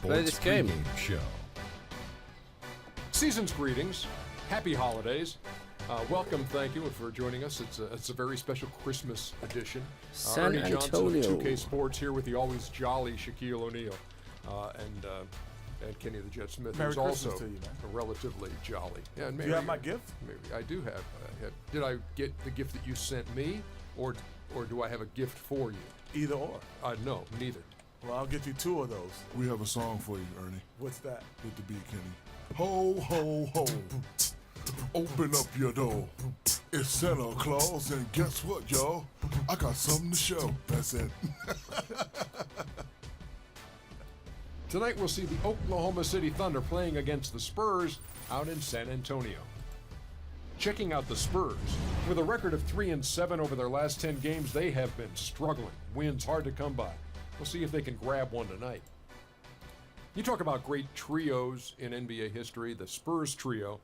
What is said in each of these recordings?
play this game. Show. Season's greetings. Happy holidays. Welcome, thank you for joining us. It's a very special Christmas edition. San Ernie Johnson of Antonio. 2K Sports here with the always jolly Shaquille O'Neal and Kenny the Jet Smith, Merry who's Christmas also to you, man. relatively jolly. Yeah, and Do you have my gift? Maybe I do have. Did I get the gift that you sent me, or do I have a gift for you? Either or. No, neither. Well, I'll get you 2 of those. We have a song for you, Ernie. What's that? Hit the beat, Kenny. Ho, ho, ho. Open up your door. It's Santa Claus, and guess what, y'all? I got something to show. That's it. Tonight we'll see the Oklahoma City Thunder playing against the Spurs out in San Antonio. Checking out the Spurs, with a record of 3-7 over their last 10 games, they have been struggling. Wins hard to come by. We'll see if they can grab one tonight. You talk about great trios in NBA history. The Spurs trio,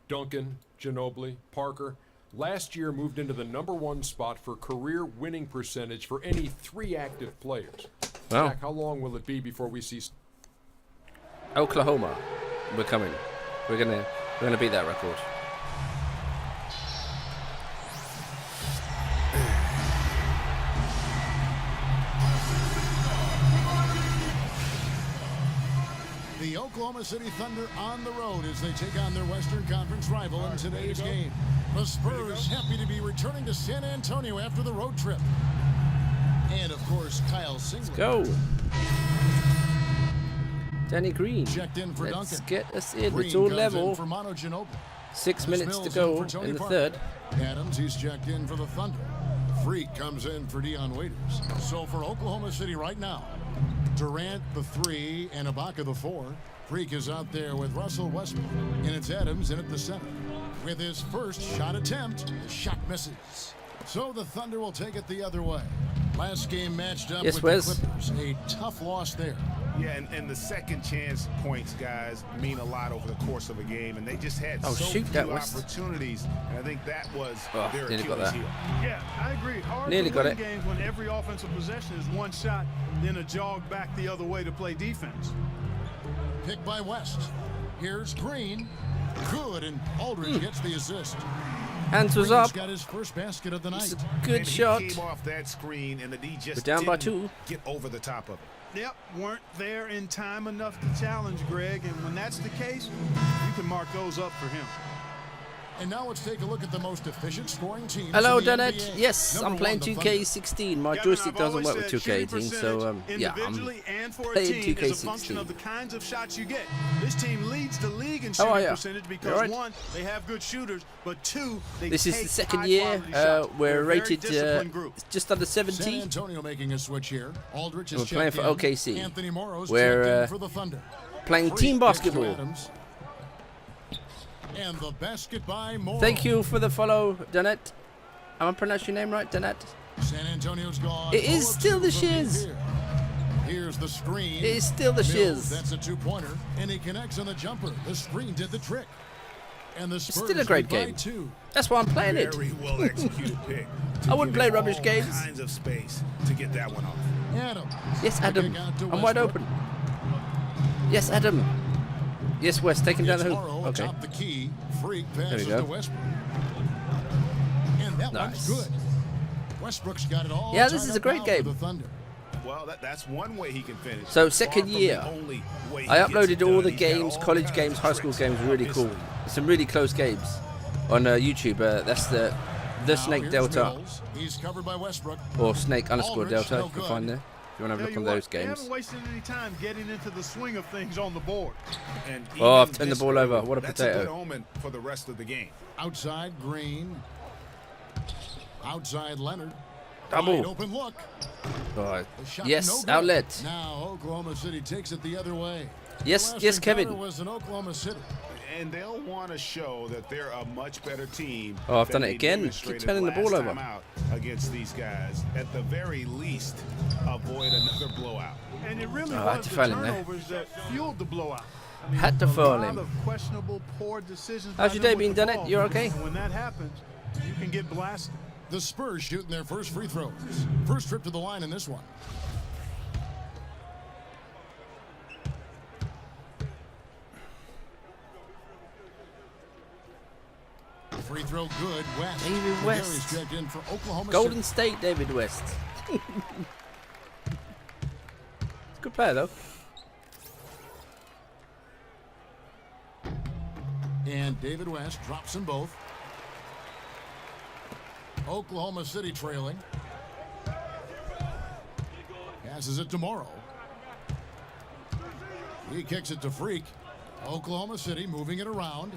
Duncan, Ginobili, Parker, last year moved into the #1 spot for career winning percentage for any 3 active players. Wow. Jack, how long will it be before we see Oklahoma, we're coming. We're gonna beat that record. The Oklahoma City Thunder on the road as they take on their Western Conference rival in today's game. The Spurs happy to be returning to San Antonio after the road trip. And, of course, Kyle Singler. Go. Danny Green. Checked in for Let's Duncan. get us in. Green It's all comes in level. for Manu Ginobili. 6 minutes to Mills go for Tony in the Parker. third. Adams, he's checked in for the Thunder. Freak comes in for Dion Waiters. So for Oklahoma City right now, Durant the 3 and Ibaka the 4. Freak is out there with Russell Westbrook. And it's Adams in at the center. With his first shot attempt, the shot misses. So the Thunder will take it the other way. Last game matched up Yes, with Wes. the Clippers. A tough loss there. Yeah, and the second chance points, guys, mean a lot over the course of a game, and they just had Oh, so shoot, few that was- opportunities, and I think that was Oh, their nearly got Achilles that. heel. Yeah, I agree. Hard Nearly to got win it. games when every offensive possession is one shot, then a jog back the other way to play defense. Pick by West. Here's Green. Good, and Aldridge gets the assist. Hands was Green's up. got his first basket of the night. It's a good And shot. He came off that screen, and the D just We're down by didn't 2. get over the top of it. Yep, weren't there in time enough to challenge Greg, and when that's the case, you can mark those up for him. And now let's take a look at the most efficient scoring teams. Hello, in the Danette. NBA. Yes, Number I'm one, playing the 2K16. My Kevin, joystick I've doesn't always work with said 2K18, shooting so percentage yeah, I'm individually and for a playing team is a function 2K16. of the kinds of shots you get. This team leads the league in How are shooting ya? percentage You because alright? 1, they have good shooters, but 2, they This is take the second year. high-quality shots. They're We're a very rated disciplined group. just under San 70. Antonio making a switch here. Aldridge is We're playing checked for in. OKC. Anthony Morrow's We're, checked in for the Thunder. Playing Freak team gets to basketball. Adams. And the basket by Morrow. Thank you for the follow, Danette. Am I pronouncing your name right, Danette? San Antonio's gone. It is 0 of still 2 the from deep shiz. here. Here's the screen. It is still the Mills, shiz. That's a 2-pointer, and he connects on the jumper. The screen did the trick. And the Spurs still a great lead by game. 2. That's why I'm playing it. Very well executed pick. to I wouldn't give play him rubbish all games. kinds of space to get that one off. Adams. Yes, The Adam. kick out to I'm wide Westbrook. open. Yes, Adam. Yes, West, taking down It's the Morrow hoop. Okay. atop the key. Freak we passes go. to Westbrook. And that Nice. one's good. Westbrook's got it all. Yeah, this tied is a up great now game. for the Thunder. Well, that's one way he can finish. So, Far second from the year. only way he I gets it uploaded all done. the He's got games, all college kinds games, of high school tricks games, up really his cool. sleeve. Some really close games on YouTube. That's the Now Snake here's Delta Mills. He's covered by Westbrook. or Snake _Delta. Aldridge, You no can good. find there. If you want to have a Tell look you on what, those they games. haven't wasted any time getting into the swing of things on the board. And Oh, I've even turned the this ball over. early, What a that's potato. a good omen for the rest of the game. Outside Green. Outside Leonard. Double. Wide open look. Oh, The shot yes, no good. outlet. Now Oklahoma City takes it the other way. Yes, The last yes, encounter Kevin. was in Oklahoma City. And they'll want to show that they're a much better team. Oh, I've than done it they again. Keep demonstrated turning the ball last over. time out against these guys. At the very least, avoid another blowout. And it really Oh, I had was to the foul him there. turnovers that fueled the blowout. I mean, Had to a foul lot him. of questionable, poor decisions. How's by your them day with been, the Dennett? ball. You okay? And when that happens, you can get blasted. The Spurs shooting their first free throws. First trip to the line in this one. free throw good. West. David West. Gary's checked in for Oklahoma Golden City. State, David West. Good player, though. And David West drops them both. Oklahoma City trailing. Passes it to Morrow. He kicks it to Freak. Oklahoma City moving it around.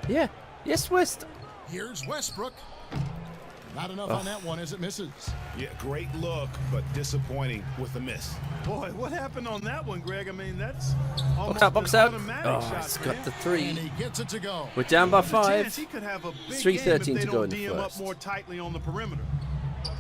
Yeah. Yes, West. Here's Westbrook. Not enough on that one as it misses. Yeah, great look, but disappointing with the miss. Boy, what happened on that one, Greg? I mean, that's almost Box out, an box out. automatic Oh, shot it's for got him. the 3. And he gets it to go. We're down by There's a 5. chance he could have a big 3:13 game if to they go don't in the D him up first. more tightly on the perimeter.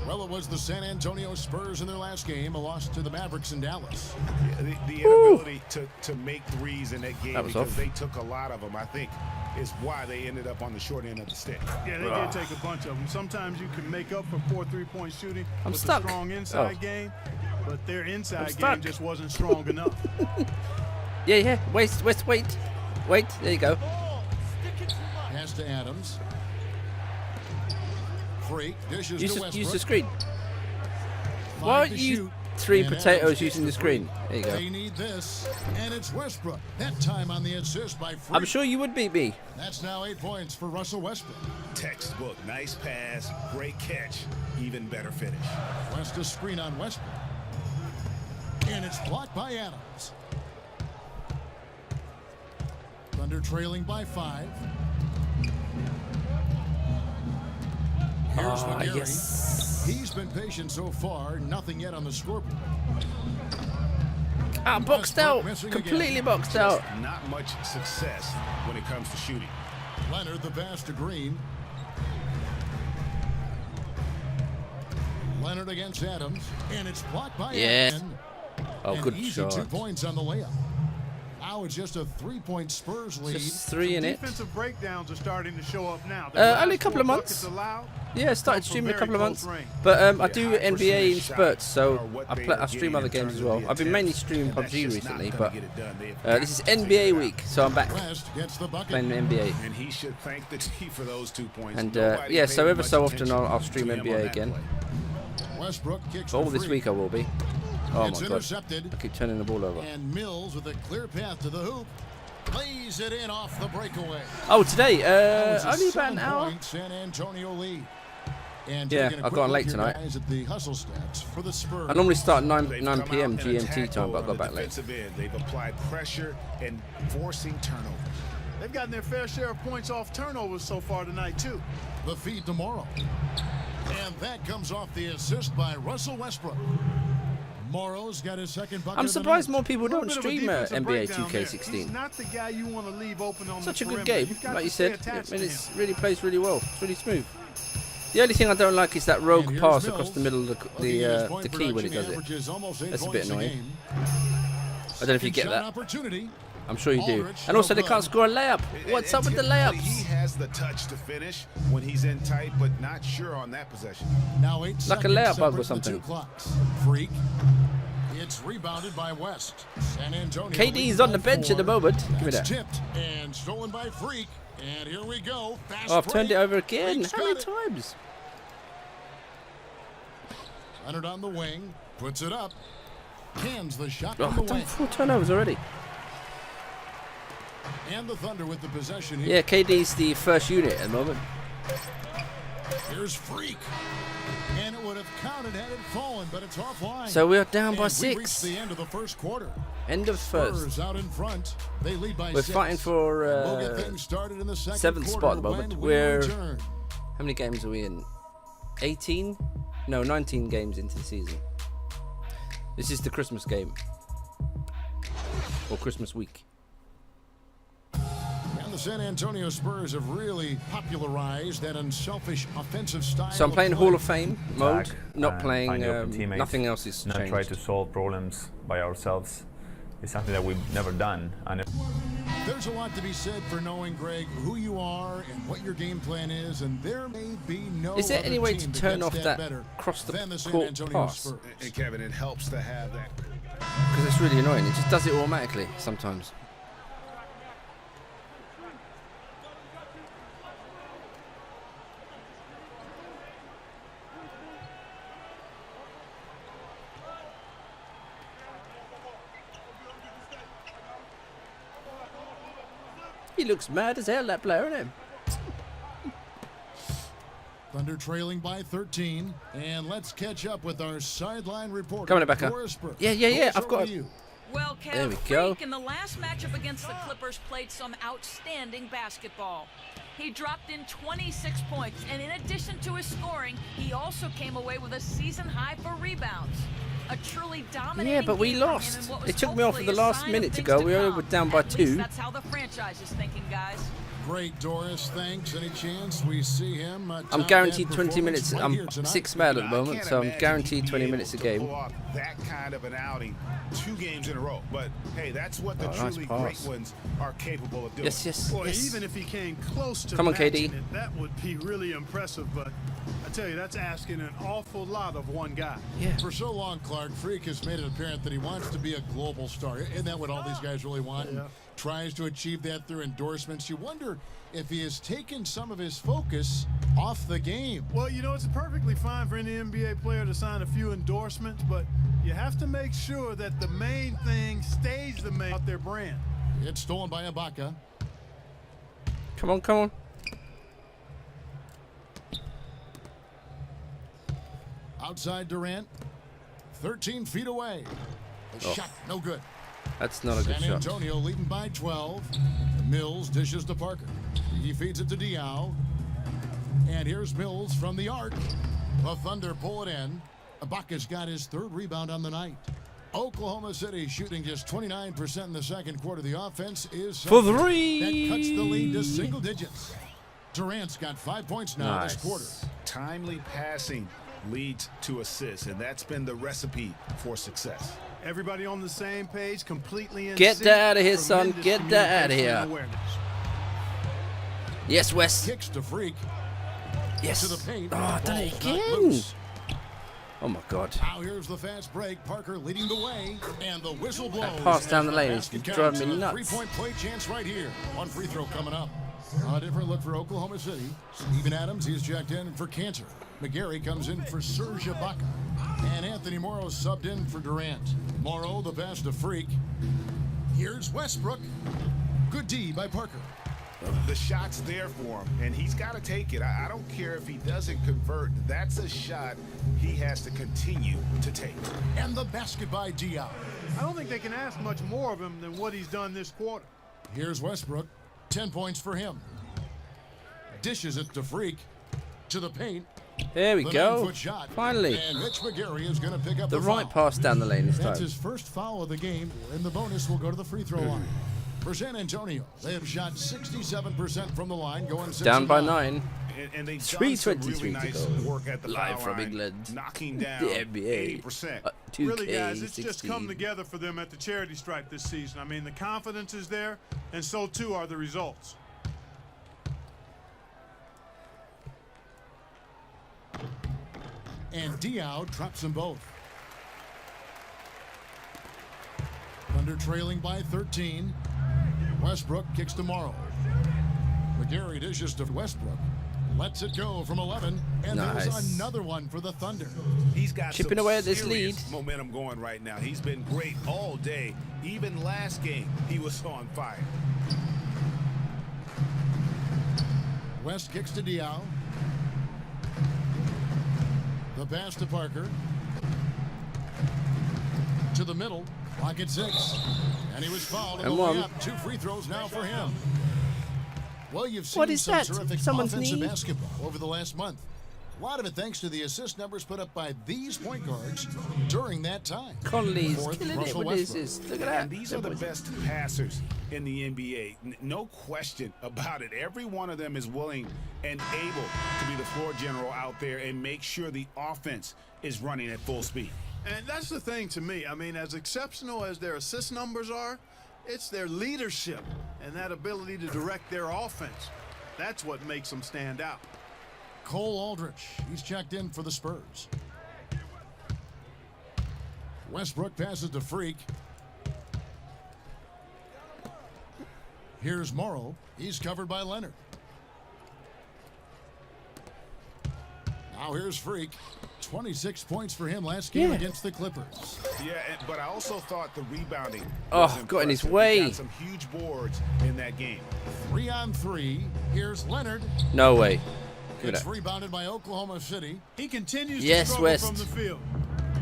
Well, it was the San Antonio Spurs in their last game, a loss to the Mavericks in Dallas. Yeah, the inability to make threes in that game That was because off. they took a lot of them, I think, is why they ended up on the short end of the stick. Yeah, they did take a bunch of them. Sometimes you can make up for 4 3-point shooting I'm with stuck. a strong inside Oh. game, but their I'm inside stuck. game just wasn't strong enough. Yeah. Wait. Wait. There you go. Pass to Adams. Freak dishes Use to the Westbrook. screen. 5 Why aren't to you shoot. 3 And potatoes Adams using the gets screen? free. There you go. They need this, and it's Westbrook. That time on the assist by Freak. I'm sure you would beat me. That's now 8 points for Russell Westbrook. Textbook, nice pass, great catch, even better finish. West a screen on Westbrook. And it's blocked by Adams. Thunder trailing by 5. Here's McGarry. Yes. He's been patient so far. Nothing yet on the scoreboard. Boxed Westbrook out. missing Completely again. boxed out. Not much success when it comes to shooting. Leonard the pass to Green. Leonard against Adams. And it's blocked by Yeah. Adams. Oh, An good easy shot. 2 points on the layup. Now it's just a 3-point Spurs lead. Just 3 in it. Defensive breakdowns are starting to show up now. Only a couple of months. Yeah, I started streaming a couple of months. But I do NBA in spurts, so I stream other games as well. I've been mainly streaming PUBG recently, but this is NBA week, so I'm back West gets the bucket. playing NBA. And he should thank the T for those 2 points. And Nobody yeah, paid so ever much so often attention I'll stream to him on NBA that again. play. Westbrook kicks All the this free. week I will be. Oh It's my god, intercepted. I keep turning the ball over. And Mills with a clear path to the hoop. Lays it in off the breakaway. Oh, today, That was a only about an hour. 7-point San Antonio lead. And Yeah, taking a I've quick gone look late here, tonight. guys, at the hustle stats for the Spurs. I normally start 9 They've 9 come p.m. out and GMT attacked time, but I on got the back late. defensive end. They've applied pressure and forcing turnover. They've gotten their fair share of points off turnovers so far tonight, too. The feed tomorrow. And that comes off the assist by Russell Westbrook. Morrow's got his second bucket. I'm of the surprised night. more people Little don't bit of a stream defensive NBA breakdown there. 2K16. He's not the guy you want to leave open on Such the a good perimeter. game, You've got like to you stay said. attached I mean, to it's him. really plays really well. It's really smooth. The only thing I don't like is that And rogue here's pass Mills. across the middle of Looking at his the point key when he production does it. averages almost 8 That's a bit points annoying. game. I don't know if you get Shot that. opportunity. I'm sure you do. Aldridge, And also no they can't good. score a layup. What's up with the Typically, layups? He has the touch to finish when he's in tight, but not sure on that possession. Now 8 Like a seconds layup bug or separate the something. 2 clocks. Freak. It's rebounded by West. San Antonio. KD's on the bench at the moment. Give me That's that. tipped and stolen by Freak. And here we go. Fast Oh, I've turned it break. over again. Freak's How got many it. times? Leonard on the wing. Puts it up. Cans the shot Oh, from I've the done wing. 4 turnovers already. And the Thunder with the possession here. Yeah, KD's the first unit at the moment. Here's Freak. And it would have counted had it fallen, but it's offline. So we're down And by we 6. reached the end of the first quarter. End of first. Spurs out in front. They lead by We're 6. fighting for We'll get things started in the second 7th quarter spot at the moment. when we We're return. how many games are we in? 18? No, 19 games into the season. This is the Christmas game. Or Christmas week. And the San Antonio Spurs have really popularized that unselfish offensive style. So I'm playing of Hall play. of Fame mode, not and playing. find open teammates, Nothing else is not changed. try to solve problems by ourselves. It's something that we've never done, and There's a lot to be said for knowing, Greg, who you are and what your game plan is, and there may be no Is there other any way to team turn gets off that better cross the than the San court Antonio pass? Spurs. And Kevin, it helps to have that. Because it's really annoying. It just does it automatically sometimes. He looks mad as hell, that player, isn't he? Thunder trailing by 13. And let's catch up with our sideline reporter. Come on, Rebecca. Doris Burke. Yeah. Doris, I've got over to you. Well, There we Kev, go. Freak in the last matchup against the Clippers played some outstanding basketball. He dropped in 26 points, and in addition to his scoring, he also came away with a season high for rebounds. A truly dominating Yeah, but we game for him lost. in what was It took me off at the hopefully a last sign of minute to things go. We only come. were down by At least 2. that's how the franchise is thinking, guys. Great, Doris. Thanks. Any chance we see him? I'm guaranteed 20 minutes. Right here I'm tonight? 6 male at the I moment, can't so I'm imagine guaranteed he'd be 20 able minutes a to game. pull off that kind of an outing 2 games in a row. But hey, that's what the Oh, nice truly pass. great ones are capable of doing. Yes. Boy, even if he came close to Come on, matching KD. it, that would be really impressive. But I tell you, that's asking an awful lot of one guy. Yeah. For so long, Clark, Freak has made it apparent that he wants to be a global star. Isn't that what all these guys really want? Yeah. And tries to achieve that through endorsements. You wonder if he has taken some of his focus off the game. Well, you know, it's perfectly fine for any NBA player to sign a few endorsements, but you have to make sure that the main thing stays the main out their brand. It's stolen by Ibaka. Come on. Outside Durant. 13 feet away. The shot, no good. That's not a good San shot. Antonio leading by 12. Mills dishes to Parker. He feeds it to Diaw. And here's Mills from the arc. The Thunder pull it in. Ibaka's got his 3rd rebound on the night. Oklahoma City shooting just 29% in the second quarter. The offense is For something 3. that cuts the lead to single digits. Durant's got 5 points now Nice. this quarter. Timely passing leads to assists, and that's been the recipe for success. Everybody on the same page, completely in Get sync. that outta here, son. Tremendous Get that outta communication here. and awareness. Yes, Wes. Kicks to Freak. Yes. To the paint. Oh, I've done it Ball's not again. loose. Oh my God. Now here's the fast break. Parker leading the way, and the whistle blows. pass down the lane is basket driving counts, me and a nuts. 3-point play chance right here. One free throw coming up. A different look for Oklahoma City. Steven Adams, he's checked in for Cantor. McGarry comes in for Serge Ibaka. And Anthony Morrow subbed in for Durant. Morrow, the pass to Freak. Here's Westbrook. Good D by Parker. The shot's there for him, and he's got to take it. I don't care if he doesn't convert. That's a shot he has to continue to take. And the basket by Diaw. I don't think they can ask much more of him than what he's done this quarter. Here's Westbrook. 10 points for him. Dishes it to Freak. To the paint. There we The go. 9-foot shot. Finally. And Mitch McGarry is going to pick up The the right foul. pass down the lane this That's time. his first foul of the game, and the bonus will go to the free throw line. For San Antonio, they have shot 67% from the line, going 6 Down of by 9. 9. And they've done some 3:23 really to nice go. work at the Live foul from line, England. knocking down The NBA. 80%. 2K Really, guys, it's just 16. come together for them at the charity stripe this season. I mean, the confidence is there, and so too are the results. And Diaw drops them both. Thunder trailing by 13. Westbrook kicks to Morrow. McGarry dishes to Westbrook. Lets it go from 11, and Nice. there's another one for the Thunder. He's got Chipping some away at this serious lead. momentum going right now. He's been great all day. Even last game, he was on fire. West kicks to Diaw. The pass to Parker. To the middle. Clock at 6. And he was fouled on And the way one. up. 2 free throws now for him. Well, you've seen What is some that? terrific Someone's offensive knee? basketball over the last month. A lot of it thanks to the assist numbers put up by these point guards during that time. Conley's Fourth, killing it Russell with Westbrook. this. Look at that. And these are the best passers in the NBA. No question about it. Every one of them is willing and able to be the floor general out there and make sure the offense is running at full speed. And that's the thing to me. I mean, as exceptional as their assist numbers are, it's their leadership and that ability to direct their offense. That's what makes them stand out. Cole Aldrich, he's checked in for the Spurs. Westbrook passes to Freak. Here's Morrow. He's covered by Leonard. Now here's Freak. 26 points for him last game against the Clippers. Yeah, but I also thought the rebounding got in his way. He got some huge boards in that game. 3-on-3. Here's Leonard. No way. It's rebounded by Oklahoma City. He continues to struggle West. from the field.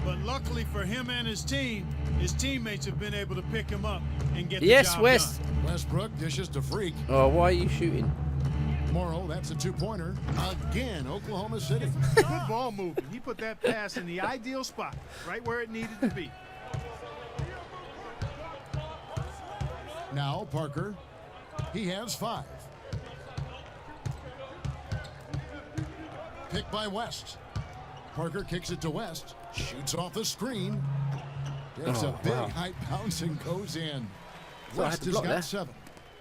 But luckily for him and his team, his teammates have been able to pick him up and get the job West. done. Westbrook dishes to Freak. Oh, why are you shooting? Morrow, that's a two-pointer. Again, Oklahoma City. Good ball movement. He put that pass in the ideal spot, right where it needed to be. Now Parker. He has 5. Picked by West. Parker kicks it to West. Shoots off the screen. There's a big high bounce and goes in. West has got 7.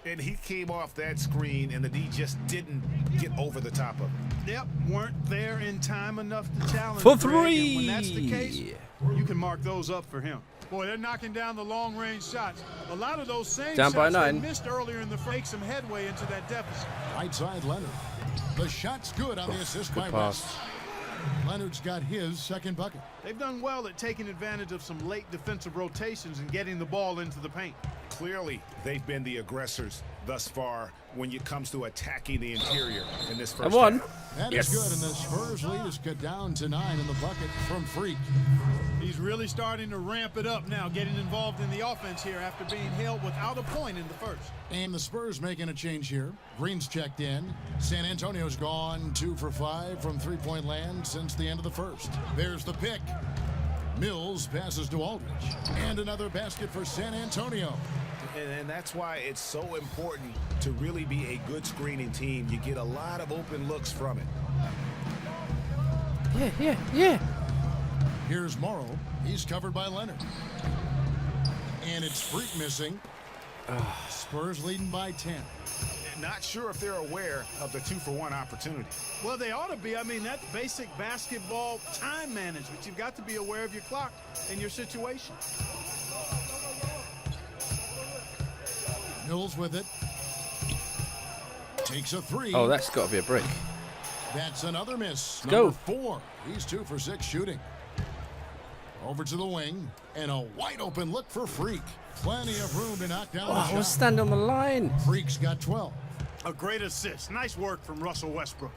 And he came off that screen, and the D just didn't get over the top of it. Yep, weren't there in time enough to challenge For Greg, and 3. when that's the case, you can mark those up for him. Boy, they're knocking down the long-range shots. A lot of those same Down by shots they 9. missed earlier in the break, some headway into that deficit. Right side Leonard. The shot's good on the assist by pass. West. Leonard's got his second bucket. They've done well at taking advantage of some late defensive rotations and getting the ball into the paint. Clearly, they've been the aggressors thus far when it comes to attacking the interior in this first And 1. half. That is good, and the Spurs lead is cut down to 9 in the bucket from Freak. He's really starting to ramp it up now, getting involved in the offense here after being held without a point in the first. And the Spurs making a change here. Green's checked in. San Antonio's gone 2 for 5 from three-point land since the end of the first. There's the pick. Mills passes to Aldridge. And another basket for San Antonio. And that's why it's so important to really be a good screening team. You get a lot of open looks from it. Yeah. Here's Morrow. He's covered by Leonard. And it's Freak missing. Spurs leading by 10. Not sure if they're aware of the 2-for-1 opportunity. Well, they ought to be. I mean, that's basic basketball time management. You've got to be aware of your clock and your situation. Mills with it. Takes a 3. Oh, that's got to be a break. That's another miss. Go. Number 4. He's 2 for 6 shooting. Over to the wing. And a wide open look for Freak. Plenty of room to knock down the I was shot. standing on the line. Freak's got 12. A great assist. Nice work from Russell Westbrook.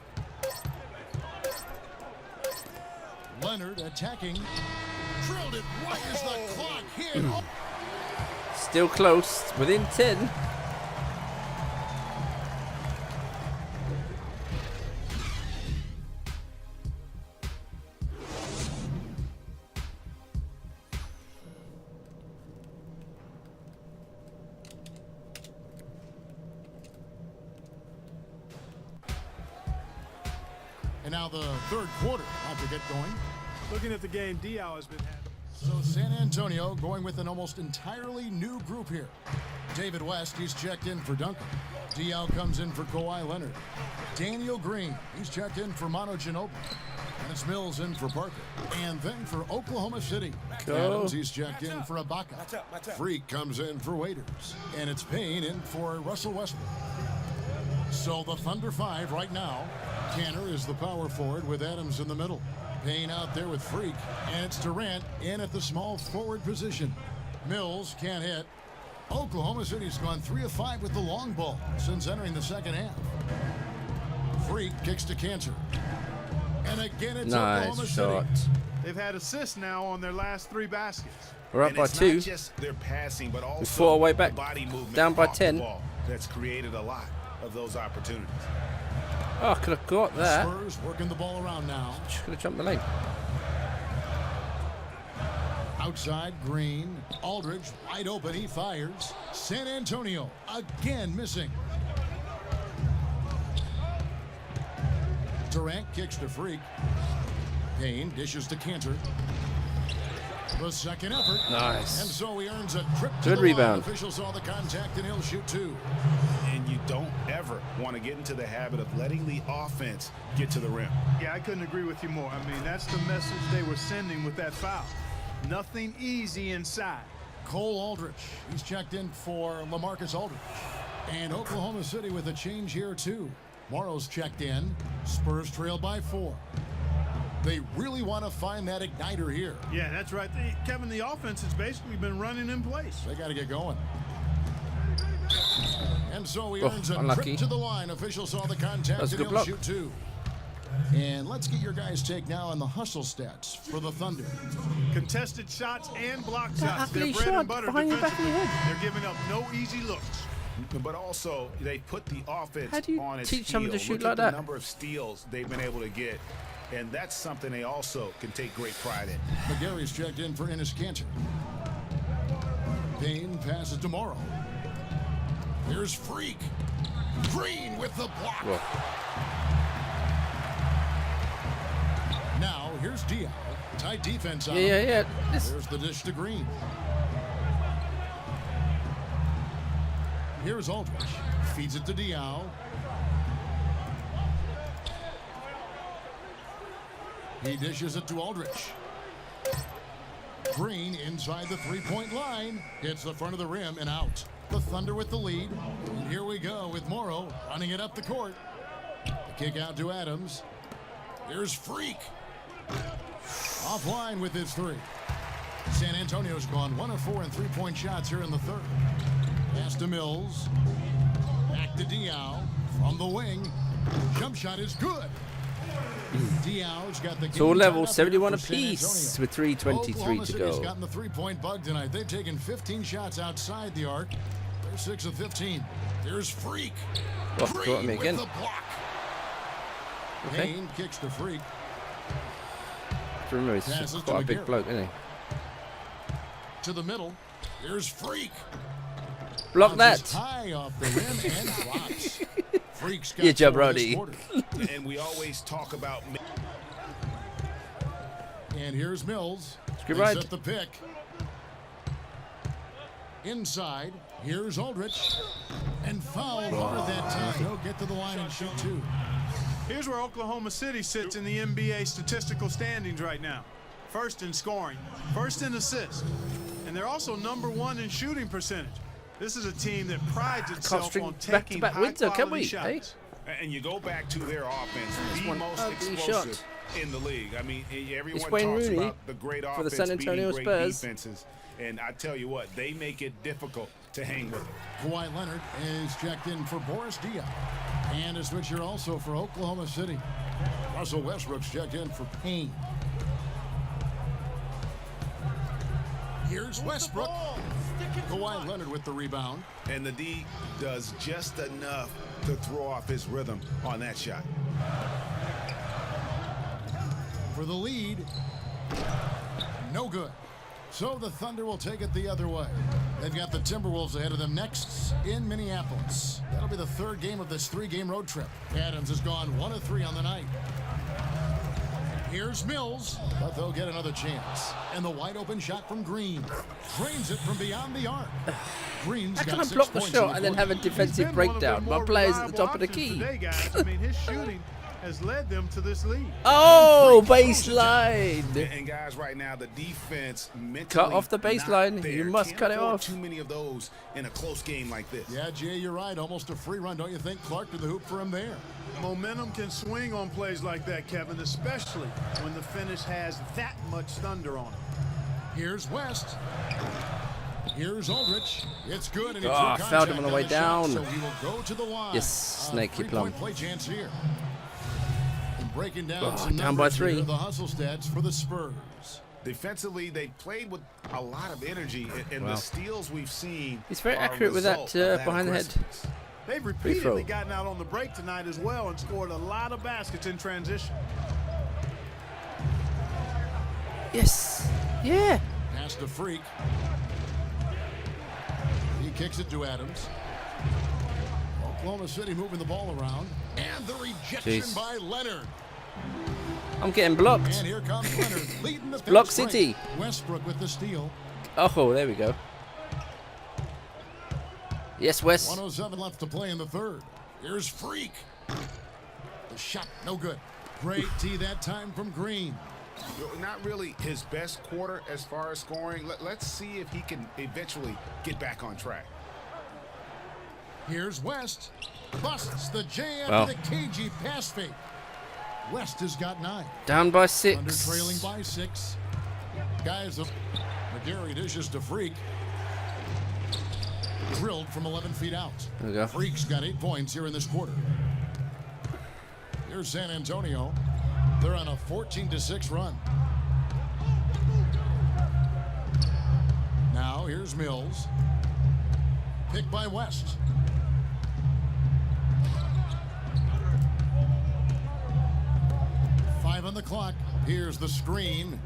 Leonard attacking. Drilled it right as the clock hit. Still close. Within 10. And now the third quarter about to get going. Looking at the game Diaw has been having. So San Antonio going with an almost entirely new group here. David West, he's checked in for Duncan. Diaw comes in for Kawhi Leonard. Daniel Green, he's checked in for Manu Ginobili. And it's Mills in for Parker. And then for Oklahoma City, Adams, he's checked in for Ibaka. Freak comes in for Waiters. And it's Payne in for Russell Westbrook. So the Thunder 5 right now. Canner is the power forward with Adams in the middle. Payne out there with Freak. And it's Durant in at the small forward position. Mills can't hit. Oklahoma City's gone 3 of 5 with the long ball since entering the second half. Freak kicks to Cantor. And again, it's Oklahoma Nice shot. City. They've had assists now on their last 3 baskets. We're up And by it's 2. not just their passing, but also fought our way back. the body movement Down by off the 10. ball that's created a lot of those opportunities. Oh, I could have got that. Spurs working the ball around now. Just could have jumped the lane. Outside, Green. Aldridge wide open. He fires. San Antonio again missing. Durant kicks to Freak. Payne dishes to Cantor. The second effort. Nice. And so he earns a trip to Good the rebound. line. Officials saw the contact and he'll shoot 2. And you don't ever want to get into the habit of letting the offense get to the rim. Yeah, I couldn't agree with you more. I mean, that's the message they were sending with that foul. Nothing easy inside. Cole Aldridge. He's checked in for LaMarcus Aldridge. And Oklahoma City with a change here too. Morrow's checked in. Spurs trail by 4. They really want to find that igniter here. Yeah, that's right. Kevin, the offense has basically been running in place. They got to get going. And so he Oh, earns a unlucky. trip to the line. Official saw the contact That's a and good he'll block. shoot 2. And let's get your guys' take now on the hustle stats for the Thunder. Contested shots and block That shots. They're ugly bread shot and butter behind your back of your defensively. head. They're giving up no easy looks. But also, they put the offense How do you on its teach someone to heel. shoot Look like at that? the number of steals they've been able to get. And that's something they also can take great pride in. McGarry's checked in for Ennis Cantor. Payne passes to Morrow. Here's Freak. Green with the block. Whoa. Now, here's Diaw. Tight defense on Yeah, him. yeah, yeah. There's the dish to Green. Here's Aldridge. Feeds it to Diaw. He dishes it to Aldridge. Green inside the three-point line. Hits the front of the rim and out. The Thunder with the lead. And here we go with Morrow running it up the court. The kick out to Adams. Here's Freak. Offline with his 3. San Antonio's gone 1 of 4 in three-point shots here in the third. Pass to Mills. Back to Diaw. From the wing. Jump shot is good. Diaw's got the So game level tied up 71 here for San apiece Antonio. with 3:23 Oklahoma to City's go. gotten the three-point bug tonight. They've taken 15 shots outside the arc. They're 6 of 15. Here's Freak. Oh, throw it at me Green again. with the block. Okay. Payne kicks to Freak. Remember, he's Passes to quite a big McGarry. bloke, isn't he? To the middle. Here's Freak. Block Bounces that. high off the rim and drops. Freak's got Yeah, four this jabroni. quarter. And we always talk about And here's Mills. Good They ride. set the pick. Inside. Here's Aldrich. And fouled hard that time. He'll get to the line and shoot 2. Here's where Oklahoma City sits in the NBA statistical standings right now. First in scoring, first in assists, and they're also number 1 in shooting percentage. This is a team that prides itself string on taking back-to-back wins, though, can we? high-quality shots. And you go back to their offense, the one most ugly explosive shot. in the league. I mean, everyone Wayne talks Rooney about the great for the offense San Antonio beating great Spurs. defenses. And I tell you what, they make it difficult to hang with it. Kawhi Leonard is checked in for Boris Diaw. And a switcher also for Oklahoma City. Russell Westbrook's checked in for Payne. Here's Westbrook. Kawhi Leonard with the rebound. And the D does just enough to throw off his rhythm on that shot. For the lead. No good. So the Thunder will take it the other way. They've got the Timberwolves ahead of them next in Minneapolis. That'll be the third game of this 3-game road trip. Adams has gone 1 of 3 on the night. Here's Mills, but they'll get another chance. And the wide open shot from Green. Drains it from beyond the arc. Green's How can got I 6 block the points shot in and then have a quarter. defensive He's been one of their breakdown? My more player's at the reliable top of the options key. Today, guys. I mean, his shooting has led them to this lead. Oh, baseline. And guys, right now, the defense mentally Cut off the baseline. not there. You must Can't cut it afford off. Too many of those in a close game like this. Yeah, Jay, you're right. Almost a free run, don't you think? Clark to the hoop for him there. Momentum can swing on plays like that, Kevin, especially when the finish has that much thunder on it. Here's West. Here's Aldrich. It's good. And he Oh, drew fouled him on the contact way the shot, down. So he will go to the line. Yes, snaky plum. Three-point play chance here. And breaking down Oh, some down by numbers 3. here, the hustle stats for the Spurs. Defensively, they played with a lot of energy, and Wow. the steals we've seen. He's very are a accurate with that, result of behind the head. aggressiveness. They've throw. repeatedly gotten out on the break tonight as well and scored a lot of baskets in transition. Yes. Yeah. Pass to Freak. He kicks it to Adams. Oklahoma City moving the ball around. And the rejection Jeez. by Leonard. I'm getting blocked. And here comes Leonard leading the Block fast break. City. Westbrook with the steal. Oh, there we go. Yes, Wes. 107 left to play in the third. Here's Freak. The shot, no good. Great tee that time from Green. Not really his best quarter as far as scoring. Let's see if he can eventually get back on track. Here's West. Busts the J after Wow. the cagey pass fake. West has got 9. Down by Thunder 6. trailing by 6. Guys, McGarry dishes to Freak. Drilled from 11 feet out. There we go. Freak's got 8 points here in this quarter. Here's San Antonio. They're on a 14-6 run. Now here's Mills. Picked by West. Five on the clock. Here's the screen.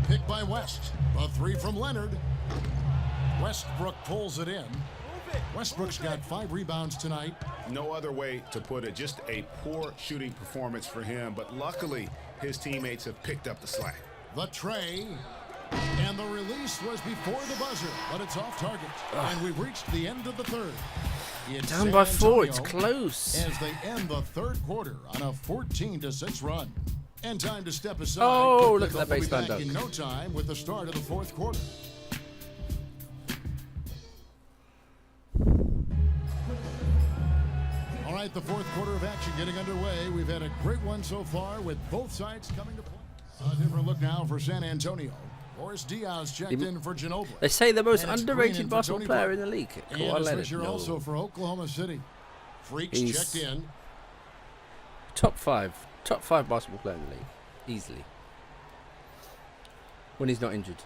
Picked by West. A 3 from Leonard. Westbrook pulls it in. Westbrook's got 5 rebounds tonight. No other way to put it. Just a poor shooting performance for him. But luckily, his teammates have picked up the slack. The tray. And the release was before the buzzer, but it's off target. And we've reached the end of the third. It's Down San by 4. Antonio It's close. as they end the third quarter on a 14-6 run. And time to step aside. Oh, look at that We'll be baseline back in dunk. no time with the start of the fourth quarter. All right, the fourth quarter of action getting underway. We've had a great one so far with both sides coming to play. A different look now for San Antonio. Boris Diaz checked in for Ginobili. They say the most And it's underrated Green in for basketball Tony player Parker. in the league. And Kawhi a Leonard. switcher No. also for Oklahoma City. Freaks He's checked in. Top 5 basketball player in the league. Easily. When he's not injured.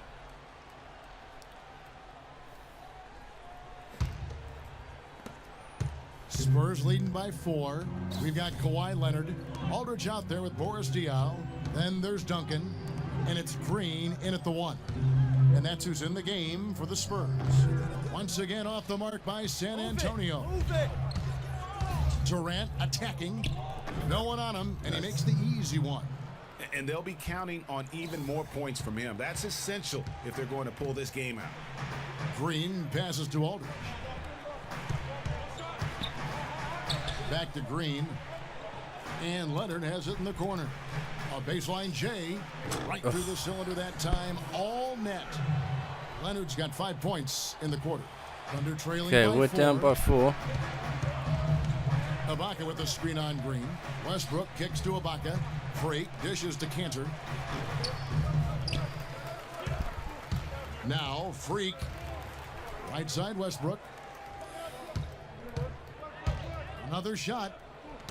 Spurs leading by 4. We've got Kawhi Leonard. Aldridge out there with Boris Diaw. Then there's Duncan. And it's Green in at the 1. And that's who's in the game for the Spurs. Once again off the mark by San Antonio. Durant attacking. No one on him, and he makes the easy one. And they'll be counting on even more points from him. That's essential if they're going to pull this game out. Green passes to Aldridge. Back to Green. And Leonard has it in the corner. A baseline J. Right through the cylinder that time. All net. Leonard's got 5 points in the quarter. Thunder trailing Okay, by we're 4. down by 4. Ibaka with the screen on Green. Westbrook kicks to Ibaka. Freak dishes to Cantor. Now Freak. Right side Westbrook. Another shot.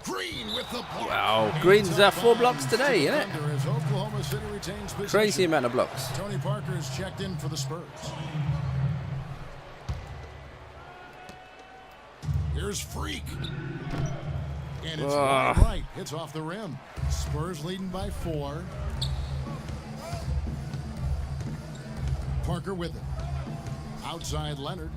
Green with the block. Wow, Green's 4 blocks today, isn't it? As Oklahoma City retains possession. Crazy amount of blocks. Tony Parker is checked in for the Spurs. Here's Freak. And it's right. It's off the rim. Spurs leading by 4. Parker with it. Outside Leonard.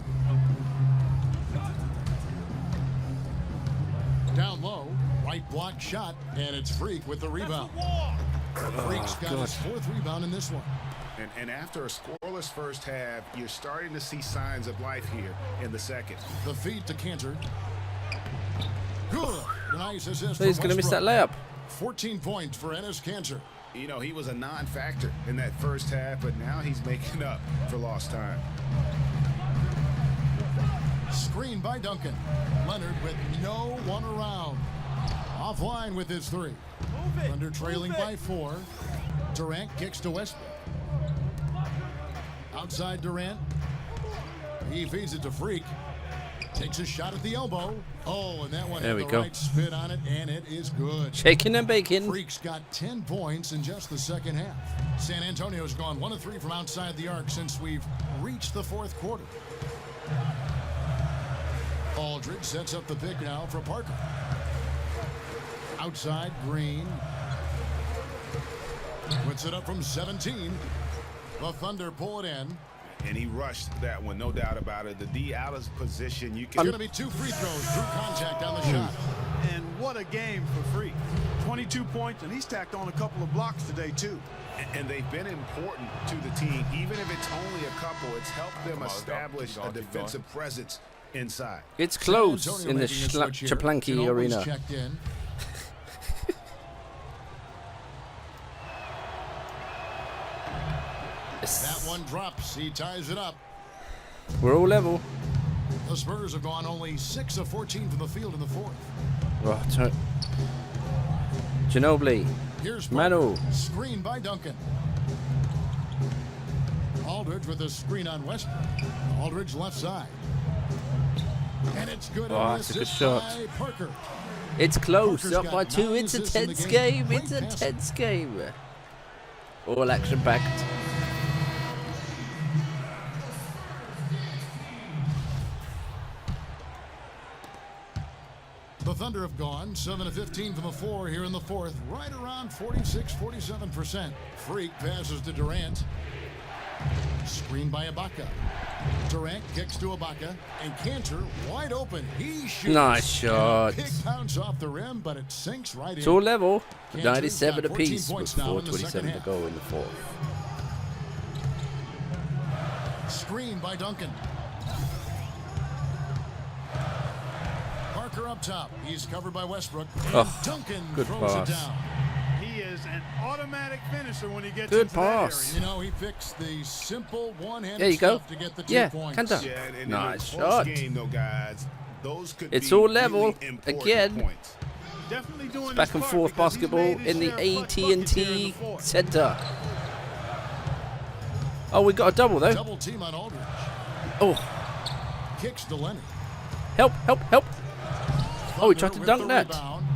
Down low. Right block shot. And it's Freak with the rebound. Freak's got his 4th rebound in this one. And after a scoreless first half, you're starting to see signs of life here in the second. The feed to Cantor. Good. Nice assist. He's going to miss that layup. 14 points for Enes Kanter. You know, he was a non-factor in that first half, but now he's making up for lost time. Screen by Duncan. Leonard with no one around. Offline with his 3. Thunder trailing by 4. Durant kicks to Westbrook. Outside Durant. He feeds it to Freak. Takes a shot at the elbow. Oh, and that one There had we the go. right spin on it, and it is good. Shaking and baking. Freak's got 10 points in just the second half. San Antonio's gone 1 of 3 from outside the arc since we've reached the fourth quarter. Aldridge sets up the pick now for Parker. Outside Green. Puts it up from 17. The Thunder pull it in. And he rushed that one, no doubt about it. The D out of position. You It's can. going to be 2 free throws through contact on the shot. And what a game for Freak. 22 points, and he's tacked on a couple of blocks today, too. And they've been important to the team. Even if it's only a couple, it's helped them establish a defensive presence inside. It's close Antonio in the making a switch here. Chaplanki Ginobili's arena. checked in. That one drops. He ties it up. We're all level. The Spurs have gone only 6 of 14 from the field in the fourth. Oh, Ginobili. Here's Manu. Screen by Duncan. Aldridge with a screen on Westbrook. Aldridge left side. And it's good. Oh, that's a good shot. By Parker. It's close. Parker's Up by got 2. 9 It's a assists in the tense game. game. It's Great a passing. tense game. All action packed. The Thunder have gone 7 of 15 from the floor here in the fourth, right around 46-47%. Freak passes to Durant. Screened by Ibaka. Durant kicks to Ibaka, and Cantor wide open. He shoots. Nice shot. Pick bounce off the rim, but it sinks right It's in. all level. Cantor's 97 got 14 apiece with points now in the 4:27 second to half. go in the fourth. Screen by Duncan. Parker up top. He's covered by Westbrook. And Oh, Duncan good throws pass. it down. He is an automatic finisher when he gets Good into that pass. area. You know, he picks the simple one-handed There you go. stuff to get the 2 Yeah, points. Cantor. Yeah, and Nice in a close shot. game, though, guys, those could It's be all really level important again. points. Definitely doing Back his and part forth because he's basketball made his in the share of clutch buckets here in AT&T the fourth. Center. Oh, we got a double though. Double team on Aldridge. Oh, Kicks to Leonard. help, help, help. Oh, he tried to Thunder dunk with the that. rebound.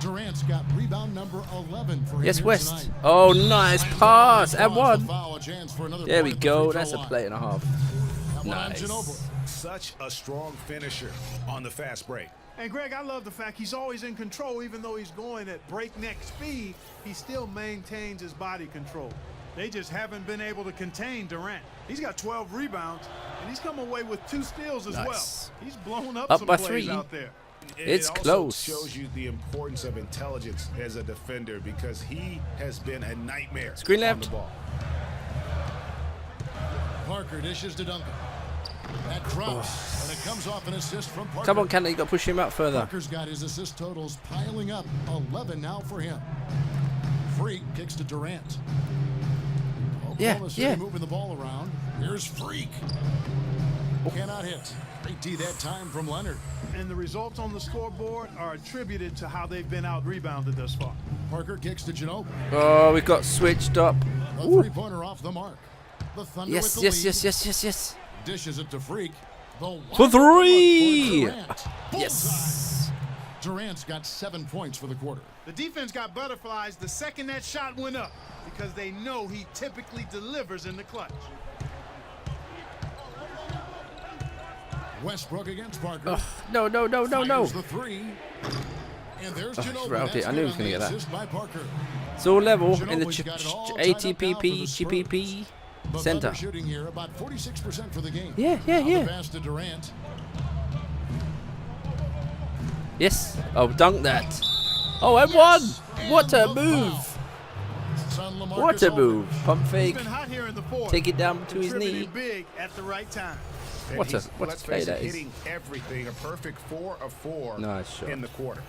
Durant's got rebound number 11 for him Yes, here West. tonight. Oh, nice pass. And Draws the one. foul, a chance for another There we point at the go. free throw That's a line. play and a half. That one on Nice. Ginobili. Such a strong finisher on the fast break. And Greg, I love the fact he's always in control. Even though he's going at breakneck speed, he still maintains his body control. They just haven't been able to contain Durant. He's got 12 rebounds, and he's come away with 2 steals as Nice. well. He's blown up Up some by plays 3. out there. It's it also close. shows you the importance of intelligence as a defender because he has been a nightmare Screen on left. the ball. Parker dishes to Duncan. That drops, and it comes off an assist from Parker. Come on, Cantor. You got to push him out further. Parker's got his assist totals piling up. 11 now for him. Freak kicks to Durant. Oklahoma City yeah. moving the ball around. Here's Freak. Cannot hit. Great D that time from Leonard. And the results on the scoreboard are attributed to how they've been out-rebounded thus far. Parker kicks to Ginobili. Oh, we got switched up. A Ooh. three-pointer off the mark. The Thunder Yes, with the yes, lead. yes, yes, yes, yes. Dishes it to Freak. The For wide open 3. look for Durant. Yes. Durant's got 7 points for the quarter. The defense got butterflies the second that shot went up because they know he typically delivers in the clutch. Westbrook against Parker. Oh, no, no, no, no, no. Fires the 3. And there's Oh, Ginobili. route it. That's I knew he good was gonna on get the that. assist by Parker. It's all level in the Ginobili's got it all tied up now for ATPP, the Spurs. GPP The Center. Thunder shooting here about 46% for the game. Yeah, Now yeah. the pass to Durant. Yes. Oh, dunk that. Oh, and one. What a And the move. foul. Son LaMarcus What a Aldridge. move. Pump He's fake. been hot here in the fourth. Take it down to his knee. Contributing big at the right time. And What a he's, what let's a play face it, that is. hitting everything. A perfect 4 of 4 Nice shot. in the quarter.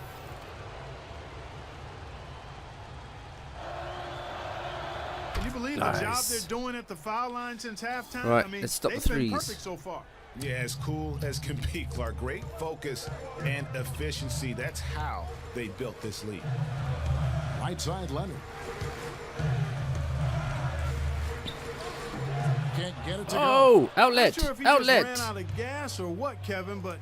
Can you believe Nice. the job they're doing at the foul line since halftime? Right, I mean, let's stop the they've been threes. perfect so far. Yeah, as cool as can be, Clark. Great focus and efficiency. That's how they built this lead. Right side Leonard. Can't get it to go. Oh, outlet. Not sure if he Outlet. just ran out of gas or what, Kevin, but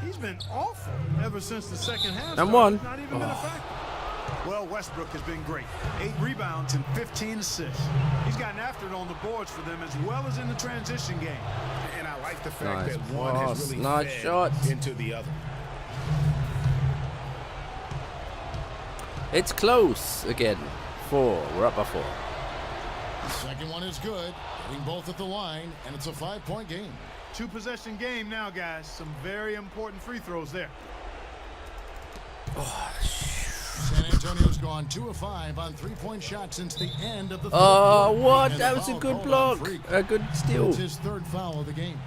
he's been awful ever since the second half. And started. one. Not even been a factor. Well, Westbrook has been great. 8 rebounds and 15 assists. He's gotten after it on the boards for them as well as in the transition game. And I like the fact Nice that one has pass. really Nice fed shot. into the other. It's close again. 4. We're up by 4. Second one is good. Hitting both at the line, and it's a 5-point game. 2-possession game now, guys. Some very important free throws there. San Antonio's gone 2 of 5 on 3-point shots since the end of the third Oh, quarter. what? And That the was a foul good called on block. Freak. A good steal. It's his 3rd foul of the game.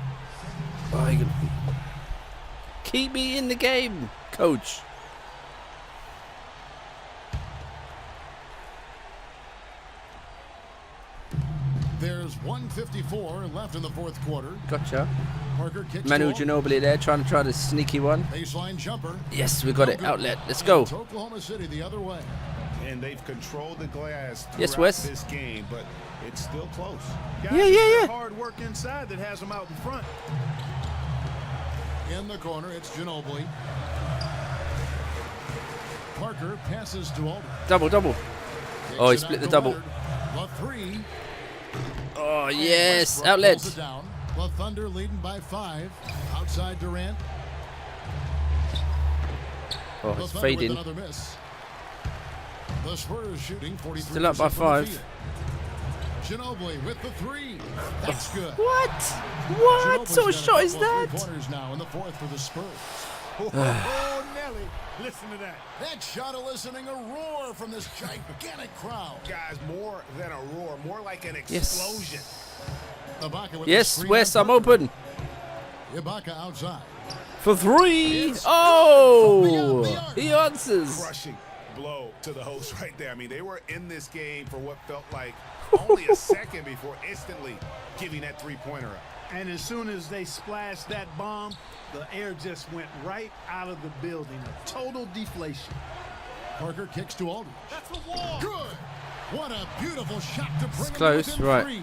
Oh, you can keep me in the game, coach. There's 1:54 left in the fourth quarter. Gotcha. Parker kicks Manu to Ginobili there trying to try the sneaky one. baseline jumper. Yes, we got it. Outlet. Let's go. It's Oklahoma City the other way. And they've controlled the glass Yes, throughout Wes. this game, but it's still close. Guys, Yeah. it's hard work inside that has them out in front. In the corner, it's Ginobili. Parker passes to Aldridge. Double. Oh, he split the double. The three. Oh, yes. Westbrook Outlet. pulls it down. The Thunder leading by 5. Outside Durant. Oh, The it's Thunder with fading. another miss. The Spurs shooting 43%. Still up by from the 5. field. Ginobili with the 3. That's good. What? What Ginobili's sort of got a shot is couple of that? three-pointers now in the fourth for the Spurs. Oh, Nelly, listen to that. That shot eliciting a roar from this gigantic crowd. Guys, more than a roar, more like an Yes. explosion. Ibaka with the Yes, screen Wes, on I'm open. Ibaka outside. For 3. It's Oh, beyond the arc. he answers. Crushing blow to the host right there. I mean, they were in this game for what felt like only a second before instantly giving that three-pointer up. And as soon as they splashed that bomb, the air just went right out of the building. A total deflation. Parker kicks to Aldridge. That's a wall. Good. What a beautiful shot to bring him close, within right. 3.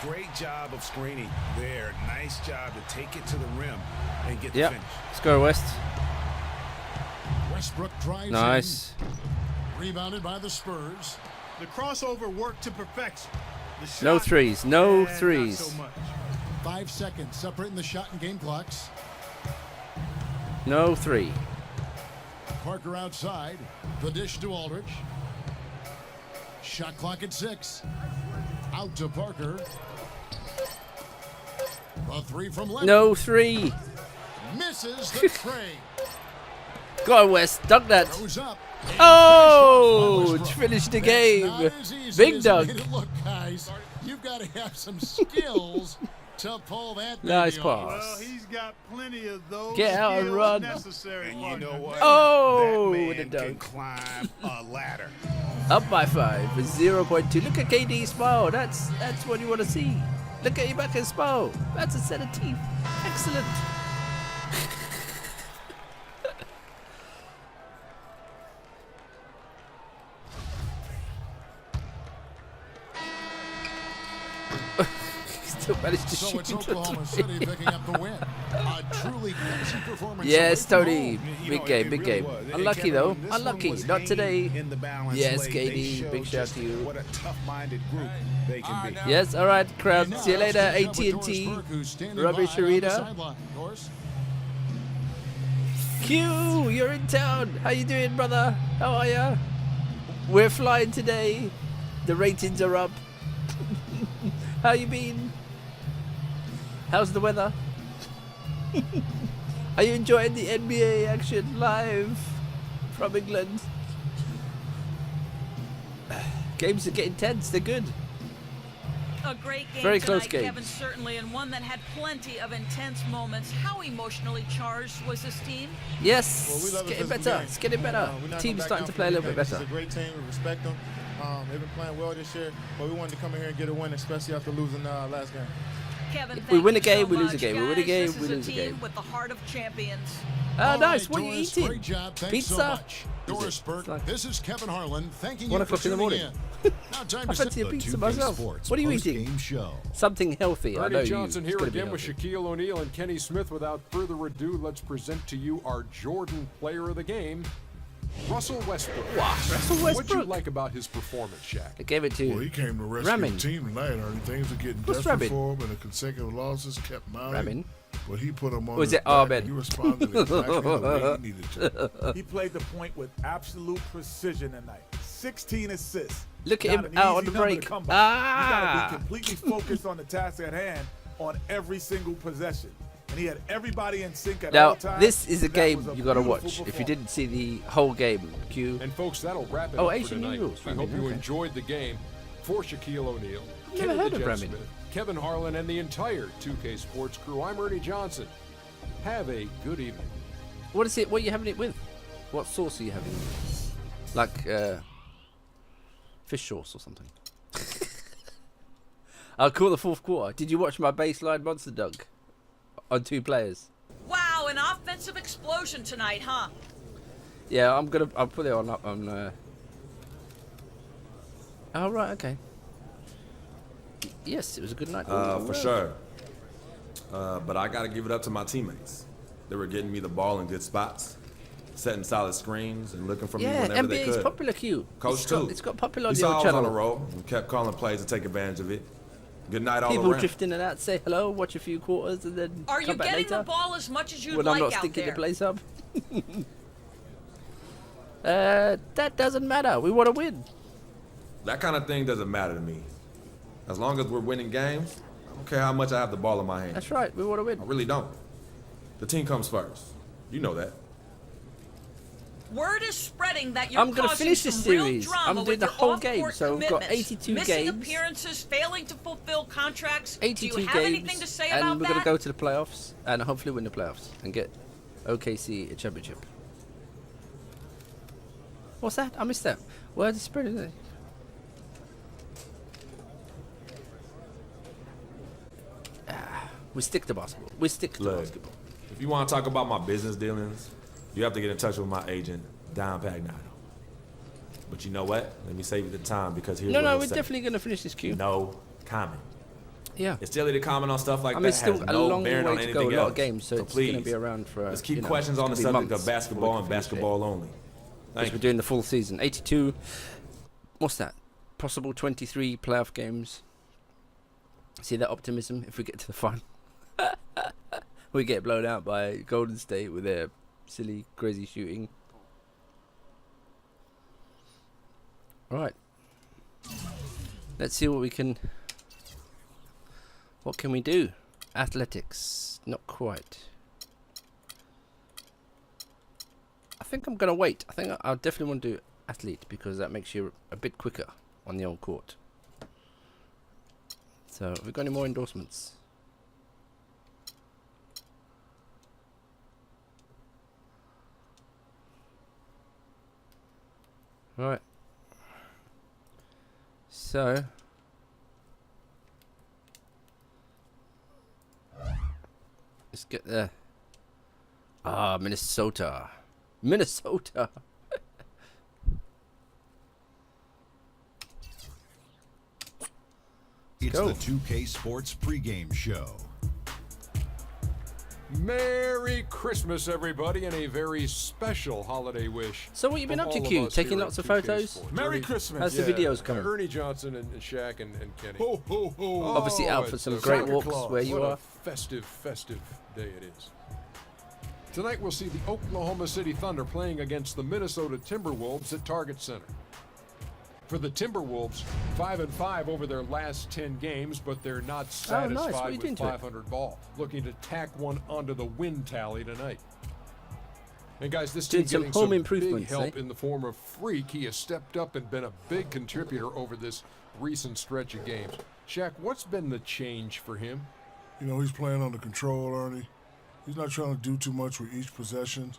Great job of screening there. Nice job to take it to the rim and get the Yep. finish. Let's go, West. Westbrook drives Nice. in. Rebounded by the Spurs. The crossover worked to perfection. The shot, No threes. No not threes. so much. 5 seconds separating the shot and game clocks. No 3. Parker outside. The dish to Aldridge. Shot clock at 6. Out to Parker. A 3 from Leonard. No 3. Misses the tray. Go on, West. Dunk that. Goes up. Oh, Westbrook. finish the That's game. not as easy Big as dunk. it made it look, guys. You've got to have some skills to pull that Nice baby off. pass. Well, he's got plenty of those Get out and skills run. necessary. And you know what? Oh, that with a man can dunk. climb a ladder. Up by 5 with 0.2. Look at KD smile. That's what you want to see. Look at Ibaka's smile. That's a set of teeth. Excellent. Still managed to So shoot it's into a Oklahoma three. City picking up the win. A truly decent performance. Yes, away from Tony. home. You Big know, game, it big really game. was. And Unlucky Kevin, though. when this one Unlucky. was Not today. hanging in the balance Yes, late, KD, they showed big shout just to you. What a tough-minded group they can be. Yes, all right, crowd. And now See you later, let's catch up with Doris AT&T. Burke, who's standing Rubbish by on the Arena. sideline. Doris? Q, you're in town. How you doing, brother? How are ya? We're flying today. The ratings are up. How you been? How's the weather? Are you enjoying the NBA action live from England? Games are getting tense. They're good. A great game Very tonight, close game. Kevin, certainly, and one that had plenty of intense moments. How emotionally charged was this team? Yes, Well, we love it's it getting physical better. game. It's getting better. We're not Team's gonna back starting down to from play a little bit anything. better. This is a great team. We respect them. They've been playing well this year, but we wanted to come in here and get a win, especially after losing last game. Kevin, If we thank win a you game, so we lose a much. game. We win a Guys, game, this we is lose a team game. with the heart of champions. Oh, All nice. right, What are you Doris, eating? Great job. Thanks Pizza? so much. Is Doris it? Burke, It's like this is Kevin Harlan. Thanking 1 you for o'clock in the tuning morning. in. Now time I to fancy a sit pizza myself. What are you eating? Something healthy. I know Ernie you. Johnson It's here gonna be again with healthy. Shaquille O'Neal and Kenny Smith. Without further ado, let's present to you our Jordan Player of the Game, Russell Westbrook. Wow, Russell What'd you Westbrook. like about his performance, Shaq? I gave it to Well, he came to rescue Ramin. the team tonight. Ernie. Things were getting What's desperate Ramin? for him, and the consecutive losses kept mounting. Ramin. But he put him on. Was his it back, Ahmed? and he responded exactly the way he needed to. He played the point with absolute precision tonight. 16 assists. Look at Not him an out on easy the number to break. come by. Ah. You gotta be completely focused on the task at hand on every single possession. And he had everybody in sync at Now, all times. this is a That game was you got to beautiful watch. If you performance. didn't see the whole game, Q. And folks, that'll wrap it Oh, up for Asian tonight. noodles, We hope Ramin, you okay. enjoyed the game. For Shaquille O'Neal, Never Kenny heard the of Jet Ramin. Smith, Kevin Harlan, and the entire 2K Sports crew, I'm Ernie Johnson. Have a good evening. What is it? What are you having it with? What sauce are you having? Like fish sauce or something? I'll call the fourth quarter. Did you watch my baseline monster dunk on 2 players? Wow, an offensive explosion tonight, huh? Yeah, I'll put it on. Oh, right, okay. Yes, it was a good night. For sure. But I got to give it up to my teammates. They were getting me the ball in good spots, setting solid screens, and looking for me whenever they could. Yeah, NBA's popular, Q. Coach, It's got popular on He your saw I was channel. on a roll and kept calling plays to take advantage of it. Good night all People around. drift in and out, say hello, watch a few quarters, and then Are you come back getting later. the ball as much as you'd when like I'm not out sticking there? the place up. That doesn't matter. We want to win. That kind of thing doesn't matter to me. As long as we're winning games, I don't care how much I have the ball in my hand. That's right. We want to win. I really don't. The team comes first. You know that. Word is spreading that you're I'm going to causing finish this some real series. drama I'm doing with the your whole game, off-court so we've got commitments. 82 Missing games. appearances, failing to fulfill contracts. 82 Do you have games, anything to say and about we're that? going to go to the playoffs and hopefully win the playoffs and get OKC a championship. What's that? I missed that. Where's the spread, isn't it? We stick to basketball. We stick to Look, basketball. if you want to talk about my business dealings, you have to get in touch with my agent, Don Pagnano. But you know what? Let me save you the time because here's what No, he'll we're say. definitely going to finish this queue. No comment. Yeah. It's silly to comment on stuff like I mean, that. it's still has a no long bearing on way to anything go. A lot else. of games, so it's please, going to be around for. let's keep you know, questions it's on the gonna be subject months of basketball before and we can finish it. basketball only. Because we're doing the full season. 82. What's that? Possible 23 playoff games. See that optimism? If we get to the final, we get blown out by Golden State with their silly, crazy shooting. Right. Let's see what we can. What can we do? Athletics, not quite. I think I'm gonna wait. I think I'll definitely want to do athlete because that makes you a bit quicker on the on court. So, have we got any more endorsements? Right. So, let's get there. Ah, Minnesota. Minnesota. It's go. the 2K Sports pregame show. Merry Christmas, everybody, and a very special holiday wish. So what you been from up to, all of Q? us Taking here lots at of 2K photos? Sports. Merry Ernie- Christmas. How's the videos coming? Ernie Johnson and Shaq and Kenny. Ho, ho, ho. Obviously out for it's some a great Santa walks Claus. where you What are. a festive day it is. Tonight we'll see the Oklahoma City Thunder playing against the Minnesota Timberwolves at Target Center. For the Timberwolves, 5-5 over their last 10 games, but they're not nice. What are satisfied you doing with to it? 500 ball. Looking to tack one onto the win tally tonight. And guys, this Doing team some getting home big improvements, help eh? in the form of Freak. He has stepped up and been a big contributor over this recent stretch of games. Shaq, what's been the change for him? You know, he's playing under control, Ernie. He's not trying to do too much with each possession.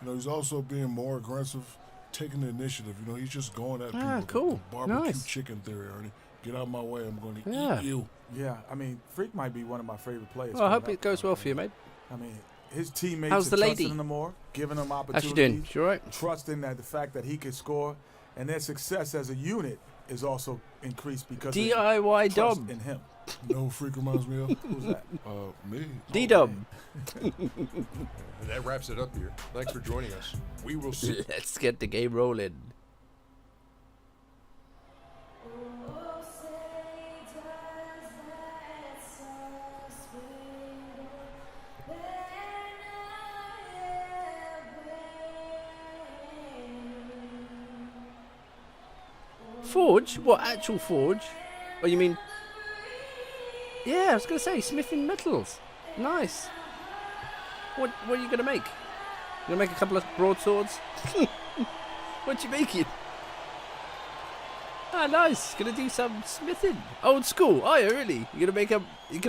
You know, he's also being more aggressive, taking the initiative. You know, he's just going at people. Ah, cool. The barbecue Nice. chicken theory, Ernie. Get out of my way. I'm going to Yeah. eat you. Yeah, I mean, Freak might be one of my favorite players. Well, I hope coming it up. goes well for you, mate. I mean, his teammates How's are the lady? trusting him more, giving him How's opportunities. she doing? She all right? Trusting that the fact that he can score and their success as a unit is also increased because DIY of trust Dom. in him. You know who Freak reminds me of? Who's that? Me. D-Dub. And that wraps it up here. Thanks for joining us. We will see. Let's get the game rolling. Forge? What, actual forge? Oh, you mean... Yeah, I was going to say, smithing metals. Nice. What are you going to make? You going to make a couple of broadswords? What you making? Ah, nice. Gonna do some smithing. Old school. Oh, yeah, really? You can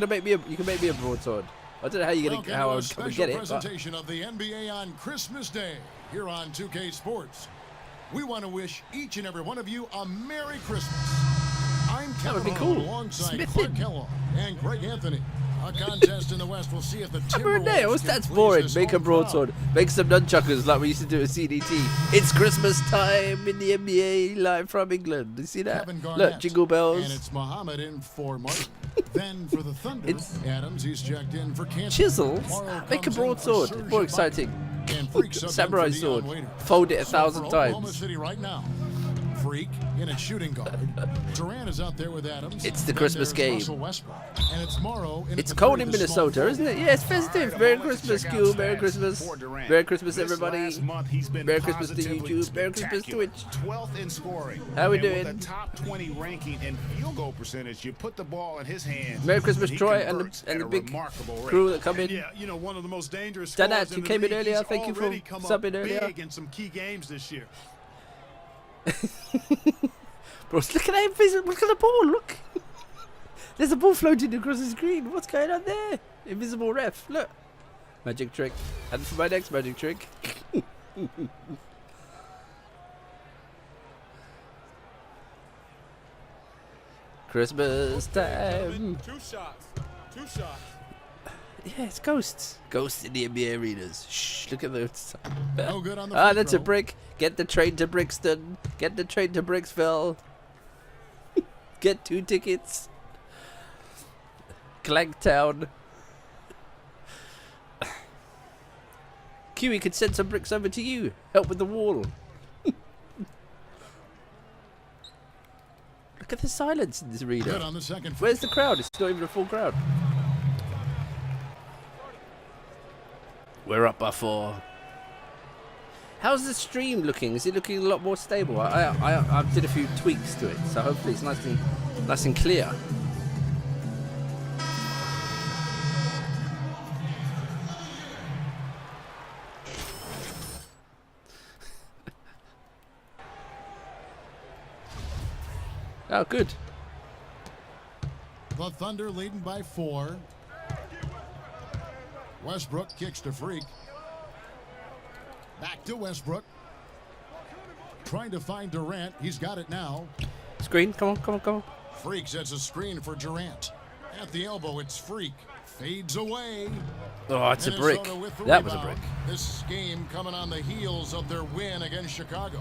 make me a broadsword. I don't know how you're Welcome how to I a would come and special get it. But presentation of the NBA on Christmas Day here on 2K Sports. We want to wish each and every one of you a Merry Christmas. I'm That would Kevin be cool. alongside Smith Clark in. Kellogg and Greg Anthony. A contest in the West. We'll see if the Timberwolves What's can that's please boring? this Make a home broadsword. crowd. Make some nunchuckers like we used to do at CDT. It's Christmas time in the NBA live from England. You see that? Kevin Garnett. Look, jingle bells. And it's Muhammad in for Martin. Then for the Thunder, Adams, he's checked in for Kansas. Chisels. Tomorrow Make a comes in broadsword. Serge More Ibaka. exciting. And Freak subbed in Samurai for sword. Dion Waiters. Fold it 1,000 So for Oklahoma times. City right now. Freak in at shooting guard. Durant is out there with Adams. It's the Then Christmas there's game. Russell Westbrook. And it's Morrow in at It's the cold three, in the small Minnesota, forward. isn't it? Yeah, it's festive. Merry Christmas, Q. Merry Christmas. Merry Christmas, everybody. Merry Christmas to YouTube. Merry Christmas, Twitch. 12th in scoring. How we And doing? With a top 20 ranking and field goal percentage, you put the ball in his hands. Merry Christmas, he Troy, converts and the at a big remarkable rate. crew that come in. Yeah, you know, one of the most dangerous Danat, scorers you in the came in league. earlier. He's Thank you for already come up subbing earlier. big in some key games this year. Bro, look at that invisible. Look at the ball. Look. There's a ball floating across the screen. What's going on there? Invisible ref. Look. Magic trick. And for my next magic trick. Christmas time. Two shots. Two shots. Yeah, it's ghosts. Ghosts in the NBA arenas. Shh, look at those. No good on the Ah, free that's a throw. brick. Get the train to Brixton. Get the train to Brixville. Get 2 tickets. Clanktown. Kiwi could send some bricks over to you. Help with the wall. Look at the silence in this arena. Good on the second. Where's the crowd? It's not even a full crowd. We're up by 4. How's the stream looking? Is it looking a lot more stable? I did a few tweaks to it, so hopefully it's nice and clear. Oh, good. The Thunder leading by 4. Westbrook kicks to Freak. Back to Westbrook. Trying to find Durant. He's got it now. Screen, come on. Freak sets a screen for Durant. At the elbow, it's Freak. Fades away. Oh, it's a brick. Minnesota with the That was a rebound. brick. This game coming on the heels of their win against Chicago.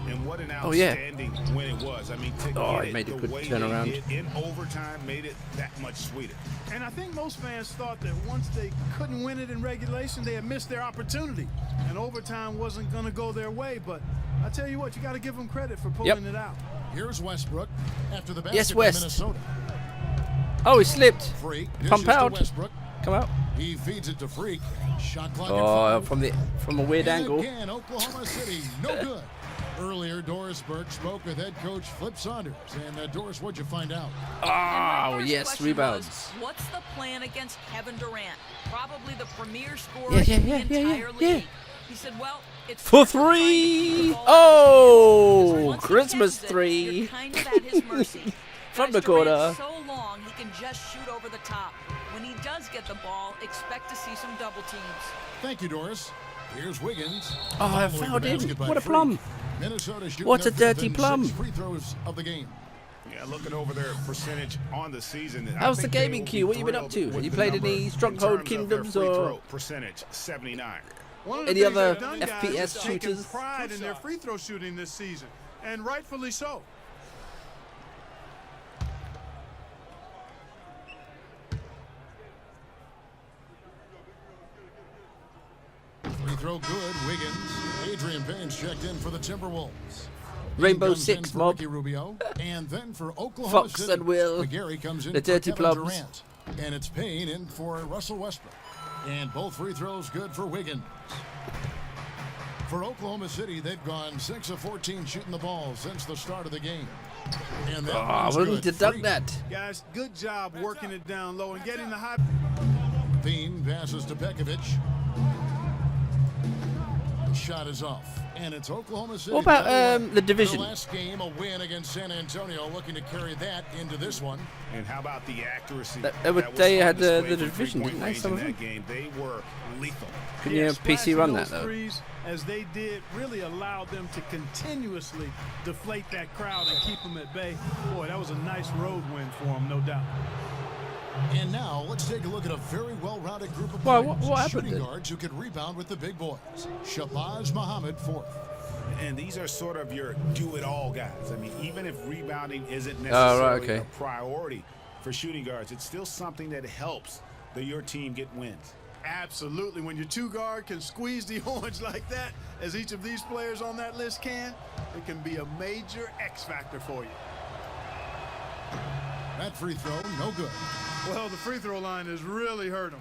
And what an Oh, yeah. outstanding win it was. I mean, to Oh, get it made a the good way turnaround. they did in overtime made it that much sweeter. And I think most fans thought that once they couldn't win it in regulation, they had missed their opportunity. And overtime wasn't going to go their way. But I tell you what, you got to give them credit for pulling it out. Here's Westbrook after the basket Yes, by West. Minnesota. Oh, he slipped. Freak Pump dishes to out. Westbrook. Come out. He feeds it to Freak. Shot clock Oh, at 5. from a weird And angle. again, Oklahoma City, no good. Earlier, Doris Burke spoke with head coach Flip Saunders. And Doris, what'd you find out? Oh, First yes, question rebounds. was, what's the plan against Kevin Durant? Probably the premier scorer Yeah, in the entire league. yeah. He said, well, it's For first trying to keep 3. the ball Oh, because once he Christmas catches it, 3. you're kind of at his mercy. From Guys, the corner. Durant's so long, he can just shoot over the top. When he does get the ball, expect to see some double teams. Thank you, Doris. Here's Wiggins. Oh, I Following fouled the him. basket by What a Freak. plum. Minnesota shooting What their a dirty fifth and plum. 6 free throws of the game. Yeah, looking over their percentage on the season. I How's the think they gaming will queue? be What you been up thrilled to? with You the played number any in Stronghold terms of their Kingdoms free or throw percentage, 79. One of the any things other they've done, guys, FPS is taken shooters? pride in their free throw shooting this season, and rightfully so. Free throw good. Wiggins. Adrian Payne's checked in for the Timberwolves. Rainbow Comes in Six for mob. Ricky Rubio. And then for Oklahoma Fox City, and Will. McGarry comes in The for Dirty Kevin Plums. Durant. And it's Payne in for Russell Westbrook. And both free throws good for Wiggins. For Oklahoma City, they've gone 6 of 14 shooting the ball since the start of the game. And that Oh, one's we'll good. need to dunk Freak. that. Guys, good job working it down low and getting the high. Thien passes to Pekovic. The shot is off. And it's Oklahoma City. What about the division? The last game, a win against San Antonio, looking to carry that into this one. And how about the accuracy? They had the division, didn't they? Some of them. Game. They were lethal. Can you PC run that though? As they did, really allowed them to continuously deflate that crowd and keep them at bay. Boy, that was a nice road win for them, no doubt. And now let's take a look at a very well-rounded group of Well, players, what happened shooting then? guards who could rebound with the big boys. Shabazz Muhammad, fourth. And these are sort of your do-it-all guys. I mean, even if rebounding isn't necessarily a priority for shooting guards, it's still something that helps your team get wins. Absolutely. When your two guard can squeeze the orange like that, as each of these players on that list can, it can be a major X factor for you. That free throw, no good. Well, the free throw line has really hurt them.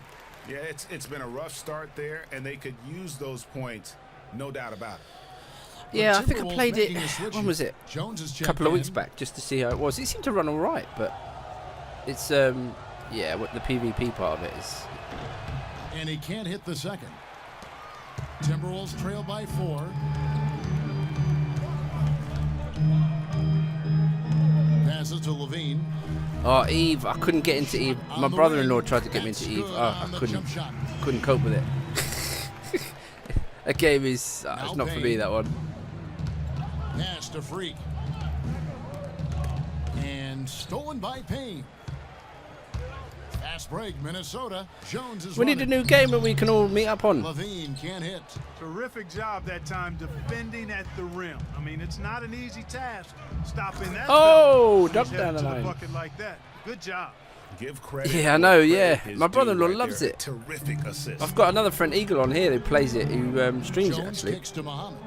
Yeah, it's been a rough start there, and they could use those points, no doubt about it. Yeah, I think I played it. When was it? A couple of weeks back, just to see how it was. It seemed to run all right, but it's yeah, what the PvP part of it is. And he can't hit the second. Timberwolves trail by 4. Passes to Levine. Oh, Eve, I couldn't get into Eve. My brother-in-law tried to get me into Eve. Oh, I couldn't cope with it. That game is it's not for me, that one. Pass to Freak. And stolen by Payne. Fast break, Minnesota. Jones is We need a new game that we can all meet up on. Levine can't hit. Terrific job that time defending at the rim. I mean, it's not an easy task stopping that. Duck down the line. Bucket like that. Good job. Give credit. Yeah, I know. Yeah, my brother-in-law loves it. Terrific assist. I've got another friend, Eagle, on here who plays it, who streams it actually. Kicks to Muhammad.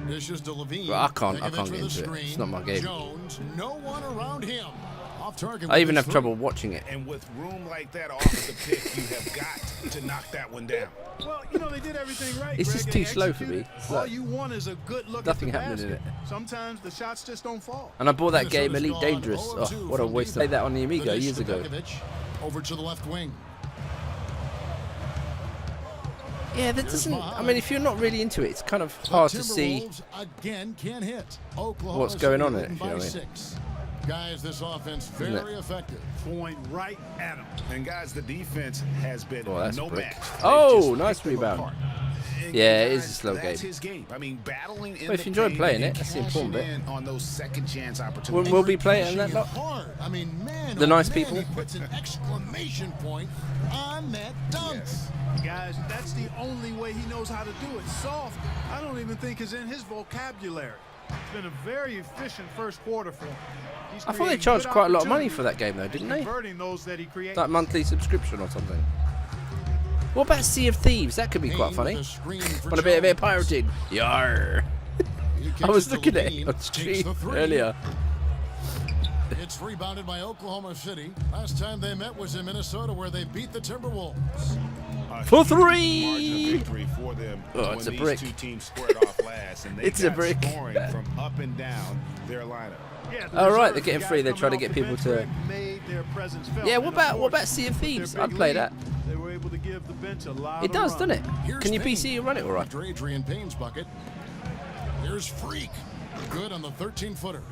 Dishes to Levine. But I can't get into it. It's not my game. Jones, no one around him. Off target. I even have trouble watching it. And with room like that off the pick, you have got to knock that one down. Well, you know, they did everything right. It's just too slow for me. All you want is a good look Nothing at the happening in it. Sometimes the shots just don't fall. And I bought that game, Elite Dangerous. Oh, what a waste! I played that on the Amiga years ago. Over to the left wing. Yeah, that doesn't. I mean, if you're not really into it, it's kind of hard to see again can't hit. what's going on in it. If you know what I mean. Guys, this offense very effective. Point right at him. And guys, the defense has been no match. Oh, nice rebound. Yeah, it is a slow game. His game. I mean, battling in but if you enjoy playing it, that's the important bit. On those second chance opportunities. We'll be playing that lot. I mean, man, the nice people. He puts an exclamation point on that dunk. Yes. Guys, that's the only way he knows how to do it. Soft, I don't even think is in his vocabulary. It's been a very efficient first quarter for him. I thought they charged quite a lot of money for that game, though, didn't they? Those that he creates. Like monthly subscription or something. What about Sea of Thieves? That could be quite funny. Want a bit of pirating? Yarr! I was looking at it on stream earlier. It's rebounded by Oklahoma City. Last time they met was in Minnesota, where they beat the Timberwolves. For 3! For them oh, it's a brick. Two teams squared off last, and they it's a brick. Scoring from up and down their lineup. Yeah, all right, they're getting free. They're trying to get people to. Yeah, what about Sea of Thieves? I'd play that. They were able to give the bench a lot. It does, doesn't it? Can you PC run it all right? After Adrian Payne's bucket, there's Freak. Good on the 13-footer.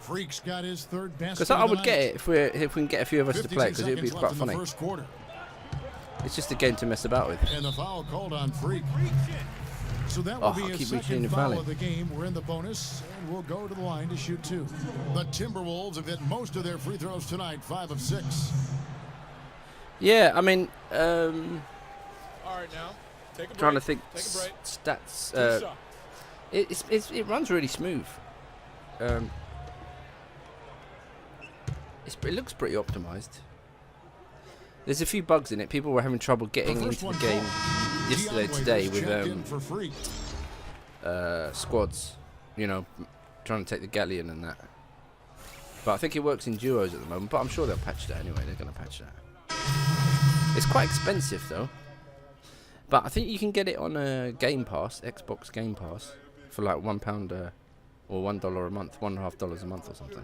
Freak's got his third basket. Because I would get it if we can get a few of us to play, because it would be quite funny. First quarter. It's just a game to mess about with. And the foul called on Freak. So that will be his second foul of the game. We're in the bonus, and we'll go to the line to shoot 2. The Timberwolves have hit most of their free throws tonight, 5 of 6. Yeah, I mean, all right, now take a break. Trying to think take a break. stats. It runs really smooth. It looks pretty optimized. There's a few bugs in it. People were having trouble getting into the game today with squads. You know, trying to take the galleon and that. But I think it works in duos at the moment. But I'm sure they'll patch that anyway. They're going to patch that. It's quite expensive though. But I think you can get it on a Game Pass, Xbox Game Pass, for like £1 or $1 a month, $1.50 a month or something.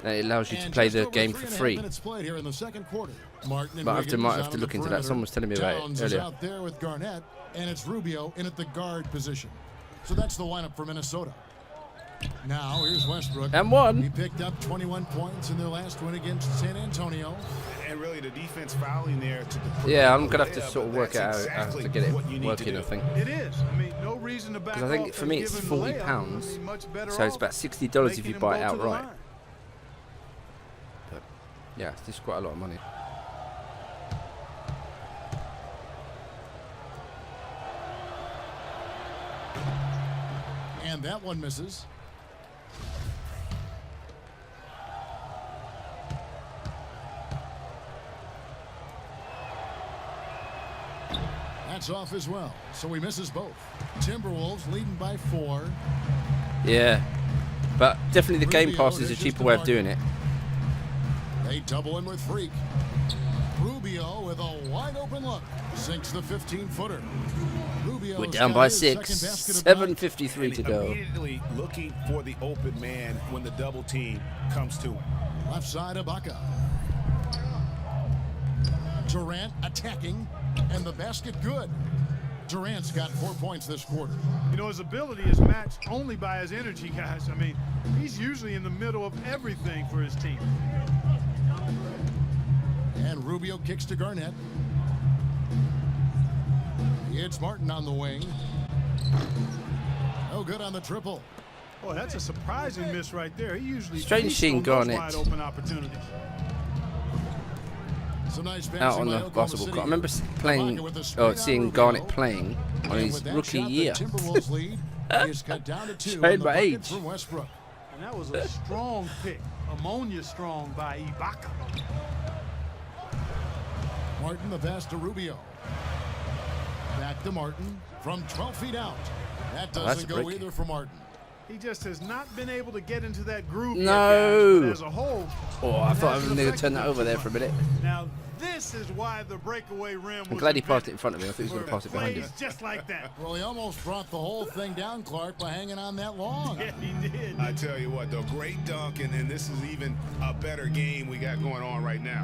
And it allows you to play the game for free. Here in the second quarter. Martin But might have to look into that. Someone was telling me about it earlier. Out there with Garnett, and it's Rubio in at the guard position. So that's the lineup for Minnesota. Now here's Westbrook. And one. He picked up 21 points in their last win against San Antonio. And really the defense fouling there. Yeah, I'm gonna have to sort of work it out. I have to get it working. I think. It is. I mean, no reason to back off. Because I think for me it's £40, so it's about $60 if you buy it outright. But yeah, it's just quite a lot of money. And that one misses. That's off as well, so he misses both. Timberwolves leading by 4. Yeah, but definitely the Game Pass is a cheaper way of doing it. They double in with Freak. Rubio with a wide open look. Sinks the 15-footer. We're down by 6. 7:53 to go. Immediately looking for the open man when the double team comes to him. Left side, Ibaka. Durant attacking, and the basket good. Durant's got 4 points this quarter. You know, his ability is matched only by his energy, guys. I mean, he's usually in the middle of everything for his team. And Rubio kicks to Garnett. It's Martin on the wing. No good on the triple. Boy, that's a surprising miss right there. He usually strange seeing Garnett wide open opportunities. Nice out on the basketball court. I remember playing or seeing Garnett playing on his rookie year. Showing my age. And that was a strong pick, ammonia strong by Ibaka. Martin the pass to Rubio. Back to Martin from 12 feet out. That doesn't go either for Martin. He just has not been able to get into that groove no. yet, guys, but as a whole. Oh, I thought I was going to turn that over there for a minute. Now this is why the breakaway rim was I'm glad he passed it in front of me. I thought he was going to pass it behind him. Just like that. Well, he almost brought the whole thing down, Clark, by hanging on that long. Yeah, he did. I tell you what, though, great dunk, and this is even a better game we got going on right now.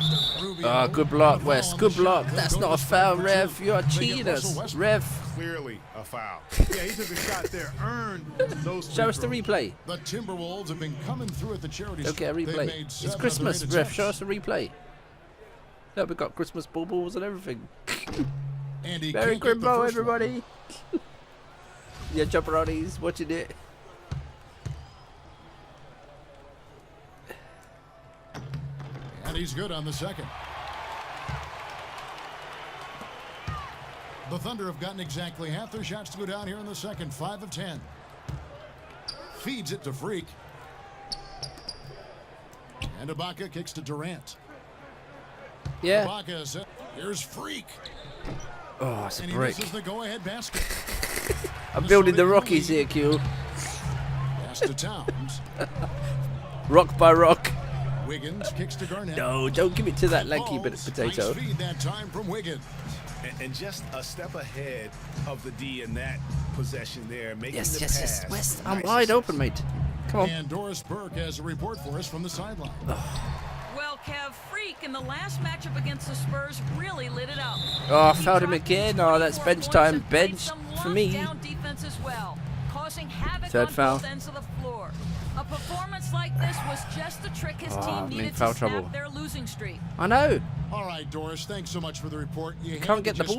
Ah, good block, West. Good block. That's not a foul, Rev. You're cheaters, Rev. Clearly a foul. Yeah, he took a shot there, earned those. Show us the replay. The Timberwolves have been coming through at the charity. Don't get a replay. It's Christmas, Ref. Show us a replay. Look, we've got Christmas baubles and everything. Merry chrimbo, everybody. Yeah, jabronis watching it. And he's good on the second. The Thunder have gotten exactly half their shots to go down here in the second. 5 of 10. Feeds it to Freak. And Ibaka kicks to Durant. Yeah. Ibaka, here's Freak. Oh, it's a and break. He misses the go-ahead basket. I'm building the Rockies here, Q. Pass to Towns. Rock by rock. Wiggins kicks to Garnett. No, don't give it to that lanky bit of potato. Nice feed that time from Wiggins. And just a step ahead of the D in that possession there. Making the Yes. pass. West, I'm wide open, mate. Come on. And Doris Burke has a report for us from the sideline. Well, Kev, Freak in the last matchup against the Spurs really lit it up. Oh, I fouled him again. Oh, that's bench time. Bench for me. Defense as well, causing havoc Third on foul. both ends of the floor. A performance like this was just the trick his team needed to snap their losing streak. I know. All right, Doris, thanks so much for the report. You can't get the ball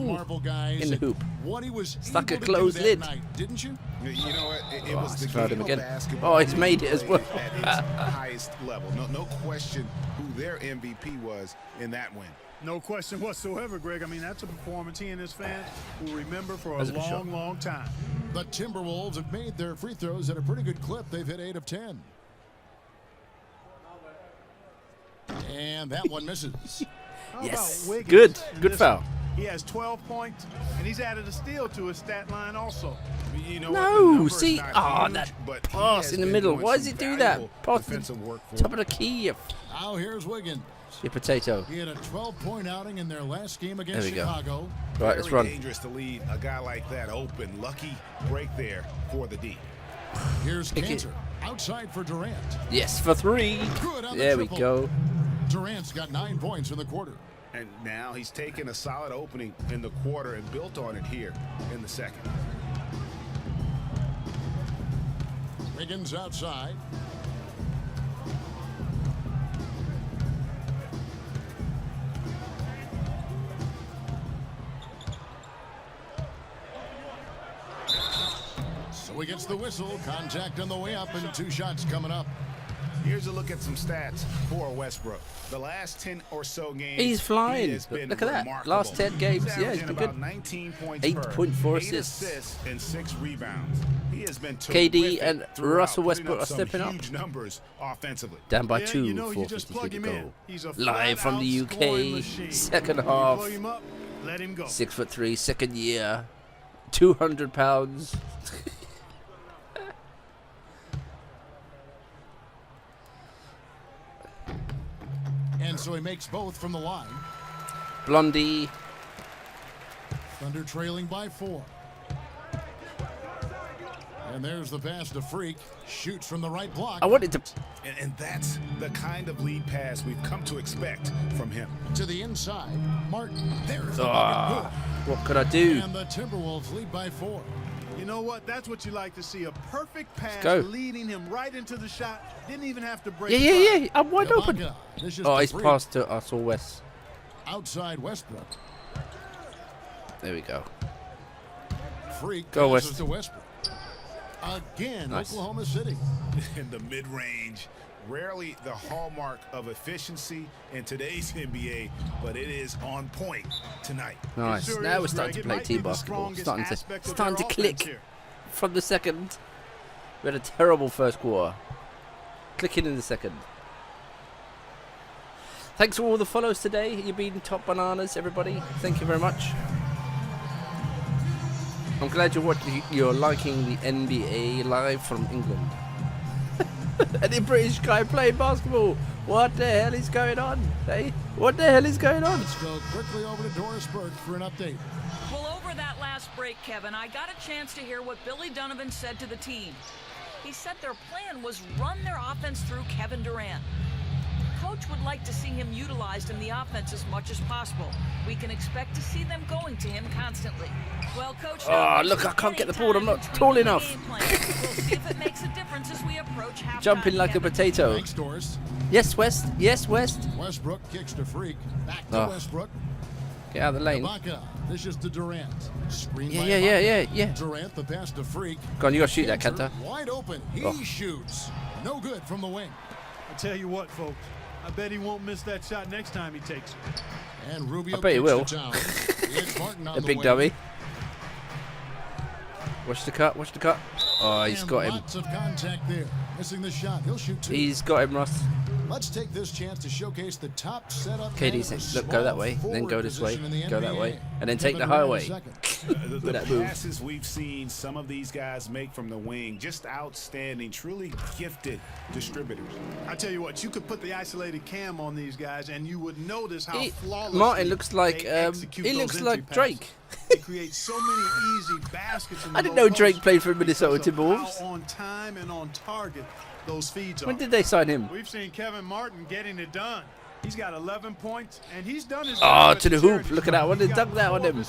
in the hoop. What he was it's like a able to closed do that lid. Night, didn't you? You know what? It was the fouled game him of again. basketball. Oh, he's made it as well. At its highest level. No question who their MVP was in that win. No question whatsoever, Greg. I mean, that's a performance he and his fans will remember for a long time. The Timberwolves have made their free throws at a pretty good clip. They've hit 8 of 10. And that one misses. Yes, good foul. He has 12 points, and he's added a steal to his stat line also. You know No, see, that pass in the middle. Why does he do that? Pass the top of the key. Now here's Wiggins. Your potato. He had a 12-point outing in their last game against Chicago. Right, let's run. Dangerous to leave a guy like that open. Lucky break there for the D. Here's Cantor. Outside for Durant. Yes, for 3. There we go. Durant's got 9 points in the quarter. And now he's taken a solid opening in the quarter and built on it here in the second. Wiggins outside. So he gets the whistle. Contact on the way up and 2 shots coming up. Here's a look at some stats for Westbrook. The last 10 or so games, he's flying. Look at that. Remarkable. Last 10 games, yeah, he's been good. 19 points 8.4 assists and 6 rebounds. He has been KD and throughout, Russell Westbrook are stepping up. Huge numbers offensively. Down by 2, you know, 4:53 to go. He's a Live from the UK, second half. 6'3", second year, 200 pounds. And so he makes both from the line. Blondie. Thunder trailing by 4. And there's the pass to Freak. Shoots from the right block. I wanted to. And that's the kind of lead pass we've come to expect from him. To the inside. Martin. There's the what could I do? And the Timberwolves lead by 4. You know what? That's what you like to see. A perfect pass leading him right into the shot. Didn't even have to break. Yeah. I'm wide open. Oh, he's Freak. passed to us all West. Outside Westbrook. There we go. Freak go passes West. To Westbrook. Again, nice. Oklahoma City. In the mid-range, rarely the hallmark of efficiency in today's NBA, but it is on point tonight. Nice. Sure now is, we're starting Greg. to play team basketball. Starting to click here. from the second. We had a terrible first quarter. Clicking in the second. Thanks for all the follows today. You've been top bananas, everybody. Thank you very much. I'm glad you're liking the NBA live from England. Any British guy playing basketball? What the hell is going on? Hey, what the hell is going on? Let's go quickly over to Doris Burke for an update. Well, over that last break, Kevin, I got a chance to hear what Billy Donovan said to the team. He said their plan was run their offense through Kevin Durant. Coach would like to see him utilized in the offense as much as possible. We can expect to see them going to him constantly. Well, Coach, look, I can't get the ball. I'm not tall enough. We'll see if it makes a difference as we approach halftime. Jumping like a potato. Thanks, Doris. Yes, West. Yes, West. Westbrook kicks to Freak. Back to Westbrook. Get out of the lane. Ibaka dishes to Durant. Screen by yeah. Durant, the pass to Freak. Go on, you got to shoot that, Kenta. Wide open. He shoots. No good from the wing. I tell you what, folks. I bet he won't miss that shot next time he takes it. And Rubio I bet he will. It's Martin on a big dummy. Watch the cut. Watch the cut. Oh, he's got him. Lots of contact there. Missing the shot. He'll shoot 2. He's got him, Russ. Let's take this chance to showcase the top setup. KD's look, go that way, then go this way, go that way, and then take the highway. The passes we've seen some of these guys make from the wing, just outstanding, truly gifted distributors. I tell you what, you could put the isolated cam on these guys, and you would notice how flawlessly Martin looks like he looks like Drake. He creates so many easy baskets. I didn't know Drake played for Minnesota Timberwolves. On time and on target, those feeds are. When did they sign him? We've seen Kevin Martin getting it done. He's got 11 points, and he's done his. To the hoop! Look at that one. They dug that on him.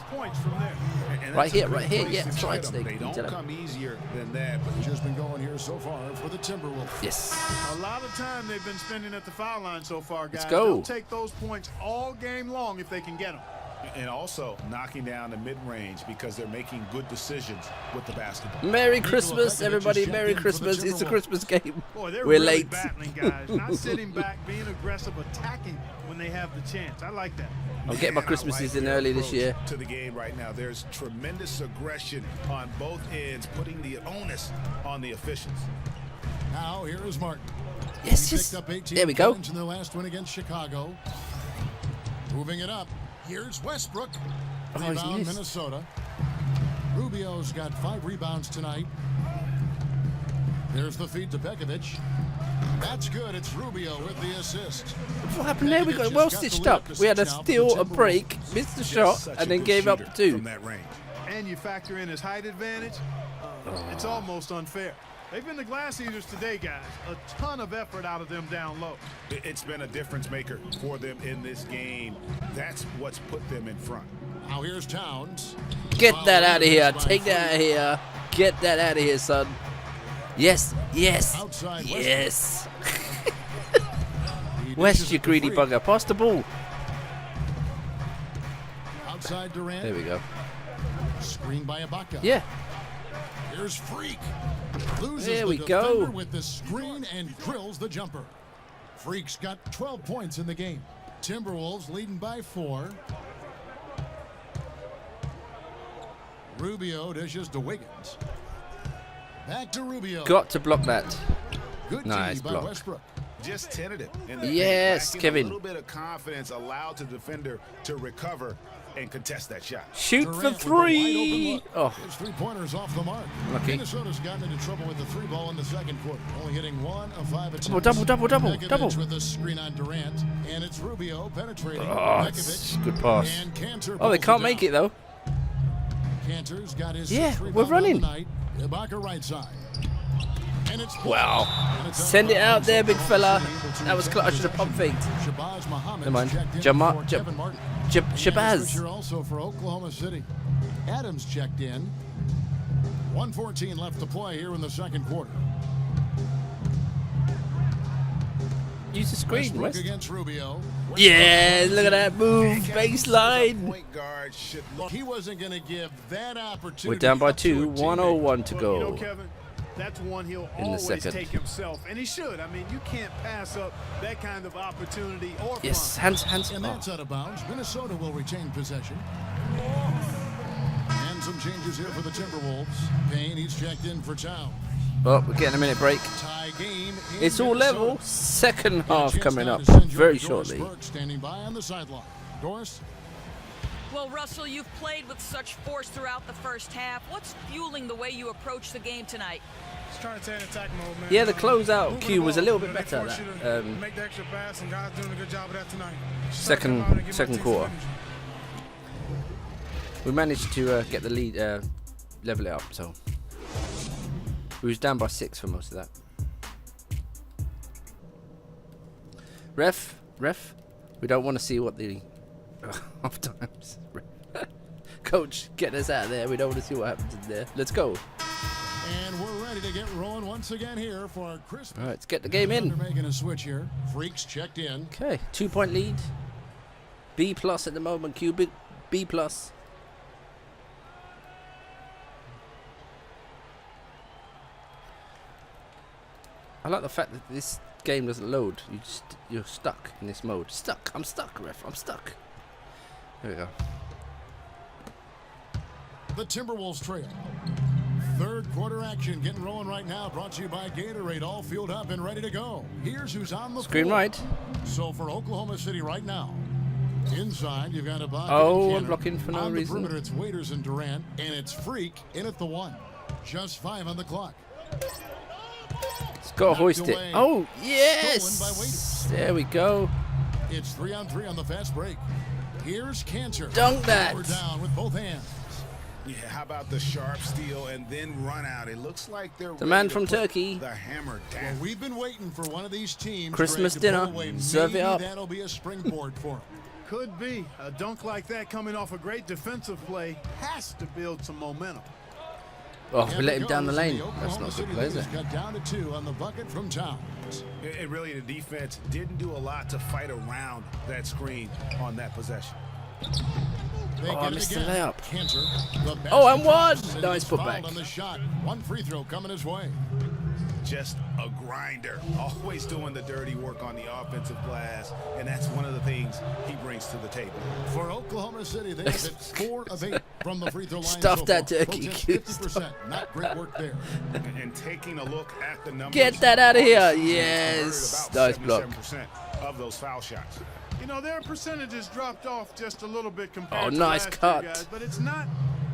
Right here. Yeah, try They don't come easier than that, but just been going here so far for the Timberwolves. Yes. A lot of time they've been spending at the foul line so far, guys. Let's go. They'll take those points all game long if they can get them. And also knocking down the mid-range because they're making good decisions with the basketball. Merry Christmas, everybody. Merry Christmas. It's a Christmas game. Boy, they're We're really late. battling, guys. Not sitting back, being aggressive, attacking when they have the chance. I like that. I'm getting my Christmases in early this year. To the game right now, there's tremendous aggression on both ends, putting the onus on the officials. Now here is Martin. Yes. Picked up 18 there we go. points in their last win against Chicago. Moving it up. Here's Westbrook. Rebound Minnesota. Rubio's got 5 rebounds tonight. There's the feed to Pekovic. That's good. It's Rubio with the assist. What happened there? We got well stitched up. We had a steal, a break, missed the shot, and then gave up 2. From that range. And you factor in his height advantage. It's almost unfair. They've been the glass eaters today, guys. A ton of effort out of them down low. It's been a difference maker for them in this game. That's what's put them in front. Now here's Towns. Get that out of here. Take that out of here. Get that out of here, son. Yes, yes, yes. West, you greedy bugger. Pass the ball. Outside Durant. There we go. Screen by Ibaka. Yeah. Here's Freak. Loses There we the go. defender with the screen and drills the jumper. Freak's got 12 points in the game. Timberwolves leading by 4. Rubio dishes to Wiggins. Back to Rubio. Got to block that. Good nice by block. Westbrook. Just tentative. In the Yes, paint, Kevin. A little bit of confidence allowed the defender to recover and contest that shot. Shoot Durant for with the wide 3. open Oh, look. His 3-pointers off the mark. Lucky. Minnesota's gotten into trouble with the 3 ball in the second quarter, only hitting 1 of 5 attempts. Double. Begovic with a screen on Durant, and it's Rubio penetrating. Oh, Begovic good pass. and Cantor Oh, they pulls can't it make down. it though. Cantor's got his Yeah, 6th we're rebound running. of the night. Ibaka right side. And it's Wow. and it's Send it out there, big fella. Able to That was close. I should have pump faked. Shabazz Muhammad Never mind. checked in Jama- for Jab- Kevin Martin. Shabazz. Switcher also for Oklahoma City. Adams checked in. 1:14 left to play here in the second quarter. Use the screen, Westbrook West. against Rubio. Yeah, look at that move. Baseline. Point guard should look. He wasn't going to give that opportunity. We're down by up to a 2. teammate. 101 to Well, you know, go. Kevin, that's one he'll In the always second. take himself, and he should. I mean, you can't pass up that kind of opportunity or Yes, fun. hands. And Oh. that's out of bounds. Minnesota will retain possession. And some changes here for the Timberwolves. Payne, he's checked in for Towns. Oh, we're getting a minute break. Tie game in It's all Minnesota. level. Second And a half chance coming now up to send you very to Doris shortly. Burke standing by on the sideline. Doris? Well, Russell, you've played with such force throughout the first half. What's fueling the way you approach the game tonight? Just trying to stay in attack mode, man. Yeah, the closeout Moving cue the was a ball. little bit You know, they better. force you That, to make the extra pass, and guys doing a good job of that tonight. Just second- gotta come out and give my second team quarter. some energy. we managed to get the lead, level it up. So we was down by 6 for most of that. Ref, we don't want to see what the half times. Coach, get us out of there. We don't want to see what happens in there. Let's go. And we're ready to get rolling once again here for our Christmas. All right, let's get the game in. They're making a switch here. Freaks checked in. Okay, 2-point lead. B+ at the moment. Q B+. I like the fact that this game doesn't load. You're stuck in this mode. Stuck. I'm stuck, ref. I'm stuck. There we go. The Timberwolves trail. Third quarter action getting rolling right now. Brought to you by Gatorade. All fueled up and ready to go. Here's who's on the Screen floor. right. So for Oklahoma City right now, inside you've got Ibaka. Oh, and I'm Cantor. blocking for no on reason. the perimeter, it's Waiters and Durant, and it's Freak in at the 1. Just 5 on the clock. It's got to hoist it. away. Oh, Stolen by yes. Waiters. There we go. It's 3-on-3 on the fast break. Here's Cantor. Dunk that. We're down with both hands. Yeah, how about the sharp steal and then run out? It looks like they're The man ready to from put Turkey. The hammer down. Well, we've been waiting for one of these teams. Christmas Greg, to pull dinner. away. Serve it Maybe up. that'll be a springboard for them. Could be. A dunk like that coming off a great defensive play has to build some momentum. Oh, we let him down the lane. That's Oklahoma not a City good play, is it? leaders got down to 2 on the bucket from Towns. And really, the defense didn't do a lot to fight around that screen on that possession. They Oh, I get it missed the again. layup. Cantor, the Oh, and basket one. drops, and Nice he's put fouled back. on the shot. 1 free throw coming his way. Just a grinder, always doing the dirty work on the offensive glass, and that's one of the things he brings to the table. For Oklahoma City, they have hit 4 of 8 from the free throw line. Stuff so that far. turkey. Folks, it's 50%. Not great work there. And taking a look at the numbers. Get that out of here. Converted Yes. about Nice block. 77% of those foul shots. You know, their percentages dropped off just a little bit compared Oh, to nice last cut. year, guys, but it's not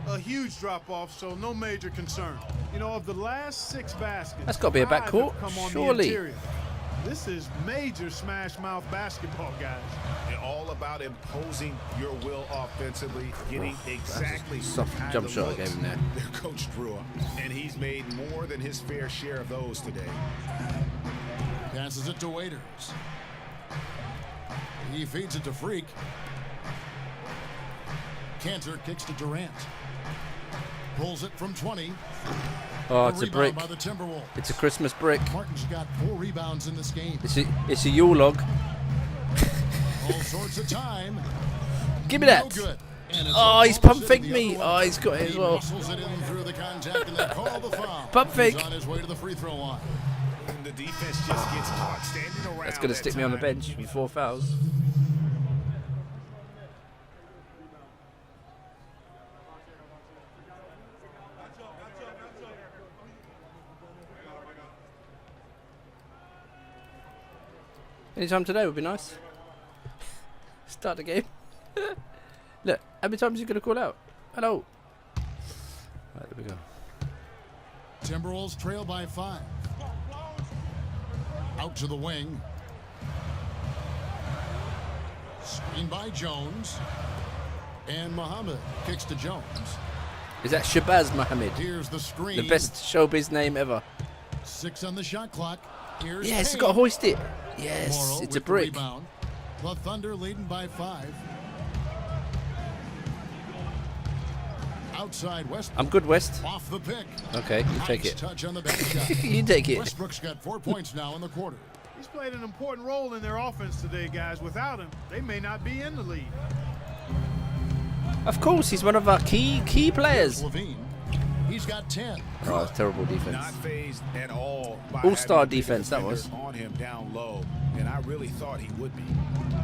a huge drop-off, so no major concern. You know, of the last 6 baskets, That's gotta be a 5 have backcourt, come on the surely. interior. This is major smash mouth basketball, guys. And all about imposing your will offensively, getting exactly soft jump shot I gave him there. Their coach drew up, and he's made more than his fair share of those today. Passes it to Waiters. He feeds it to Freak. Cantor kicks to Durant. Pulls it from 20. Oh, it's a brick. By the Timberwolves. It's a Christmas brick. Martin's got 4 rebounds in this game. It's a Yule log. All sorts of time. Give me that. No good. Oh, he's pump faked me. Oh, he's got it as well. Muscles it in through the contact and they call the foul. Pump fake. He's on his way to the free throw line. And the defense just gets caught standing around. That's going to stick me on the bench with 4 fouls. Anytime today would be nice. Start the game. Look, how many times are you going to call out? Hello. Right, there we go. Timberwolves trail by 5. Out to the wing. Screen by Jones. And Muhammad kicks to Jones. Is that Shabazz Muhammad? Here's the screen. The best showbiz name ever. 6 on the shot clock. Here's Yes, Payne. got to hoist it. Yes, Morrow it's with a brick. The rebound. The Thunder leading by 5. Outside West. I'm good, West. Off the pick. Okay, you take Nice it. touch on the back shot. You take it. Westbrook's got 4 points now in the quarter. He's played an important role in their offense today, guys. Without him, they may not be in the lead. Of course, he's one of our key players. Levine. He's got 10. Oh, it's terrible defense. Not phased at all. All-star defense, that was. On him down low, and I really thought he would be.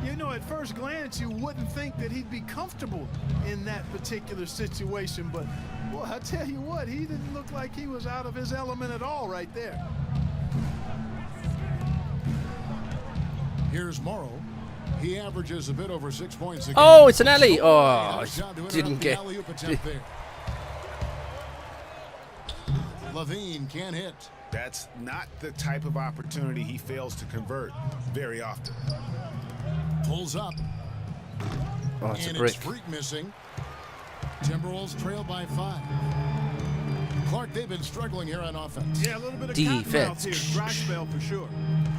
You know, at first glance, you wouldn't think that he'd be comfortable in that particular situation, but boy, I tell you what, he didn't look like he was out of his element at all right there. Here's Morrow. He averages a bit over 6 points a game. Oh, it's an alley. Oh, didn't get. Levine can't hit. That's not the type of opportunity he fails to convert very often. Pulls up. Oh, it's and a brick. It's Freak missing. Timberwolves trail by 5. Clark, they've been struggling here on offense. Yeah, a little bit of defense. Here. Dry spell for sure.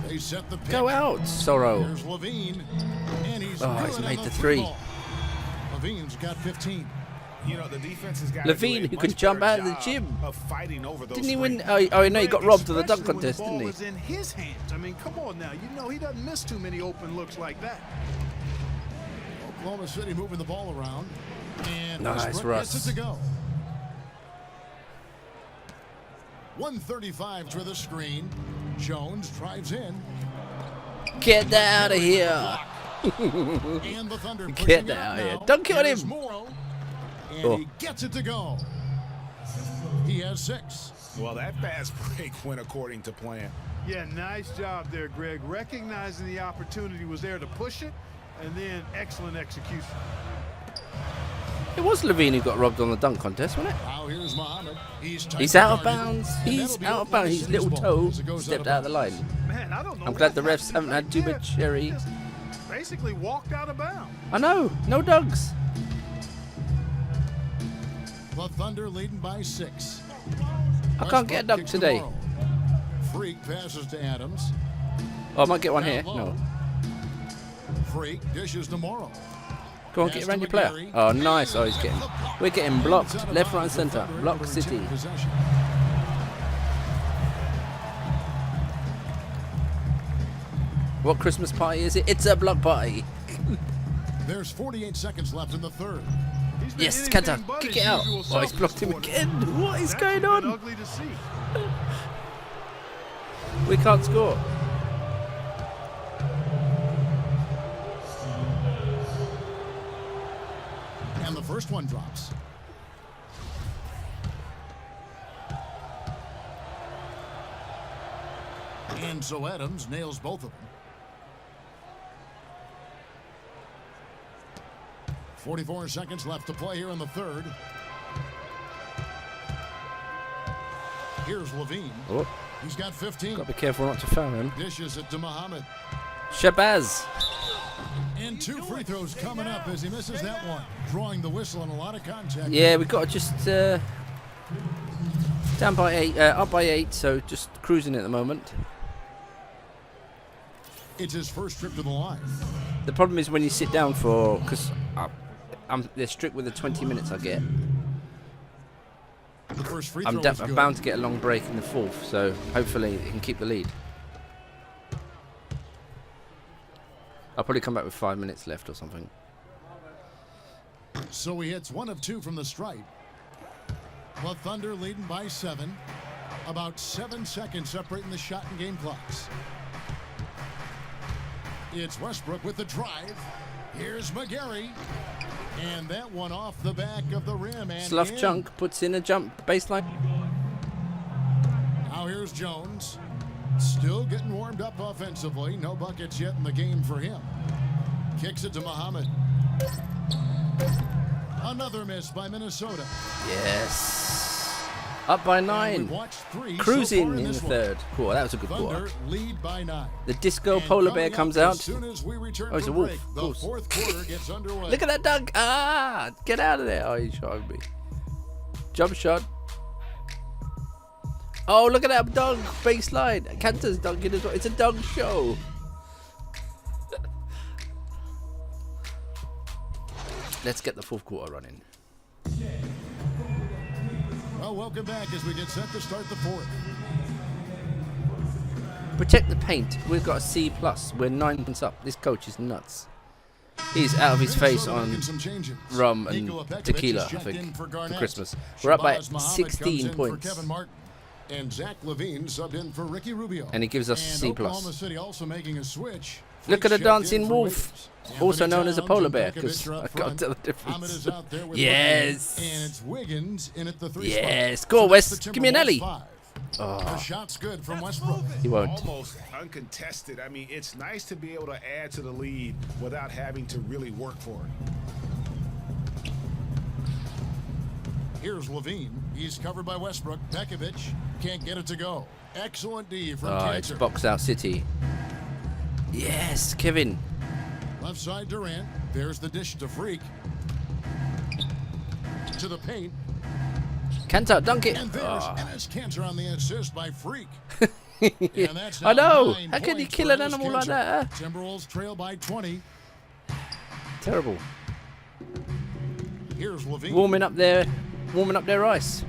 They set the pick. Go out, Sorrow. There's Levine, and he's made the 3. Levine's got 15. You know, the defense has got Levine, who can jump out of the gym. Of fighting over those didn't he win? Oh, no, he got robbed of the dunk contest, when the ball didn't was in his hands. I mean, come on now. You know he doesn't miss too many open looks like that. Oklahoma City moving the ball around. And nice, Westbrook Russ. gets it to go. 135 to the screen. Jones drives in. Get out of here. And the Thunder Get out of here. Dunk it on him. Morrow, and he gets it to go. He has 6. Well, that fast break went according to plan. Yeah, nice job there, Greg. Recognizing the opportunity was there to push it, and then excellent execution. It was Levine who got robbed on the dunk contest, wasn't it? Now here's Muhammad. He's out of bounds. He's out of bounds. His little toe stepped out of the line. Man, I don't know. I'm glad the refs haven't had too much cherry. Basically walked out of bounds. I know. No dogs. The Thunder leading by 6. I can't get a dunk today. Freak passes to Adams. Oh, I might get one here. No. Freak dishes to Morrow. Go on, get around your player. Oh, nice. Oh, we're getting blocked. Left, right, and centre. Block City. What Christmas party is it? It's a block party. There's 48 seconds left in the third. Yes, Kanta, kick it out. Oh, he's blocked him again. What is going on? Ugly to see. We can't score. And the first one drops. And so Adams nails both of them. 44 seconds left to play here in the third. Here's Levine. Oh. He's got 15. Got to be careful not to foul him. Dishes it to Muhammad. Shabazz. And 2 free throws coming up as he misses that one. Drawing the whistle and a lot of contact. Yeah, we've got to just down by 8, up by 8, so just cruising at the moment. It's his first trip to the line. The problem is when you sit down for, because they're strict with the 20 minutes I get. The first free I'm throw is good. bound to get a long break in the 4th, so hopefully he can keep the lead. I'll probably come back with 5 minutes left or something. So he hits 1 of 2 from the stripe. The Thunder leading by 7. About 7 seconds separating the shot and game clocks. It's Westbrook with the drive. Here's McGarry. And that one off the back of the rim. And Slough Chunk puts in a jump baseline. Now here's Jones. Still getting warmed up offensively. No buckets yet in the game for him. Kicks it to Muhammad. Another miss by Minnesota. Yes. Up by 9. Cruising in the 3rd. Cool, that was a good quarter. Lead by 9. The disco polar bear comes out. Soon as we return oh, it's a from wolf. break, Of the course. 4th quarter gets underway. Look at that dunk. Ah, get out of there. Oh, you shot me. Jump shot. Oh, look at that dunk. Baseline. Cantor's dunking as well. It's a dunk show. Let's get the 4th quarter running. Well, welcome back as we get set to start the 4th. Protect the paint. We've got a C+. We're 9 points up. This coach is nuts. He's out of his face on rum and tequila, I think, for Christmas. We're up by 16 points. Kevin Martin. And Zach Levine subbed in for Ricky Rubio. And he gives us and C+. Oklahoma City also making a switch. Look at a dancing wolf, Williams. also known as a polar Anthony bear, Towns because and I Bekovic can't up tell the front. difference. Ahmed is out there with Yes. Wiggins, and it's Wiggins in at the 3 Yes. spot. Go on, So that's West. the Give me an alley. Timberwolves 5. The Oh, shot's good from Westbrook. he won't. Almost uncontested. I mean, it's nice to be able to add to the lead without having to really work for it. Here's Levine. He's covered by Westbrook. Bekovic can't get it to go. Excellent D from Oh, it's Cantor. box out City. Yes, Kevin. Left side Durant. There's the dish to Freak. To the paint. Cantor, dunk it. And there's Oh. Enes Cantor on the assist by Freak. Yeah. And that's I now know. 9 How can you points kill for an Enes animal like Kanter. that? Timberwolves trail by 20. Terrible. Here's Levine. Warming up their ice.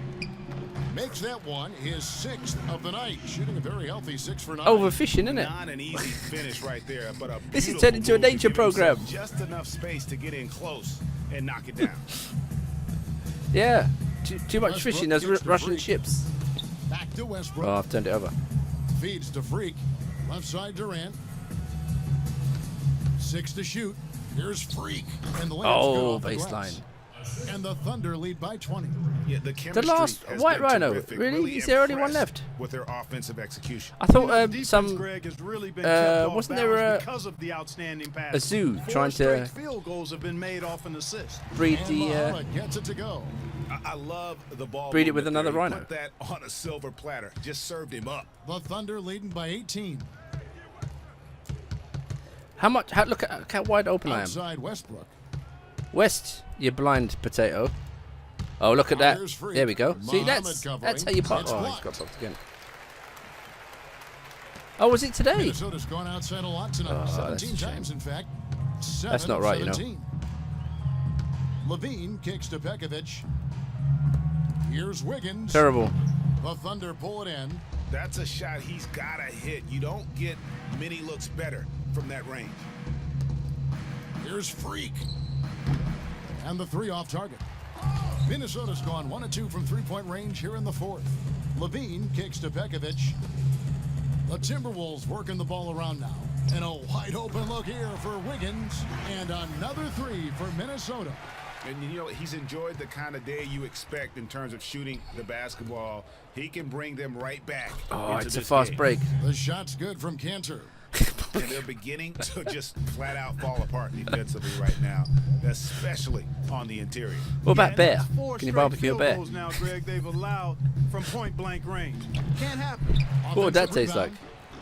Makes that one his 6th of the night. Shooting a very healthy 6 for 9. Overfishing, isn't it? Not an easy finish right there, but a This is beautiful turned into a move to nature give himself program. Just enough space to get in close and knock it down. Yeah. Too much Westbrook fishing. Those gets the Russian free. ships. Back to Westbrook. Oh, I've turned it over. Feeds to Freak. Left side Durant. 6 to shoot. Here's Freak. And the layup's good Oh, off the glass. baseline. And the Thunder lead by 20. Yeah, the chemistry last has White been Rhino. terrific. Really? Is there only one impressed left? With their offensive execution. I thought Defense, some Greg, has really been kept off wasn't there balance a because of the outstanding pass. a zoo 4 trying to straight field goals have been made off an assist. breed And the Muhammad gets it to go. I love the ball. Breed it with movement another there. He Rhino. Put that on a silver platter. Just served him up. The Thunder leading by 18. how much? Look at how wide open I am. Outside Westbrook. West, you blind potato. Oh, look at that. Here's Freak. There we go. See, Muhammad that's covering. how you pop. It's Oh, he's blocked. got blocked again. Oh, was it today? Minnesota's gone outside a lot tonight. Oh, that's a 17 shame. times, in fact. That's not right, you know. 17. Levine kicks to Bekovic. Here's Wiggins. Terrible. The Thunder pull it in. That's a shot he's got to hit. You don't get many looks better from that range. Here's Freak. And the 3 off target. Minnesota's gone 1 of 2 from 3-point range here in the 4th. Levine kicks to Bekovic. The Timberwolves working the ball around now. And a wide open look here for Wiggins. And another 3 for Minnesota. And you know, he's enjoyed the kind of day you expect in terms of shooting the basketball. He can bring them right back. Oh, into it's a this fast game. break. The shot's good from Cantor. and they're beginning to just flat out fall apart defensively right now, especially on the interior. What about Bear? Four Can you straight barbecue a field bear? goals now, Greg, they've allowed from point-blank range. Can't happen. What would that taste like?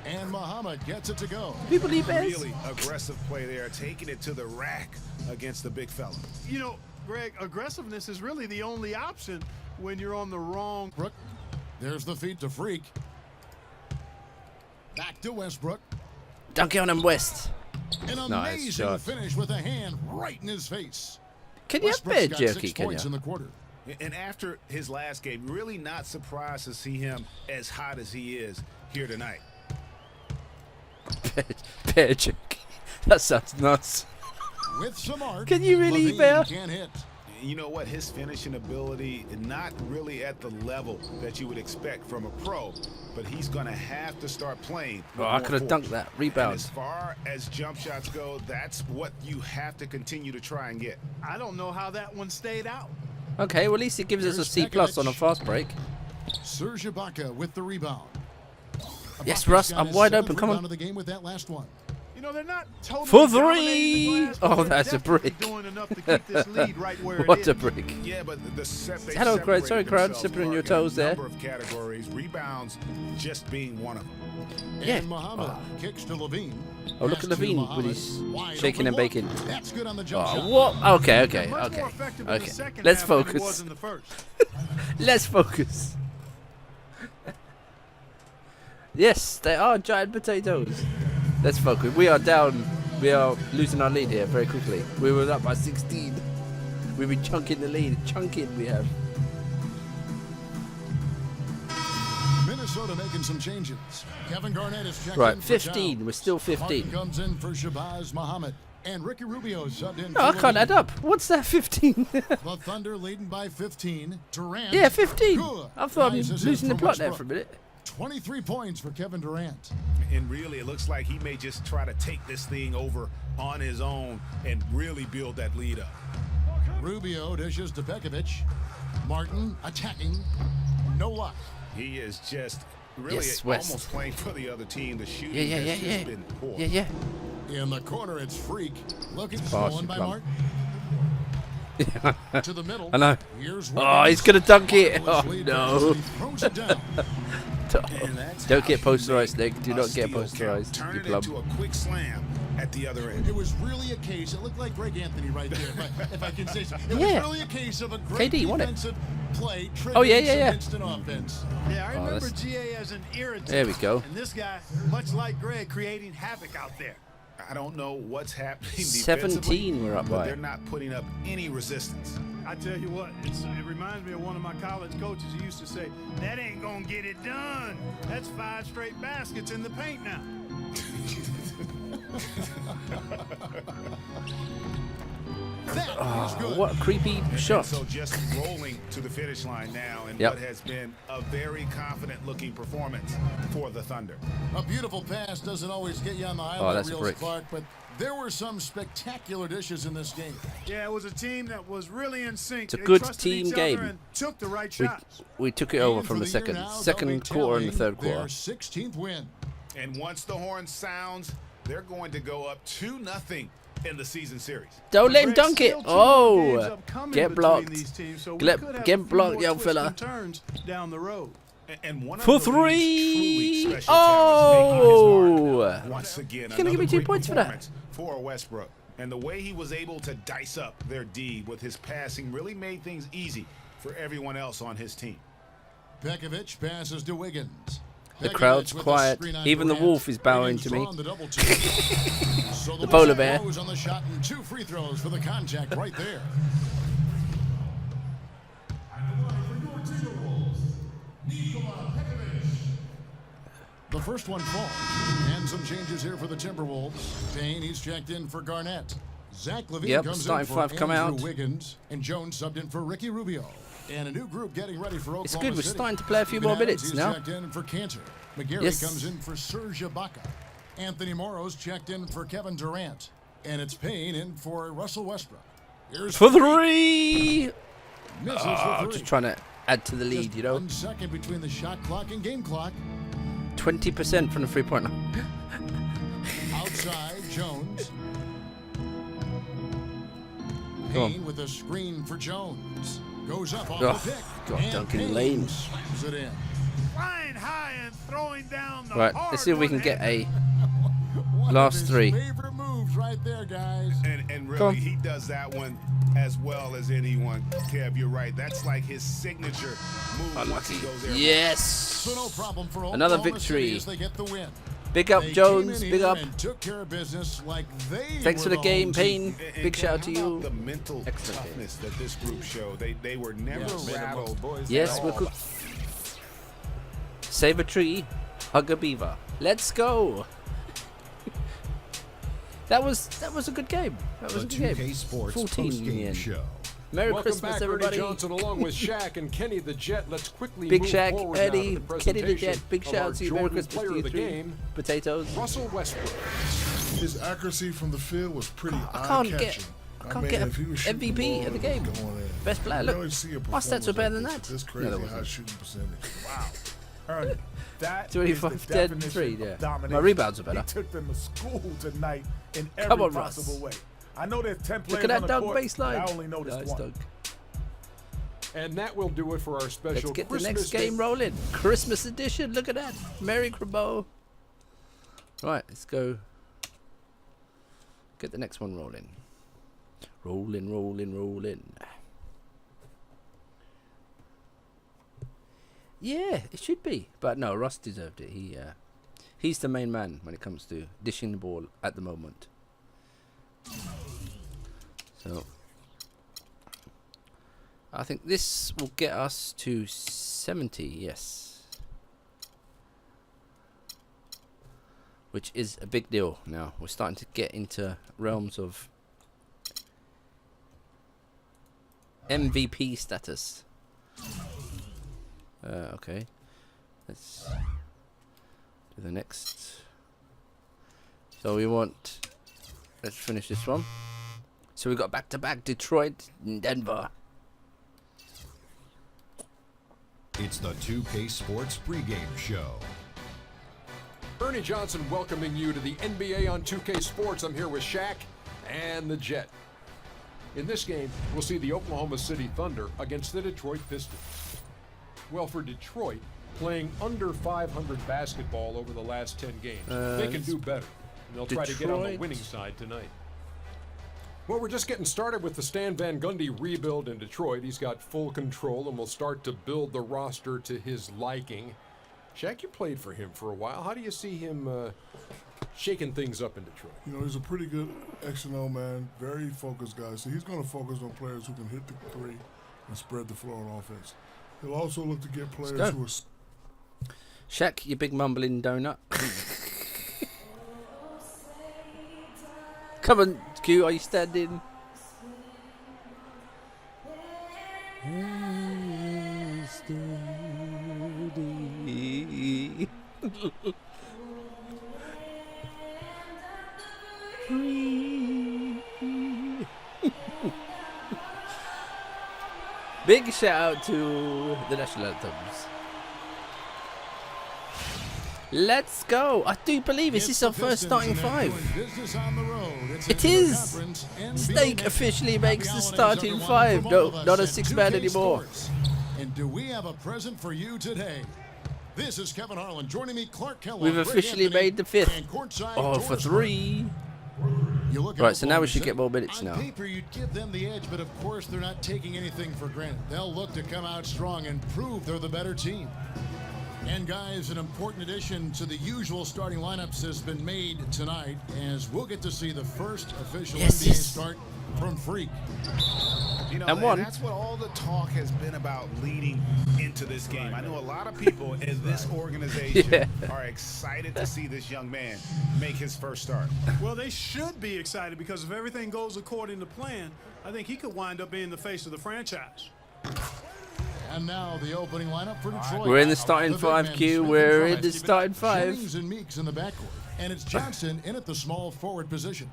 And Muhammad gets it to go. People eat bears? Really aggressive play there, taking it to the rack against the big fella. You know, Greg, aggressiveness is really the only option when you're on the wrong. Brook. There's the feed to Freak. Back to Westbrook. Dunk it on him, West. An Nice amazing shot. finish with a hand right in his face. Can you have Westbrook's bear got jerky, 6 can points you? in the quarter. And after his last game, really not surprised to see him as hot as he is here tonight. Bear jerky. That sounds nuts. With some art, Can you really eat Levine bear? can't hit. You know what? His finishing ability, not really at the level that you would expect from a pro, but he's going to have to start playing. Oh, I could have dunked that. And Rebound. as far as jump shots go, that's what you have to continue to try and get. I don't know how that one stayed out. Okay, well, at least it gives us a C+ on a fast break. Serge Ibaka with the rebound. Yes, Ibaka's Russ, got I'm his wide 7th open. Come on. rebound of the game with that last one. You know, they're not totally For dominating three! the glass, but Oh, they're that's a definitely brick. doing enough to keep this lead right where What it is. a brick. Yeah, but they Hello, crowd. Sorry, separated crowd. themselves Sipping on your apart in a toes there. number of categories, rebounds just being one of them. Yeah. And Muhammad kicks to Levine. Oh, look Pass at to Levine with Muhammad. his Wide shaking open and look. baking. That's good on the jump Oh, shot. what? Okay, okay, Much okay. more effective in the Okay. second Let's half than it was focus. in the first. Let's focus. Yes, they are giant potatoes. Let's focus. We are down. We are losing our lead here very quickly. We were up by 16. We've been chunking the lead. Chunking we have. Minnesota making some changes. Kevin Garnett is checked Right, in for 15. Towns. We're still 15. Martin comes in for Shabazz Muhammad. And Ricky Rubio subbed in Oh, I for can't Levine. add up. What's that 15? The Thunder leading by 15. Durant. Yeah, 15. Good. I thought I was Rises in losing the from plot there for a Westbrook. minute. 23 points for Kevin Durant. And really, it looks like he may just try to take this thing over on his own and really build that lead up. Rubio dishes to Pekovic. Martin attacking. No luck. He is just really Yes, West. almost playing for the other team. The shooting Yeah, has just yeah. been poor. Yeah. In the corner, it's Freak. Looking Pass, stolen by plum. Martin. To the middle. I know. Here's Oh, he's going to dunk it. Oh, Lead no. he throws it down. Don't get posterized, Nick. Do A not get steal count. posterized. Turn You it plum. into a quick slam at the other end. It was really a case. It looked like Greg Anthony right there, if I can say so. It Yeah. was really a case of a great KD won it. defensive play Oh, yeah, triggering yeah, yeah. some instant offense. Yeah, I remember that's- GA as an irritant. There we go. And this guy, much like Greg, creating havoc out there. I don't know what's happening 17 defensively, we're up but by. they're not putting up any resistance. I tell you what, it reminds me of one of my college coaches who used to say, that ain't gonna get it done. That's 5 straight baskets in the paint now. That is good. What a creepy shot. So just rolling to the finish line now in Yep. what has been a very confident-looking performance for the Thunder. A beautiful pass doesn't always get you on the highlight that's a reels, brick. Clark, but there were some spectacular dishes in this game. Yeah, it was a team that was really in sync. It's a They good trusted team each other game. and took the right We, shots. we took it over And from for the year second now, they'll be second quarter and the third tallying quarter. Their 16th win. And once the horn sounds, they're going to go up 2-0 in the season series. Don't let him Greg, dunk it. still 2 more games Oh, upcoming get between blocked. these teams, so we Get could have a get few blocked, more young twists fella. and turns down the road. And one For of the league's truly three. special talents making his mark. Oh. Once again, He's gonna give me another 2 great points for that. performance for Westbrook. And the way he was able to dice up their D with his passing really made things easy for everyone else on his team. Pekovic passes to Wiggins. The Pekovic crowd's with a quiet. screen on Even the Durant. wolf is bowing Wiggins to me. drawn the double team. So The polar whistle bear. blows on the shot and 2 free throws for the contact right there. The first one falls. And some changes here for the Timberwolves. Payne, he's checked in for Garnett. Zach LaVine Yep, comes in starting for five come Andrew out. Wiggins. And Jones subbed in for Ricky Rubio. And a new group getting ready for Oklahoma It's good. We're City. starting to play a few Steven more Adams, minutes he's now. checked in for Cantor. McGarry Yes. comes in for Serge Ibaka. Anthony Morrow's checked in for Kevin Durant. And it's Payne in for Russell Westbrook. Here's For three. Misses Oh, for I'm three. just trying to add to the lead, Just you know. 1 second between the shot clock and game clock. 20% from the 3-point line. inside, Jones. Come on. Payne with a screen for Jones. Goes up off Oh, the pick. God, And Duncan Payne Lane. slams it in. Flying high and throwing down the Right, let's see if we can get a last three. Favorite moves right there, guys. And really, he does that one as well as anyone. Kev, you're right. That's like his signature move once he goes there. Yes. So no problem for Another Oklahoma City victory. as they get the win. Big up, They Jones. came in Big here up. and took care of business like they Thanks for were the game, home Payne. team. Big shout out to How you. about the mental Excellent game. toughness that this group showed. They were never rattled. Yes, at we all. could. Save a tree, hug a beaver. Let's go. That was a good game. That was a The good 2K game. Sports 14 in the post-game end. show. Merry Welcome Christmas, back, everybody. Ernie Johnson, along with Shaq and Kenny the Jet. Let's quickly Big move Shaq, forward Eddie, now to the Kenny the presentation Jet. Big of shout our out to you. Merry Jordan Christmas player to you of the three. game, Potatoes. Russell Westbrook. His accuracy from the field was pretty I can't get eye-catching. a if he was shooting the MVP ball, of the it game. was going in. Best player. You Look, don't see a my stats performance were better like than that. this. It's No, crazy they high wasn't. shooting percentage. Wow. Ernie, that is 25, the 10, definition 3, of yeah. domination. My rebounds are better. He took them to school tonight in every Come on, Russ. possible way. I know there's 10 Look players at that on the dunk court, baseline. but I only noticed Nice one. dunk. And that will do it for our special Let's get the Christmas next game rolling. Christmas edition. Look at that. Merry Chrimbo. Right, let's go. Get the next one rolling. Rolling, rolling, rolling. Yeah, it should be. But no, Russ deserved it. He's the main man when it comes to dishing the ball at the moment. So I think this will get us to 70, yes. Which is a big deal now. We're starting to get into realms of MVP status. Okay. Let's do the next. So we want... Let's finish this one. So we got back-to-back Detroit and Denver. It's the 2K Sports pregame show. Ernie Johnson welcoming you to the NBA on 2K Sports. I'm here with Shaq and the Jet. In this game, we'll see the Oklahoma City Thunder against the Detroit Pistons. Well, for Detroit, playing under 500 basketball over the last 10 games, they can do better. And they'll try to get on the winning side tonight. Well, we're just getting started with the Stan Van Gundy rebuild in Detroit. He's got full control and will start to build the roster to his liking. Shaq, you played for him for a while. How do you see him shaking things up in Detroit? You know, he's a pretty good X&O man, very focused guy. So he's going to focus on players who can hit the three and spread the floor on offense. He'll also look to get players who are... Shaq, you big mumbling donut. Come on, Q, are you standing? Big shout out to the national anthems. Let's go. I do believe this is our first starting five. It is. Snake officially makes the starting five. No, not a six-man anymore. And do we have a present for you today? This is Kevin Harlan joining me, Clark Kellogg. We've officially made the fifth. Oh, for three. Right, so now we should get more minutes now. On paper, you'd give them the edge, but of course they're not taking anything for granted. They'll look to come out strong and prove they're the better team. And guys, an important addition to the usual starting lineups has been made tonight, as we'll get to see the first official NBA start from Freak. You know, and that's what all the talk has been about leading into this game. I know a lot of people in this organization are excited to see this young man make his first start. Well, they should be excited because if everything goes according to plan, I think he could wind up being the face of the franchise. And now the opening lineup for Detroit. We're in the starting five, Q. We're in the starting five. Jennings and Meeks in the backcourt. And it's Johnson in at the small forward position.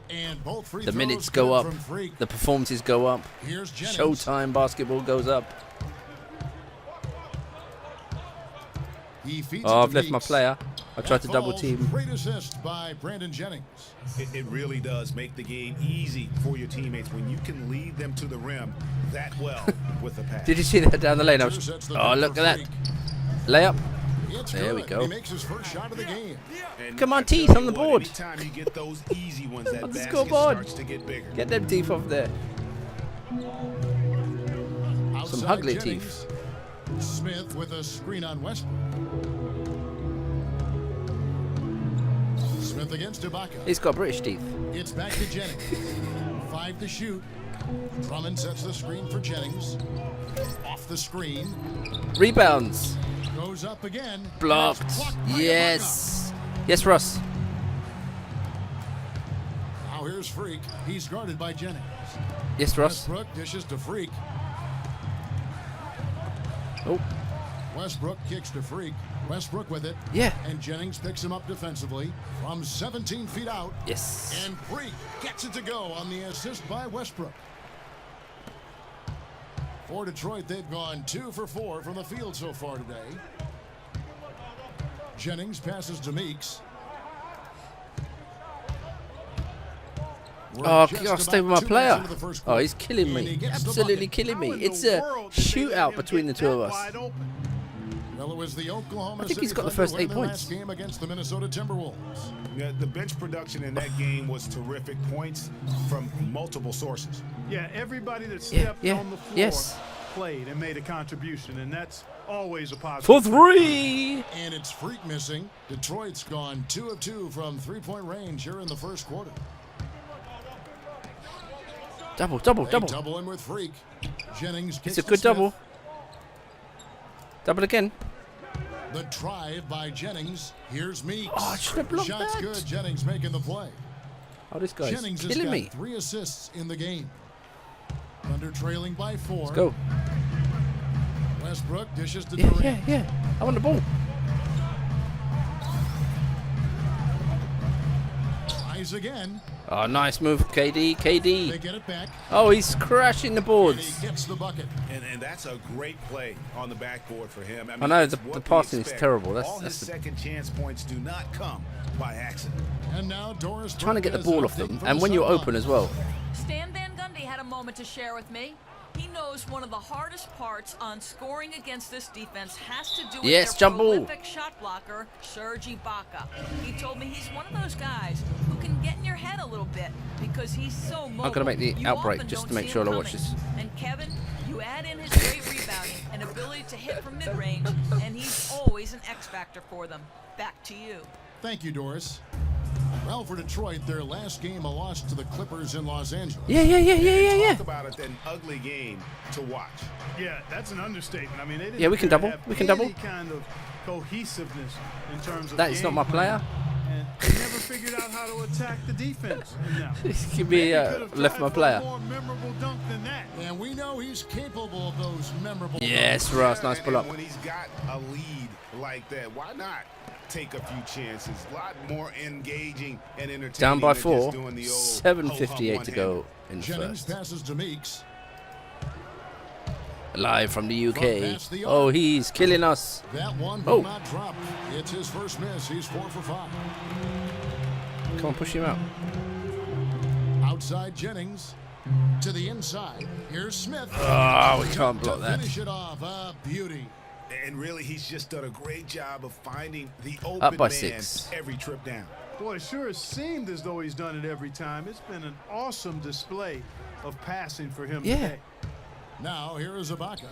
And both free The throws minutes go up. good from Freak. The performances go up. Here's Jennings. Showtime basketball goes up. He feeds Oh, it I've to left my Meeks. player. I tried to That double falls. team. Great assist by Brandon Jennings. It really does make the game easy for your teammates when you can lead them to the rim that well with the pass. Did you see that down the lane? I was, oh, look at that. Layup. It's There we good. go. He makes his first shot of the game. And Come on, I tell Teeth, you on the what, board. Anytime you get those easy ones, that On the basket scoreboard. starts to get bigger. Get them teeth off there. Some Outside ugly Jennings. teeth. Smith with a screen on Westbrook. Smith against Ibaka. He's got British teeth. It's back to Jennings. 5 to shoot. Drummond sets the screen for Jennings. Off the screen. Rebounds. Goes up again. Blocked. By Yes. Yes, Russ. Ibaka. Now here's Freak. He's guarded by Jennings. Yes, Russ. Westbrook dishes to Freak. Oh. Westbrook kicks to Freak. Westbrook with it. Yeah. And Jennings picks him up defensively from 17 feet out. Yes. And Freak gets it to go on the assist by Westbrook. For Detroit, they've gone 2 for 4 from the field so far today. Jennings passes to Meeks. We're Oh, just God, stay with about my 2 minutes player. into the first Oh, quarter, he's killing and he me. gets the Absolutely bucket. killing me. How in It's the a world did they let shootout him between the get two of that us. wide open? Well, it was the Oklahoma I think he's City got the Thunder first 8 winning their points. last game against the Minnesota Timberwolves. Yeah, the bench production in that game was terrific. Points from multiple sources. Yeah, everybody that stepped yeah, on the floor yes. played and made a contribution, and that's always a positive. For 3. And it's Freak missing. Detroit's gone 2 of 2 from three-point range here in the first quarter. Double, double, They double. double in with Freak. Jennings kicks It's a to good Smith. double. Double again. The drive by Jennings. Here's Meeks. Oh, I should have blocked Shot's that. good. Jennings making the play. Oh, this guy's Jennings has killing got me. 3 assists in the game. Thunder trailing by 4. Let's go. Westbrook dishes to Yeah, Durant. yeah, yeah. I want the ball. Tries again. Oh, nice move, KD. They KD. get it back. Oh, he's crashing the And boards. he gets the bucket. And that's a great play on the backboard for him. I know, it's the what we passing is expect. terrible. All That's his the- second chance points do not come by accident. And now Doris Trying to get the Burke ball has off an them. update from And the when you're sideline. open as well. Stan Van Gundy had a moment to share with me. He knows one of the hardest parts on scoring against this defense has to do with Yes, their jump ball. prolific shot blocker, Serge Ibaka. He told me he's one of those guys who can get in your head a little bit because he's so mobile. I'm gonna make the You outbreak often just don't to make see sure him I watch coming. this. And Kevin, you add in his great rebounding and ability to hit from mid-range, and he's always an X factor for them. Back to you. Thank you, Doris. Well, for Detroit, their last game a loss to the Clippers in Los Angeles. Talk about it, an ugly game to watch. Yeah, that's an understatement. I mean, they didn't Yeah, we can appear to double. have We can double. any kind of cohesiveness in terms of That is not game my plan, player. and they never figured out how to attack the defense. Now, Give me left my player. more memorable dunk than that. And we know he's capable of those memorable Yes, dunks. Russ, nice pull up. When he's got a lead like that, why not take a few chances? A lot more engaging and entertaining. Down by than 4. just doing the old 7:58 to go in Jennings first. passes to Meeks. Live from the UK. past the Oh, arc. he's killing us. That one Oh. will not drop. It's his first miss. He's 4 for 5. Come on, push him out. Outside Jennings to the inside. Here's Smith. Oh, we can't block to that. Finish it off. A beauty. And really, he's just done a great job of finding the open Up by man 6. every trip down. Boy, it sure has seemed as though he's done it every time. It's been an awesome display of passing for him Yeah. today. Now, here is Ibaka.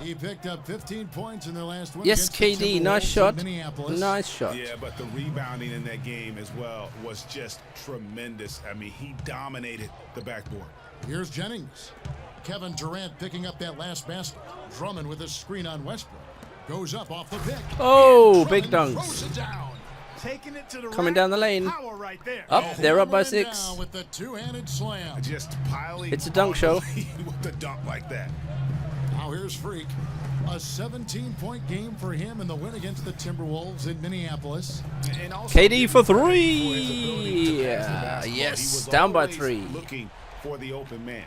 He picked up 15 points in their last win. Yes, against the KD, nice Timberwolves in shot. Minneapolis. Nice shot. Yeah, but the rebounding in that game as well was just tremendous. I mean, he dominated the backboard. Here's Jennings. Kevin Durant picking up that last basket. Drummond with a screen on Westbrook. Goes up off the pick. Oh, And big Drummond dunks. throws it down. Taking it to the Coming rack, down the lane. power right there. Up, they're up by Hammering 6. down with the two-handed slam. Just piling. It's a dunk on the show. lead with the dunk like that. Now here's Freak. A 17-point game for him in the win against the Timberwolves in Minneapolis. And also KD for for his 3. ability to pass the Yeah, basketball. He yes, was down by always 3. Looking for the open man.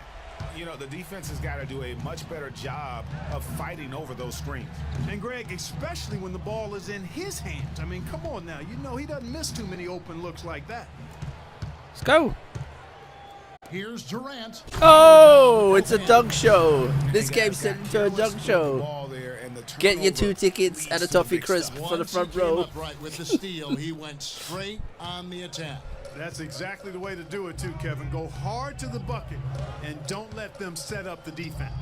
You know, the defense has got to do a much better job of fighting over those screens. And Greg, especially when the ball is in his hands. I mean, come on now. You know he doesn't miss too many open looks like that. Let's go. Here's Durant. Oh, it's a dog show. This game's turned into a dog show. Get your 2 tickets and a toffee crisp for the front row. Right with the steal, he went straight on the attack. That's exactly the way to do it too, Kevin. Go hard to the bucket and don't let them set up the defense.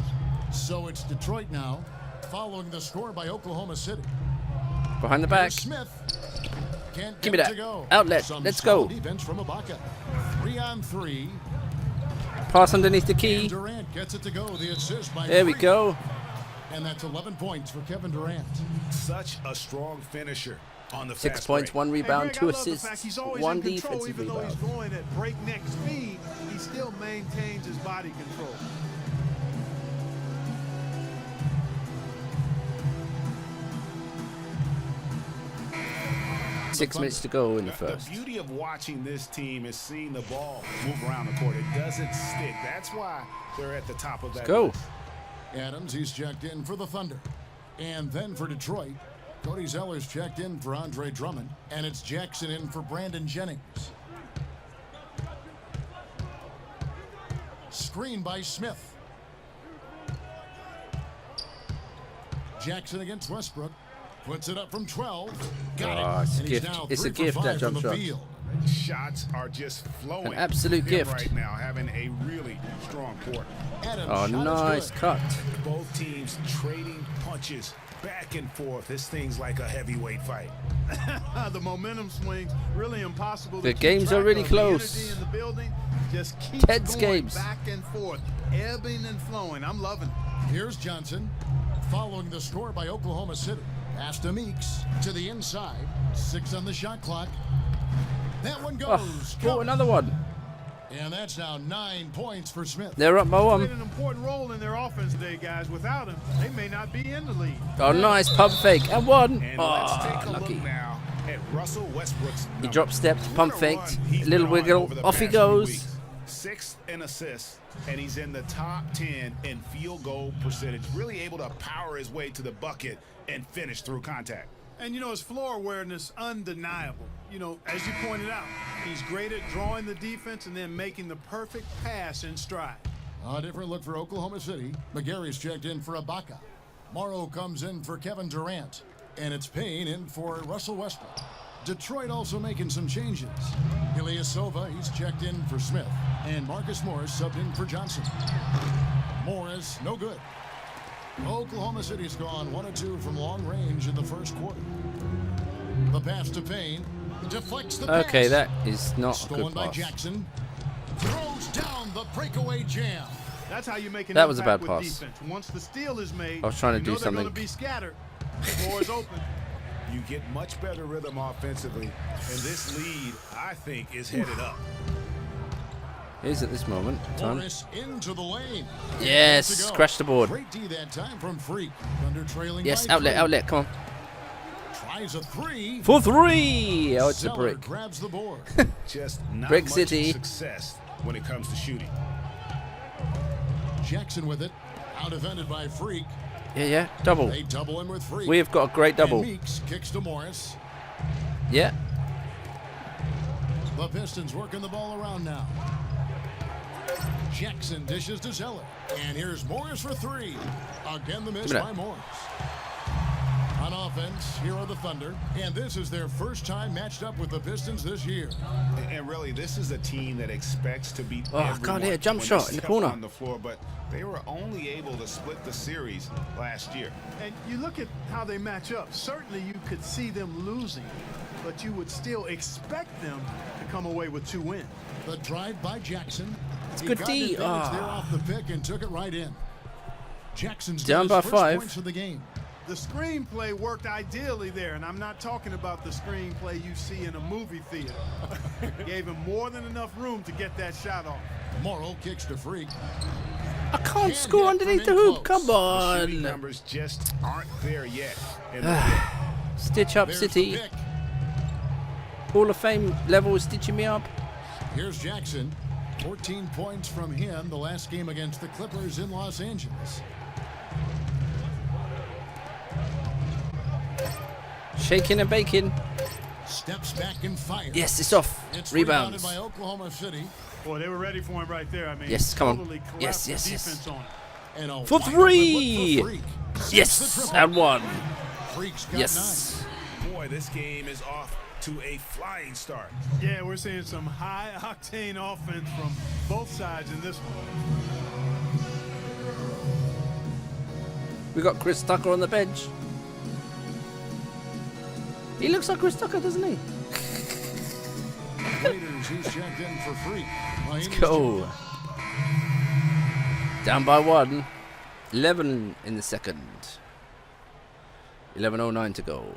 So it's Detroit now, following the score by Oklahoma City. Behind the back. Smith can't Give me get that. to go. Outlet. Some Let's go. Defense from Ibaka. 3-on-3. Pass underneath the key. And Durant gets it to go. The assist by There we Freak. go. And that's 11 points for Kevin Durant. Such a strong finisher on the 6 fast points, break. 1 rebound, Greg, 2 I love the fact assists, he's always 1 in control, defensive even though rebound. he's going at breakneck speed, he still maintains his body control. Six minutes to go in the first. The beauty of watching this team is seeing the ball move around the court. It doesn't stick. That's why they're at the top of that. Let's go. list. Adams, he's checked in for the Thunder. And then for Detroit, Cody Zeller's checked in for Andre Drummond. And it's Jackson in for Brandon Jennings. Screen by Smith. Jackson against Westbrook. Puts it up from 12. Got Oh, it. it's a And he's gift. now It's a 3 for gift, 5 that jump from the shot. field. Shots are just flowing. An absolute for him gift. right now, having a really strong quarter. Adams, Oh, shot is nice good. cut. Both teams trading punches back and forth. This thing's like a heavyweight fight. The momentum swings really impossible. The to keep games are track really of. close. The energy in the building just keeps Tense going games. back and forth, ebbing and flowing. I'm loving it. Here's Johnson, following the score by Oklahoma City. Pass to Meeks, to the inside. 6 on the shot clock. That one goes. Oh, another one. And that's now 9 points for Smith. They're up by Played 1. an important role in their offense today, guys. Without him, they may not be in the lead. Oh, nice pump fake. And 1. And let's take Oh, a lucky. look now at Russell Westbrook's He numbers. drop stepped, pump What a faked, run he's a little been on wiggle, over the off he past few goes. weeks. 6th in assists, and he's in the top 10 in field goal percentage. Really able to power his way to the bucket and finish through contact. And, you know, his floor awareness, undeniable. You know, as you pointed out, he's great at drawing the defense and then making the perfect pass in stride. A different look for Oklahoma City. McGarry's checked in for Ibaka. Morrow comes in for Kevin Durant. And it's Payne in for Russell Westbrook. Detroit also making some changes. Ilyasova, he's checked in for Smith. And Marcus Morris subbed in for Johnson. Morris, no good. Oklahoma City's gone 1 of 2 from long range in the first quarter. The pass to Payne. Deflects the pass. Okay, that is not a Stolen good by pass. Jackson. Throws down the breakaway jam. That's how you make an That was a impact bad with pass. defense. Once the steal is made, I was trying to you do know they're something. going to be scattered. The floor is open. You get much better rhythm offensively, and this lead, I think, is headed up. Is at this moment. Time. Morris into the lane. Yes, To go. crash the board. Great D that time from Freak. Under trailing Yes, by outlet, 3. outlet, come on. Tries a 3. For 3! Oh, it's a Zeller brick. grabs the board. Just not Brick much City. success when it comes to shooting. Jackson with it. Out defended by Freak. Yeah, double. They double him with Freak. We have got a great double. And Meeks kicks to Morris. Yeah. The Pistons working the ball around now. Jackson dishes to Zeller. And here's Morris for 3. Again the miss Give me that. by Morris. On offense, here are the Thunder. And this is their first time matched up with the Pistons this year. And really, this is a team that expects to beat Oh, I can't everyone hit a jump when shot they in the step corner. on the floor, but they were only able to split the series last year. And you look at how they match up. Certainly you could see them losing, but you would still expect them to come away with 2 wins. The drive by Jackson. It's He good got D. an advantage Ah. there off the pick and took it right in. Jackson's Down got his by first 5. points of the game. The screenplay worked ideally there, and I'm not talking about the screenplay you see in a movie theater. Gave him more than enough room to get that shot off. Morrow kicks to Freak. I can't hit score from underneath the in hoop. close. Come Shooting on. numbers just aren't there yet. And Stitch up There's City. the pick. Hall of Fame level is stitching me up. Here's Jackson. 14 points from him the last game against the Clippers in Los Angeles. Shaking and baking. Steps back and fires. Yes, it's off. It's Rebounds. rebounded by Oklahoma City. Boy, they were ready for him right there. I mean, Yes, come on. totally Yes, collapsed yes, the yes. defense on him. And a For wide open three. look for Freak. Yes, and one. Freak's got Yes. 9. Boy, this game is off to a flying start. Yeah, we're seeing some high-octane offense from both sides in this one. We got Chris Tucker on the bench. He looks like Chris Tucker, doesn't he? Raiders, he's checked in for Freak. Let's go. Down by 1. 11 in the second. 11:09 to go.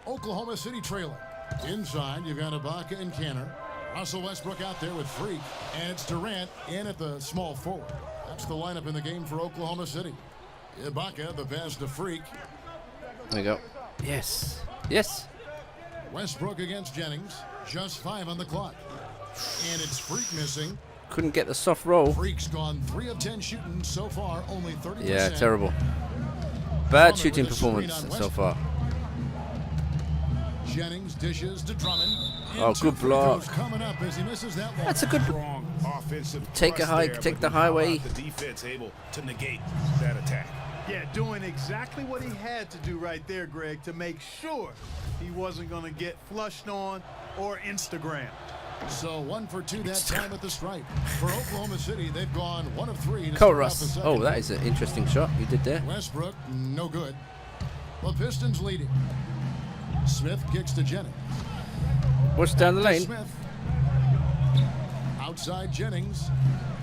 Oklahoma City trailing. Inside, you've got Ibaka and Canner. Russell Westbrook out there with Freak. And it's Durant in at the small forward. That's the lineup in the game for Oklahoma City. Ibaka, the pass to Freak. There you go. Yes. Yes. Westbrook against Jennings. Just 5 on the clock. And it's Freak missing. Couldn't get the soft roll. Freak's gone 3 of 10 shooting so far, only 30%. Yeah, terrible. Bad shooting performance so far. Jennings dishes to Drummond. Oh, good block. Coming up as he misses that one. That's a good Strong offensive take a thrust hike, there, take but the how highway. about the defense able to negate that attack? Yeah, doing exactly what he had to do right there, Greg, to make sure he wasn't going to get flushed on or Instagram. So 1 for 2 that time at the stripe. For Oklahoma City, they've gone 1 of 3. to Cole start off the Russ. second. Oh, that is an interesting shot he did there. Westbrook, no good. The Pistons leading. Smith kicks to Jennings. What's down the lane? Smith. Outside Jennings.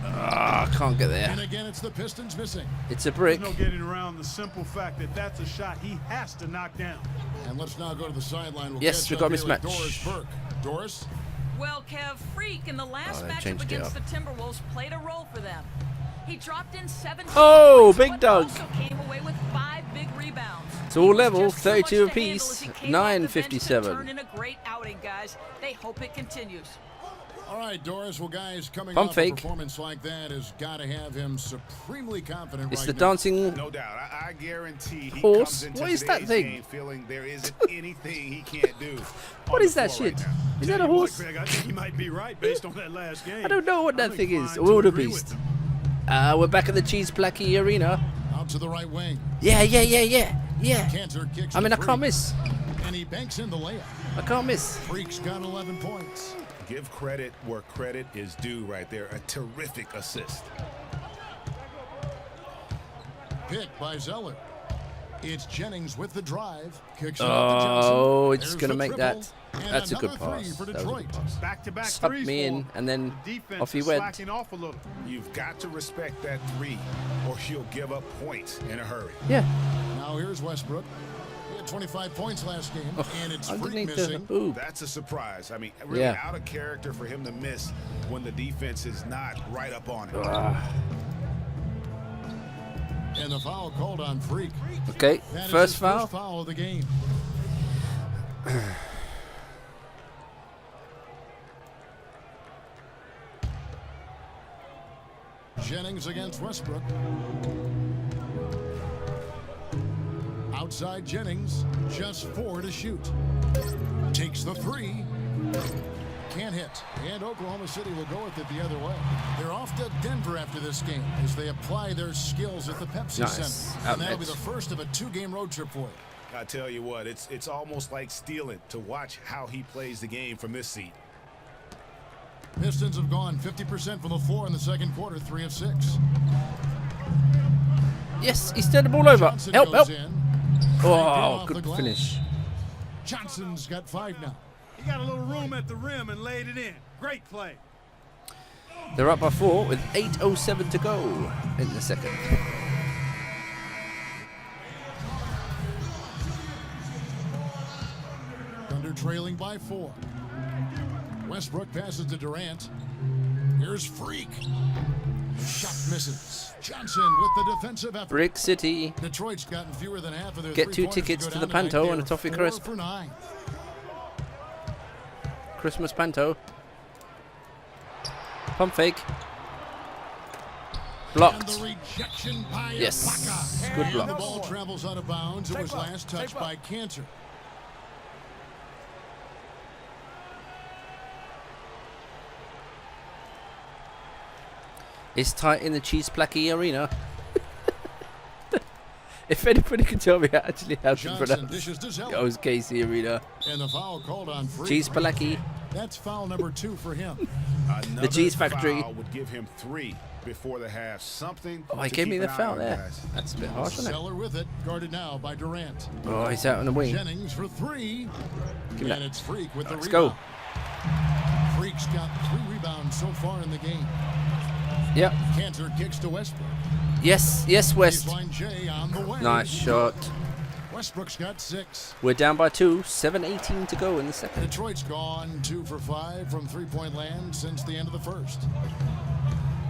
Ah, can't get there. And again, it's the Pistons missing. It's a brick. There's no getting around the simple fact that that's a shot he has to knock down. And let's now go to the sideline. We'll Yes, catch we up got a here with mismatch. Doris Burke. Doris? Well, Kev, Freak in the last they matchup changed it against up. the Timberwolves played a role for them. He dropped in 17 Oh, points, big but dog. also came away with 5 big rebounds. It's all He was level, just too much 32 to handle apiece, as he came off the bench to 9:57. turn in a great outing, guys. They hope it continues. All right, Doris. Well, guys, coming Pump off fake. a performance like that has got to have him supremely confident It's right the now. dancing No doubt. I guarantee he horse. comes into What is that today's thing? game feeling there isn't anything he can't do. What on is the that floor shit? right now. Is that a Tell you what, horse? Greg, I think he might be right based on that last game. I don't know what that I'm thing is. inclined A to agree wildebeest. with him. We're back at the Cheese Placky Arena. Out to the right wing. Yeah. Cantor kicks I mean, to I can't Freak. miss. And he banks in the layup. I can't miss. Freak's got 11 points. Give credit where credit is due right there. A terrific assist. Pick by Zeller. It's Jennings with the drive. Kicks it out to Johnson. Oh, it's There's going to the make triple. that. And That's a good another pass. three for That was a Detroit. good pass. Back-to-back Sucked threes me for in, him. and then The defense off he is went. slacking off a little. You've got to respect that 3 or he'll give up points in a hurry. Yeah. Now here's Westbrook. He had 25 points last game, and it's Freak Underneath the missing. hoop. That's a surprise. I mean, really Yeah. out of character for him to miss when the defense is not right up on it. And the foul called on Freak. Okay, That is first his foul. First foul of the game. Jennings against Westbrook. Outside Jennings, just 4 to shoot. Takes the 3. Can't hit. And Oklahoma City will go with it the other way. They're off to Denver after this game as they apply their skills at the Pepsi Nice. Center. And that'll be Outlets. the first of a 2-game road trip for it. I tell you what, it's almost like stealing to watch how he plays the game from this seat. Pistons have gone 50% from the floor in the second quarter, 3 of 6. Yes, he's turned the ball over. Johnson Help, goes help. in. Oh, off the good glass. finish. Johnson's got 5 now. He got a little room at the rim and laid it in. Great play. They're up by 4 with 8:07 to go in the second. Thunder trailing by 4. Westbrook passes to Durant. Here's Freak. Shot misses. Johnson with the defensive effort. Brick City. Detroit's gotten fewer than half of their Get 2 tickets to the Panto and a toffee crisp. 4 for 9. Christmas Panto. Pump fake. Blocked. Yes. Good block. The ball travels out of bounds. It was last touched by Cantor. It's tight in the Cheese Placky Arena. If anybody can tell me actually how to pronounce it, Casey Arena. And the foul called on Freak. Cheese Placky. That's foul number 2 for him. The Cheese Factory. Would give him 3 before the half. Something. Oh, he gave me the foul there. Guys. That's a bit harsh, isn't it? Zeller with it, guarded now by Durant. Oh, he's out on the wing. Jennings for 3. And it's Freak with the Let's rebound. go. Freak's got 3 rebounds so far in the game. Yep. Cantor kicks to Westbrook. Yes, yes, West. Baseline J on the way. Nice shot. Westbrook's got 6. We're down by 2. 7:18 to go in the second. Detroit's gone 2 for 5 from three-point land since the end of the first.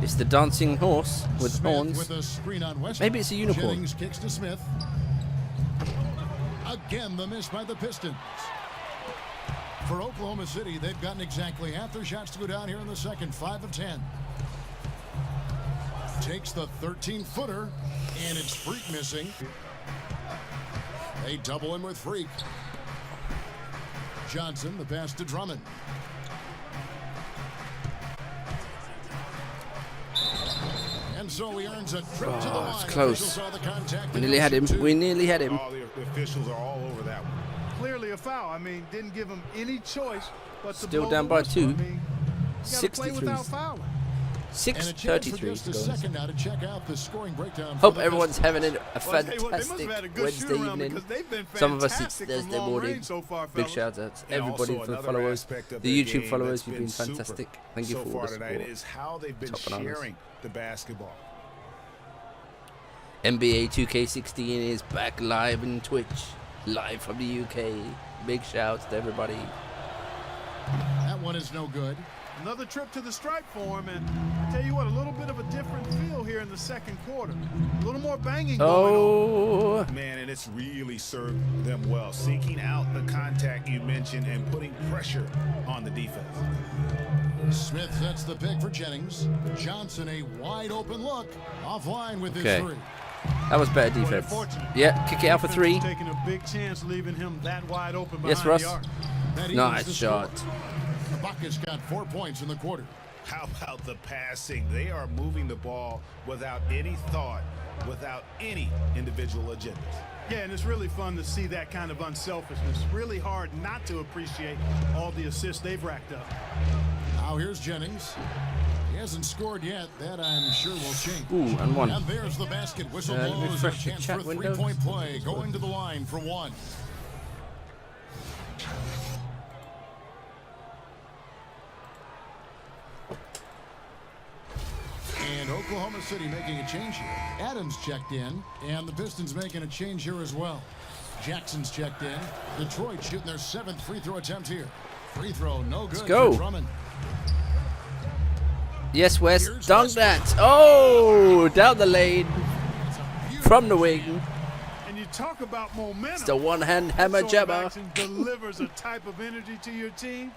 It's the dancing horse with Smith horns. with a screen on Westbrook. Maybe it's a unicorn. Jennings kicks to Smith. Again, the miss by the Pistons. For Oklahoma City, they've gotten exactly half their shots to go down here in the second. 5 of 10. Takes the 13-footer, and it's Freak missing. They double him with Freak. Johnson, the pass to Drummond. And so he earns a trip to the line. It's close. Saw the contact. We nearly had him. We nearly had him. All the officials are all over that one. Clearly a foul. I mean, didn't give him any choice but to Still blow down the by whistle. 2. I mean, you gotta play without 63. fouling. 6:33 to go. Second now to check out the scoring breakdown. Hope everyone's having a Well, I tell you what, they must fantastic have had a good Wednesday shoot-around evening. because they've been Some of us it's fantastic from Thursday long morning. range so far, Big fellas. shout out to And everybody also for the another followers, aspect of the their YouTube game followers. that's You've been super fantastic. Thank you so for all far the tonight support. is how they've been Top bananas. sharing the basketball. NBA 2K16 is back live on Twitch, live from the UK. Big shouts to everybody. That one is no good. Another trip to the stripe for him, and I tell you what, a little bit of a different feel here in the second quarter. A little more banging going on. Man, and it's really served them well. Seeking out the contact you mentioned and putting pressure on the defense. Smith sets the pick for Jennings. Johnson, a wide open look. Offline with his 3. That was better defense. Yeah, kick it out for 3. Taking a big chance, leaving him that wide open behind Yes, Russ. the arc. Nice shot. Bucket's got 4 points in the quarter. How about the passing? They are moving the ball without any thought, without any individual agendas. Yeah, and it's really fun to see that kind of unselfishness. Really hard not to appreciate all the assists they've racked up. Now here's Jennings. He hasn't scored yet. That I'm sure will change. Ooh, and 1. And there's the basket. Whistle Let me blows. A refresh the chance chat for a window. 3-point play. Going to the line for 1. And Oklahoma City making a change here. Adams checked in, and the Pistons making a change here as well. Jackson's checked in. Detroit shooting their 7th free throw attempt here. Free throw, no good. Let's go. For Drummond. Yes, West. Dunk that. Oh, down the lane. From the wing. And you talk about momentum. It's the one-hand hammer jammer. Delivers a type of energy to your team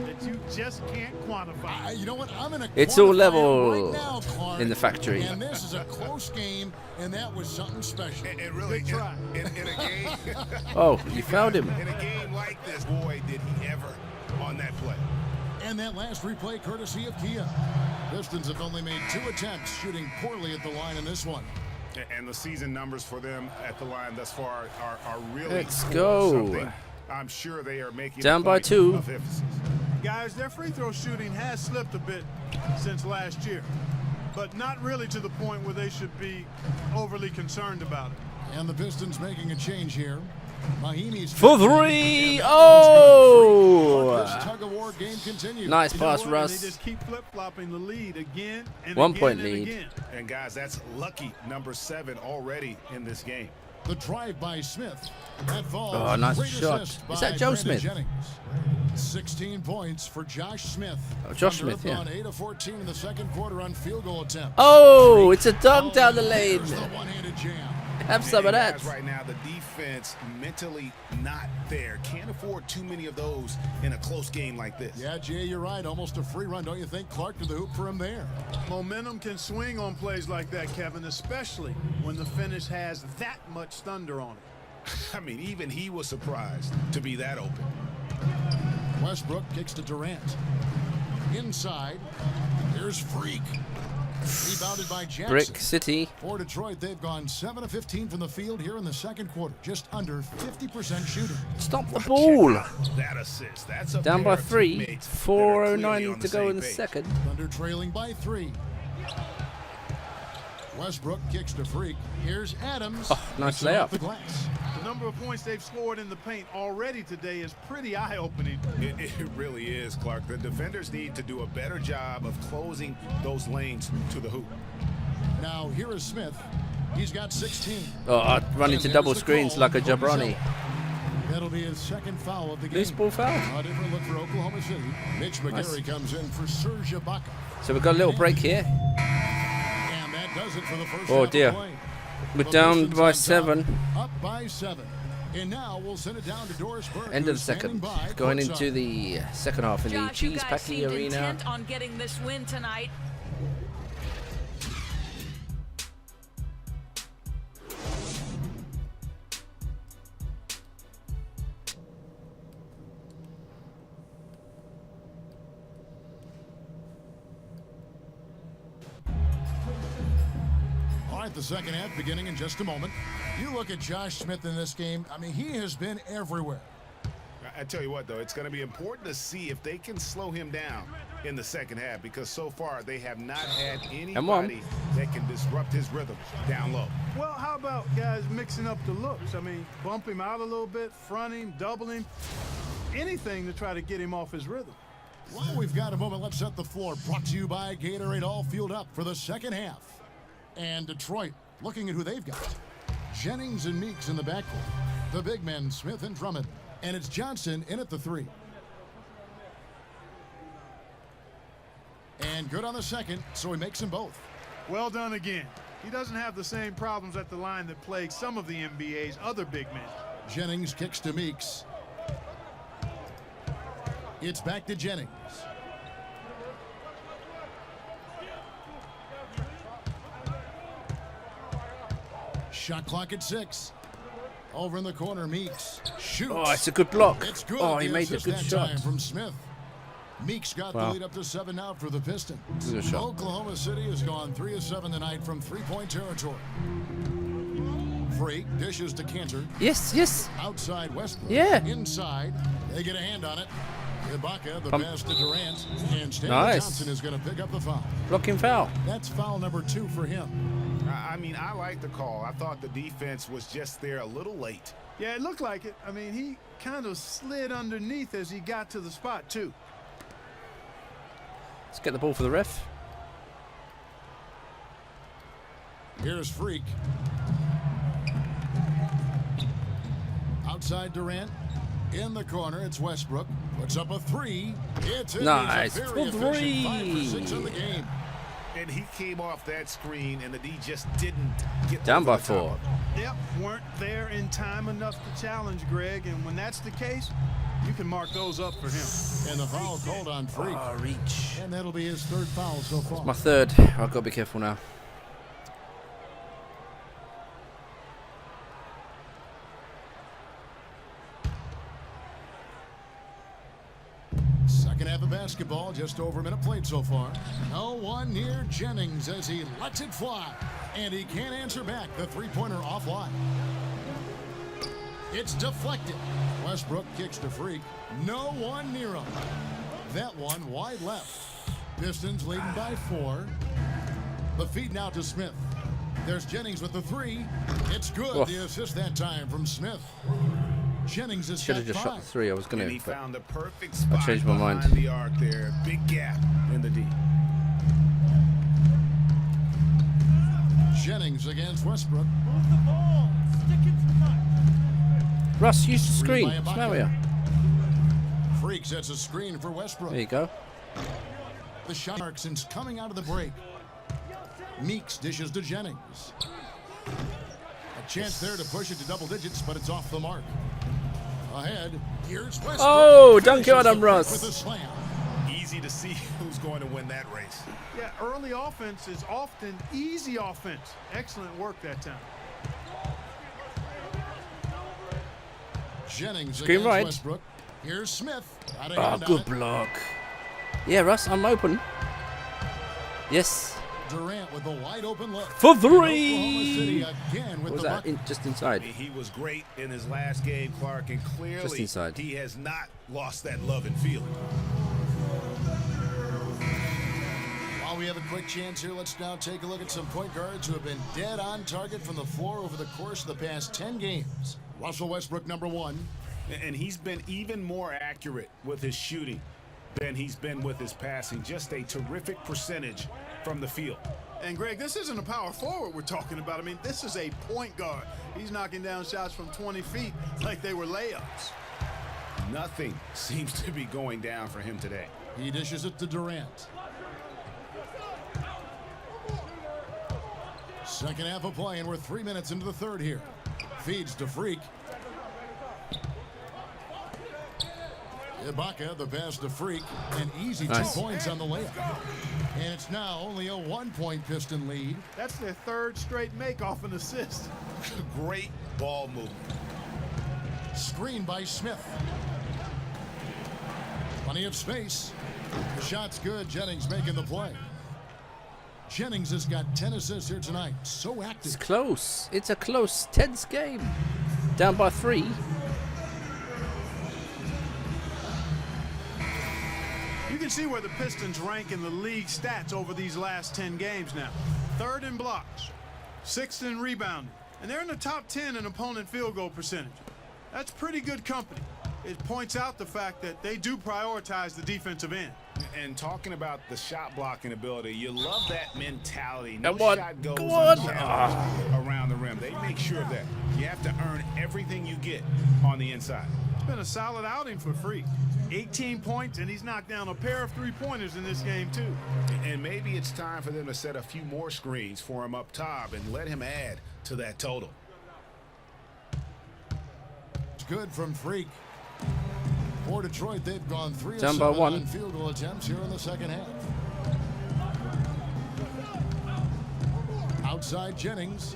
that you just can't quantify. You know what? I'm gonna It's all quantify level it right now, Clark. in the factory. And this is a close game, and that was something special. It really try. In a game. Oh, you found him. In a game like this, boy, did he ever on that play. And that last replay courtesy of Kia. Pistons have only made 2 attempts, shooting poorly at the line in this one. And the season numbers for them at the line thus far are really Let's poor. go. Something I'm sure they are making Down a by point 2. of emphasis. Guys, their free throw shooting has slipped a bit since last year, but not really to the point where they should be overly concerned about it. And the Pistons making a change here. Mahimi's For 3. Oh! This tug-of-war game continues. Nice pass, They Russ. just keep flip-flopping the lead again and 1 again point and lead. again. And guys, that's lucky number 7 already in this game. The drive by Smith. That falls. Oh, nice Great shot. assist Is by that Joe Brandon Smith? Jennings. 16 points for Josh Smith. Oh, Josh Thunder Smith, up yeah. on 8 of 14 in the second quarter on field goal attempt. Oh, it's a dunk down the lane. Here's the one-handed jam. Have some of that. Guys, right now, the defense mentally not there. Can't afford too many of those in a close game like this. Yeah, Jay, you're right. Almost a free run, don't you think? Clark to the hoop for him there. Momentum can swing on plays like that, Kevin, especially when the finish has that much thunder on it. I mean, even he was surprised to be that open. Westbrook kicks to Durant. Inside, here's Freak. Rebounded by Jackson. Brick City. For Detroit, they've gone 7 of 15 from the field here in the second quarter. Just under 50% shooting. Stop the ball. That assist. That's a Down by 3. 4:09 to go in the page. second. Thunder trailing by 3. Westbrook kicks to Freak. Here's Adams. Oh, nice It's off layup. the glass. The number of points they've scored in the paint already today is pretty eye-opening. It really is, Clark. The defenders need to do a better job of closing those lanes to the hoop. Now here is Smith. He's got 16. Oh, I'd run into double screens like a jabroni. That'll be his second foul of the game. Loose ball foul. A different look for Oklahoma City. Mitch McGarry comes in for Serge Ibaka. So we've got a little break here. And that does it for the first Oh half of dear. play. We're The down Pistons by on top, 7. Up by 7. And now we'll send it down to Doris Burke. End of the who's standing second. by Going courtside. into the second half in the Josh, you Cheese guys Packy seemed Arena. intent on getting this win tonight. All right, the second half beginning in just a moment. You look at Josh Smith in this game. I mean, he has been everywhere. I tell you what, though, it's going to be important to see if they can slow him down in the second half, because so far they have not had anybody that can disrupt his rhythm down low. Well, how about guys mixing up the looks? I mean, bump him out a little bit, front him, double him, anything to try to get him off his rhythm. While we've got a moment, let's set the floor. Brought to you by Gatorade, all fueled up for the second half. And Detroit, looking at who they've got. Jennings and Meeks in the backcourt. The big men, Smith and Drummond. And it's Johnson in at the 3. And good on the second, so he makes them both. Well done again. He doesn't have the same problems at the line that plague some of the NBA's other big men. Jennings kicks to Meeks. It's back to Jennings. Shot clock at 6. Over in the corner, Meeks shoots. Oh, it's a good block. It's good. Oh, he The made a assist good that shot. time from Smith. Meeks got the Wow. lead up to 7 now for the Pistons. Good shot. Oklahoma City has gone 3 of 7 tonight from three-point territory. Freak dishes to Cantor. Yes, yes. Outside Westbrook. Yeah. Inside. They get a hand on it. Ibaka, the Pump. pass to Durant. And Stanley Nice. Johnson is going to pick up the foul. Blocking foul. That's foul number 2 for him. I mean, I like the call. I thought the defense was just there a little late. Yeah, it looked like it. I mean, he kind of slid underneath as he got to the spot, too. Let's get the ball for the ref. Here's Freak. Outside Durant. In the corner, it's Westbrook. Puts up a 3. It's in. Nice. He's a very For efficient 5 for 6 3. in the game. And he came off that screen, and the D just didn't get Down over by the top 4. of it. Yep, weren't there in time enough to challenge Greg, and when that's the case, you can mark those up for him. And the foul called on Freak. Oh, reach. And that'll be his 3rd foul so far. My 3rd. I've got to be careful now. Second half of basketball, just over a minute played so far. No one near Jennings as he lets it fly. And he can't answer back. The three-pointer offline. It's deflected. Westbrook kicks to Freak. No one near him. That one wide left. Pistons leading by 4. The feed now to Smith. There's Jennings with the 3. It's good. Oh. The assist that time from Smith. Jennings has Should got have just 5. shot the 3. I was going And he to. found the perfect spot changed my mind. behind the arc there. Big gap in the D. Jennings against Westbrook. Move the ball. Stick it Russ, use the screen. Smell ya. Freak sets a screen for Westbrook. There you go. The shot mark since coming out of the break. Meeks dishes to Jennings. A chance there to push it to double digits, but it's off the mark. Ahead, here's Westbrook. Oh, dunk it on him, Russ. With a slam. Easy to see who's going to win that race. Yeah, early offense is often easy offense. Excellent work that time. Jennings Screen against right. Westbrook. Here's Smith. Oh, good block. Yeah, Russ, I'm open. Yes. Durant with a wide open look. For Oklahoma 3. City again with Was the that bucket. just inside? He was great in his last game, Clark, and Just clearly inside. he has not lost that love and feeling. While we have a quick chance here, let's now take a look at some point guards who have been dead on target from the floor over the course of the past 10 games. Russell Westbrook, number 1. And he's been even more accurate with his shooting than he's been with his passing. Just a terrific percentage from the field. And Greg, this isn't a power forward we're talking about. I mean, this is a point guard. He's knocking down shots from 20 feet like they were layups. Nothing seems to be going down for him today. He dishes it to Durant. Second half of play, and we're 3 minutes into the third here. Feeds to Freak. Ibaka, the pass to Freak. An easy 2 points on the layup. And it's now only a 1-point Piston lead. That's their third straight make off an assist. Great ball movement. Screen by Smith. Plenty of space. The shot's good. Jennings making the play. Jennings has got 10 assists here tonight. So active. It's close. It's a close, tense game. Down by 3. You can see where the Pistons rank in the league stats over these last 10 games now. 3rd in blocks, 6th in rebounding, and they're in the top 10 in opponent field goal percentage. That's pretty good company. It points out the fact that they do prioritize the defensive end. And talking about the shot blocking ability, you love that mentality. No Come on. shot goes Come on. unchallenged around the rim. They make sure of that. You have to earn everything you get on the inside. It's been a solid outing for Freak. 18 points, and he's knocked down a pair of 3-pointers in this game, too. And maybe it's time for them to set a few more screens for him up top and let him add to that total. It's good from Freak. For Detroit, they've gone 3 of Down 7 by 1. on field goal attempts here in the second half. Outside Jennings.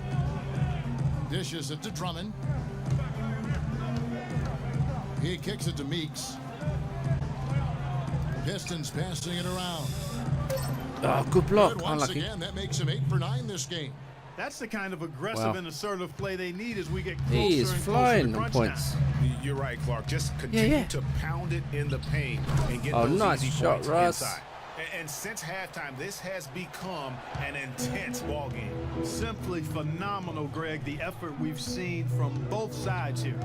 Dishes it to Drummond. He kicks it to Meeks. Pistons passing it around. Oh, good block. Good once Unlucky. again, that makes him 8 for 9 this game. That's the kind of aggressive and assertive play they need as we get closer He is and flying closer on to crunch points. time. You're right, Clark. Just continue to pound it in the paint and get those nice easy shot, points Russ. inside. And since halftime, this has become an intense ball game. Simply phenomenal, Greg, the effort we've seen from both sides here.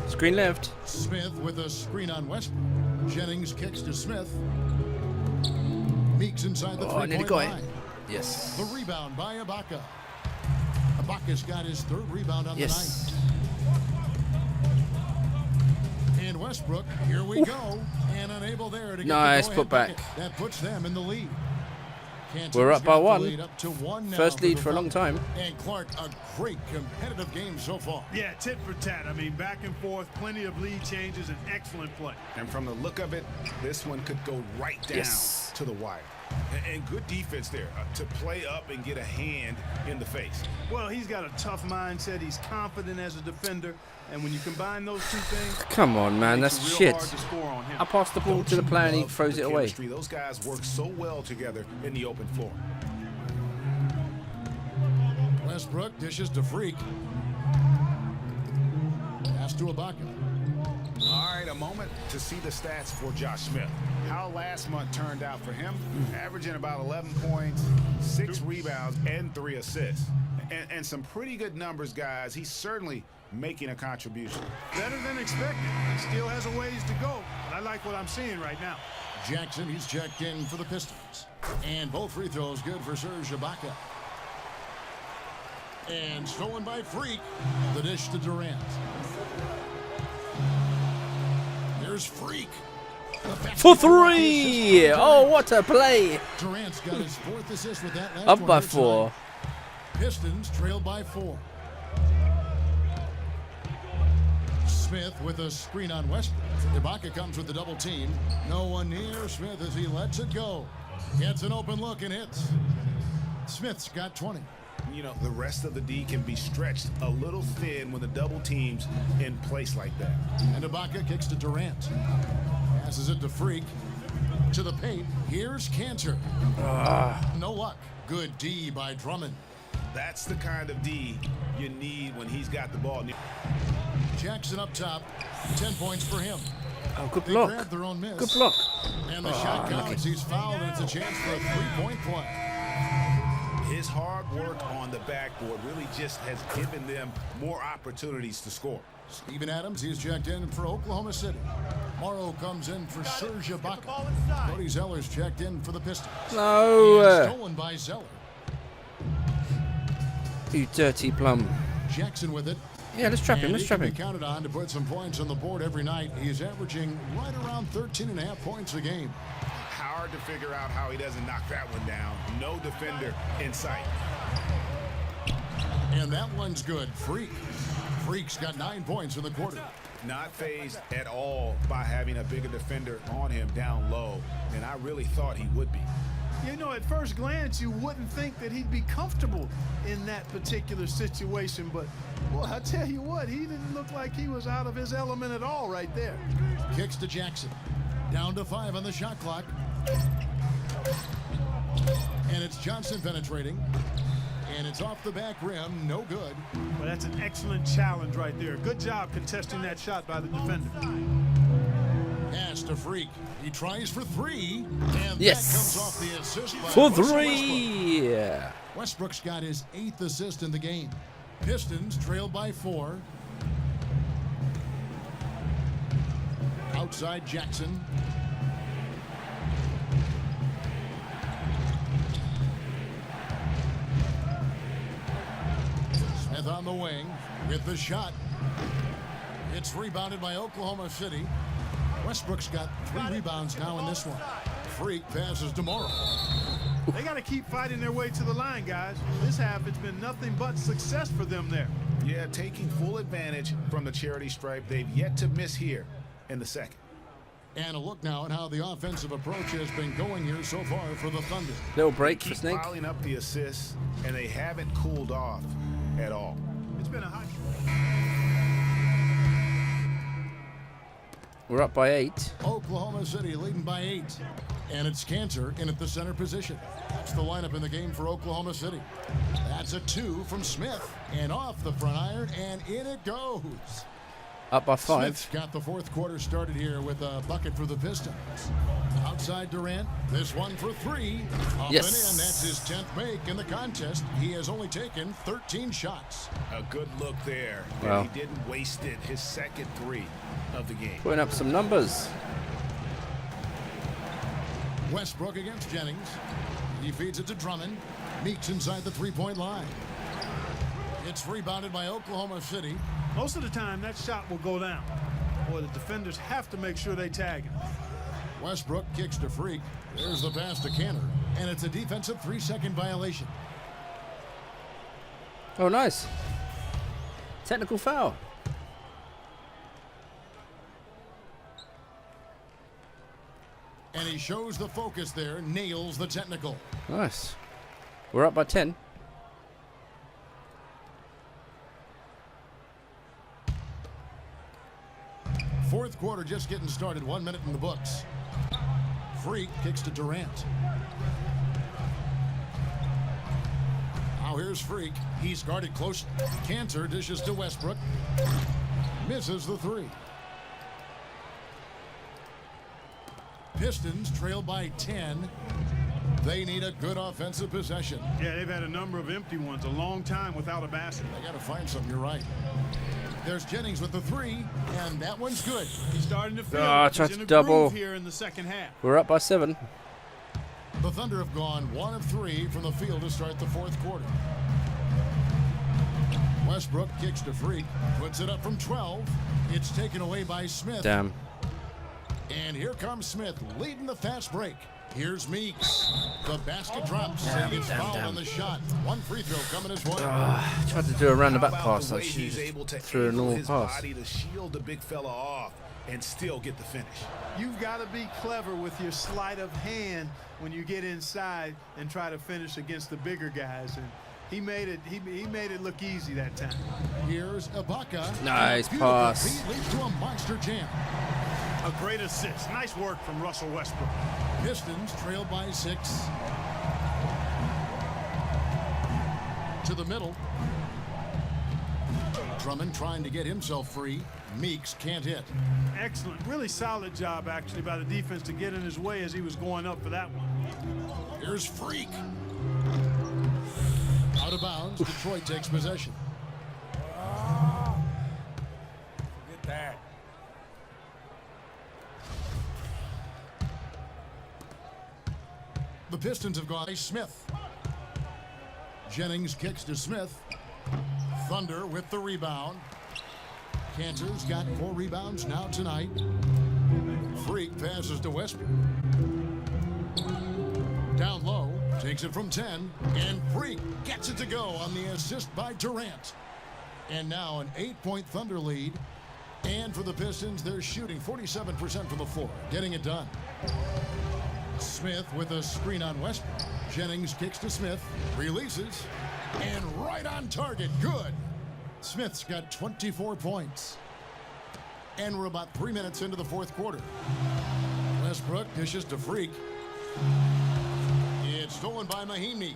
Screen left. Smith with a screen on Westbrook. Jennings kicks to Smith. Meeks inside the Oh, I nearly three-point got line. it. Yes. The rebound by Ibaka. Ibaka's got his 3rd rebound on the Yes. night. And Westbrook, here we go, and unable there to get Nice the put go-ahead back. bucket. That puts them in the lead. We're up by got the 1. lead up to 1 now First for lead the for a long Thunder. time. And Clark, a great competitive game so far. Yeah, tit for tat. I mean, back and forth, plenty of lead changes, and excellent play. And from the look of it, this one could go right down to the wire. And good defense there to play up and get a hand in the face. Well, he's got a tough mindset. He's confident as a defender. And when you combine those two things, Come on, man. it makes That's it real shit. hard to score on him. I passed the ball to the player and he throws it away. Chemistry. Those guys work so well together in the open floor. Westbrook dishes to Freak. Pass to Ibaka. All right, a moment to see the stats for Josh Smith. How last month turned out for him, averaging about 11 points, 6 rebounds, and 3 assists. And some pretty good numbers, guys. He's certainly making a contribution. Better than expected. He still has a ways to go, but I like what I'm seeing right now. Jackson, he's checked in for the Pistons. And both free throws good for Serge Ibaka. And stolen by Freak. The dish to Durant. Here's Freak. For 3! Oh, what a play! Durant's got his 4th assist with that last Up one by here 4. tonight. Pistons trail by 4. Smith with a screen on Westbrook. Ibaka comes with the double team. No one near Smith as he lets it go. Gets an open look and hits. Smith's got 20. You know, the rest of the D can be stretched a little thin when the double team's in place like that. And Ibaka kicks to Durant. Passes it to Freak. To the paint. Here's Cantor. No luck. Good D by Drummond. That's the kind of D you need when he's got the ball. Jackson up top. 10 points for him. Oh, good They block. grab their own miss. Good block. And the shot counts. He's fouled, and it's a chance for a 3-point play. His hard work on the backboard really just has given them more opportunities to score. Steven Adams, he's checked in for Oklahoma City. Morrow comes in for Serge Ibaka. Cody Zeller's checked in for the Pistons. No. And stolen by Zeller. You dirty plum. Jackson with it. Yeah, let's trap him. And Let's he trap can him. be counted on to put some points on the board every night. He's averaging right around 13.5 points a game. Hard to figure out how he doesn't knock that one down. No defender in sight. And that one's good. Freak's got 9 points in the quarter. Not phased at all by having a bigger defender on him down low. And I really thought he would be. You know, at first glance, you wouldn't think that he'd be comfortable in that particular situation. But, well, I tell you what, he didn't look like he was out of his element at all right there. Kicks to Jackson. Down to 5 on the shot clock. And it's Johnson penetrating. And it's off the back rim. No good. Well, that's an excellent challenge right there. Good job contesting that shot by the defender. Pass to Freak. He tries for 3. And Yes. that comes off the assist by For Russell 3. Westbrook. Westbrook's got his 8th assist in the game. Pistons trail by 4. Outside Jackson. Smith on the wing with the shot. It's rebounded by Oklahoma City. Westbrook's got 3 rebounds now in this one. Freak passes to Morrow. They got to keep fighting their way to the line, guys. This half, it's been nothing but success for them there. Yeah, taking full advantage from the charity stripe. They've yet to miss here in the second. And a look now at how the offensive approach has been going here so far for the Thunder. Little break Keep for Snake. piling up the assists, and they haven't cooled off at all. It's been a hot. We're up by 8. Oklahoma City leading by 8. And it's Cantor in at the center position. That's the lineup in the game for Oklahoma City. That's a 2 from Smith. And off the front iron, and in it goes. Up by 5. Smith's got the 4th quarter started here with a bucket for the Pistons. Outside Durant, this one for 3. Up Yes. and in, that's his 10th make in the contest. He has only taken 13 shots. A good look there. Wow. And he didn't waste it. His second 3 of the game. Putting up some numbers. Westbrook against Jennings. He feeds it to Drummond. Meeks inside the 3-point line. It's rebounded by Oklahoma City. Most of the time, that shot will go down. Boy, the defenders have to make sure they tag him. Westbrook kicks to Freak. There's the pass to Cantor. And it's a defensive 3-second violation. Oh, nice. Technical foul. And he shows the focus there, nails the technical. Nice. We're up by 10. Fourth quarter just getting started. 1 minute in the books. Freak kicks to Durant. Now here's Freak. He's guarded close. Cantor dishes to Westbrook. Misses the 3. Pistons trail by 10. They need a good offensive possession. Yeah, they've had a number of empty ones, a long time without a basket. They got to find something. You're right. There's Jennings with the 3, and that one's good. He's starting to feel Ah, it. tried He's to in a double. groove here in the second half. We're up by 7. The Thunder have gone 1 of 3 from the field to start the 4th quarter. Westbrook kicks to Freak, puts it up from 12. It's taken away by Smith. Damn. And here comes Smith leading the fast break. Here's Meeks. The basket drops. And it's fouled on the shot. One free throw coming his way. Tried to do a roundabout pass. Like she he's able to threw a normal his pass. body to shield the big fella off and still get the finish. You've got to be clever with your sleight of hand when you get inside and try to finish against the bigger guys. And he made it look easy that time. Here's Ibaka. Nice pass. Feed leads to a monster jam. A great assist. Nice work from Russell Westbrook. Pistons trail by 6. To the middle. Drummond trying to get himself free. Meeks can't hit. Excellent. Really solid job, actually, by the defense to get in his way as he was going up for that one. Here's Freak. Out of bounds. Detroit takes possession. Get that. The Pistons have gone. Smith. Jennings kicks to Smith. Thunder with the rebound. Cantor's got 4 rebounds now tonight. Freak passes to Westbrook. Down low, takes it from 10, and Freak gets it to go on the assist by Durant. And now an 8-point Thunder lead. And for the Pistons, they're shooting 47% from the floor, getting it done. Smith with a screen on Westbrook. Jennings kicks to Smith, releases, and right on target. Good. Smith's got 24 points. And we're about 3 minutes into the fourth quarter. Westbrook dishes to Freak. It's stolen by Mahimi.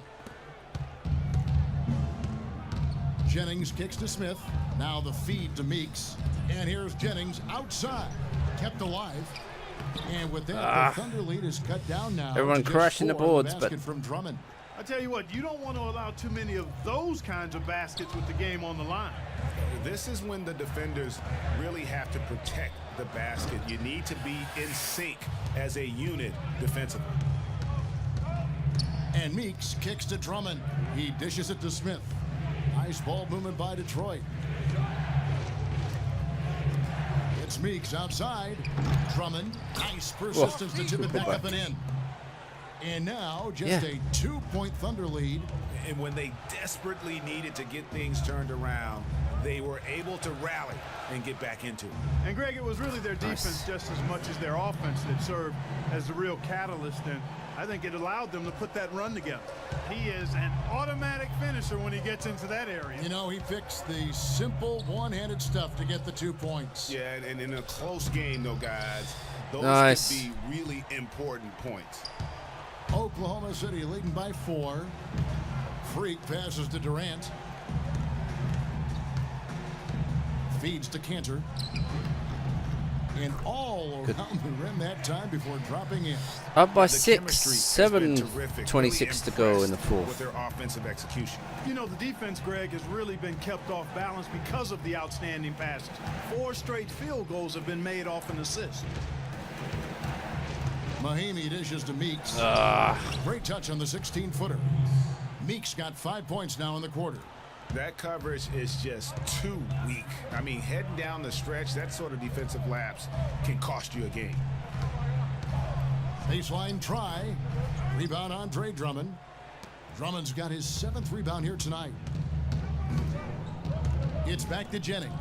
Jennings kicks to Smith. Now the feed to Meeks. And here's Jennings outside. Kept alive. And with that, the Thunder lead is cut down now. Everyone crashing the boards, but from Drummond. I tell you what, you don't want to allow too many of those kinds of baskets with the game on the line. This is when the defenders really have to protect the basket. You need to be in sync as a unit defensively. And Meeks kicks to Drummond. He dishes it to Smith. Nice ball movement by Detroit. It's Meeks outside. Drummond, nice persistence to tip it back up and in. And now just a 2-point Thunder lead. And when they desperately needed to get things turned around, they were able to rally and get back into it. And Greg, it was really their defense just as much as their offense that served as the real catalyst. And I think it allowed them to put that run together. He is an automatic finisher when he gets into that area. You know, he picks the simple one-handed stuff to get the 2 points. Yeah, and in a close game, though, guys, those could be really important points. Oklahoma City leading by 4. Freak passes to Durant. Feeds to Cantor. And all around the rim that time before dropping in. Up by 6, 7:26 to go in the fourth. With their offensive execution. You know, the defense, Greg, has really been kept off balance because of the outstanding passes. 4 straight field goals have been made off an assist. Mahimi dishes to Meeks. Great touch on the 16-footer. Meeks got 5 points now in the quarter. That coverage is just too weak. I mean, heading down the stretch, that sort of defensive lapse can cost you a game. Baseline try. Rebound Andre Drummond. Drummond's got his 7th rebound here tonight. It's back to Jennings.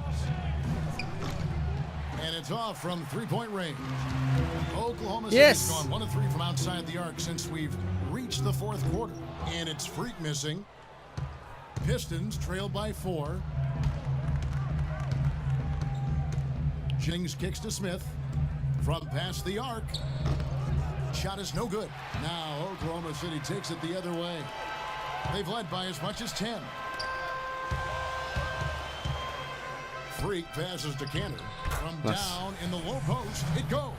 And it's off from 3-point range. Oklahoma City's gone 1 of 3 from outside the arc since we've reached the fourth quarter. And it's Freak missing. Pistons trail by 4. Jennings kicks to Smith. From past the arc. Shot is no good. Now Oklahoma City takes it the other way. They've led by as much as 10. Freak passes to Cantor. From down in the low post, it goes.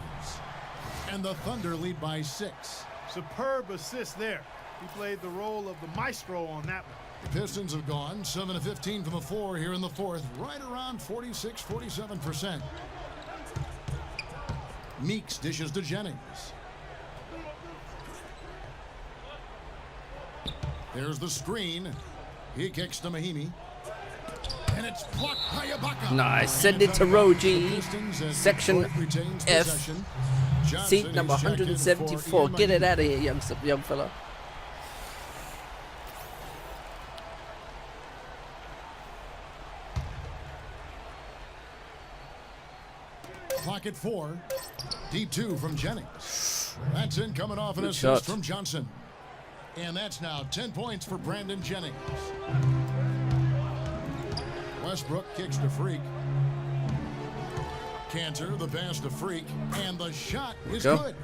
And the Thunder lead by 6. Superb assist there. He played the role of the maestro on that one. The Pistons have gone 7 of 15 from the floor here in the fourth, right around 46-47%. Meeks dishes to Jennings. There's the screen. He kicks to Mahimi. And it's blocked by Ibaka. Nice. Send it to Roji. Section F. Seat number 174. Get it out of here, young fella. Clock at 4. Deep 2 from Jennings. That's in, coming off an assist from Johnson. And that's now 10 points for Brandon Jennings. Westbrook kicks to Freak. Cantor, the pass to Freak, and the shot is good.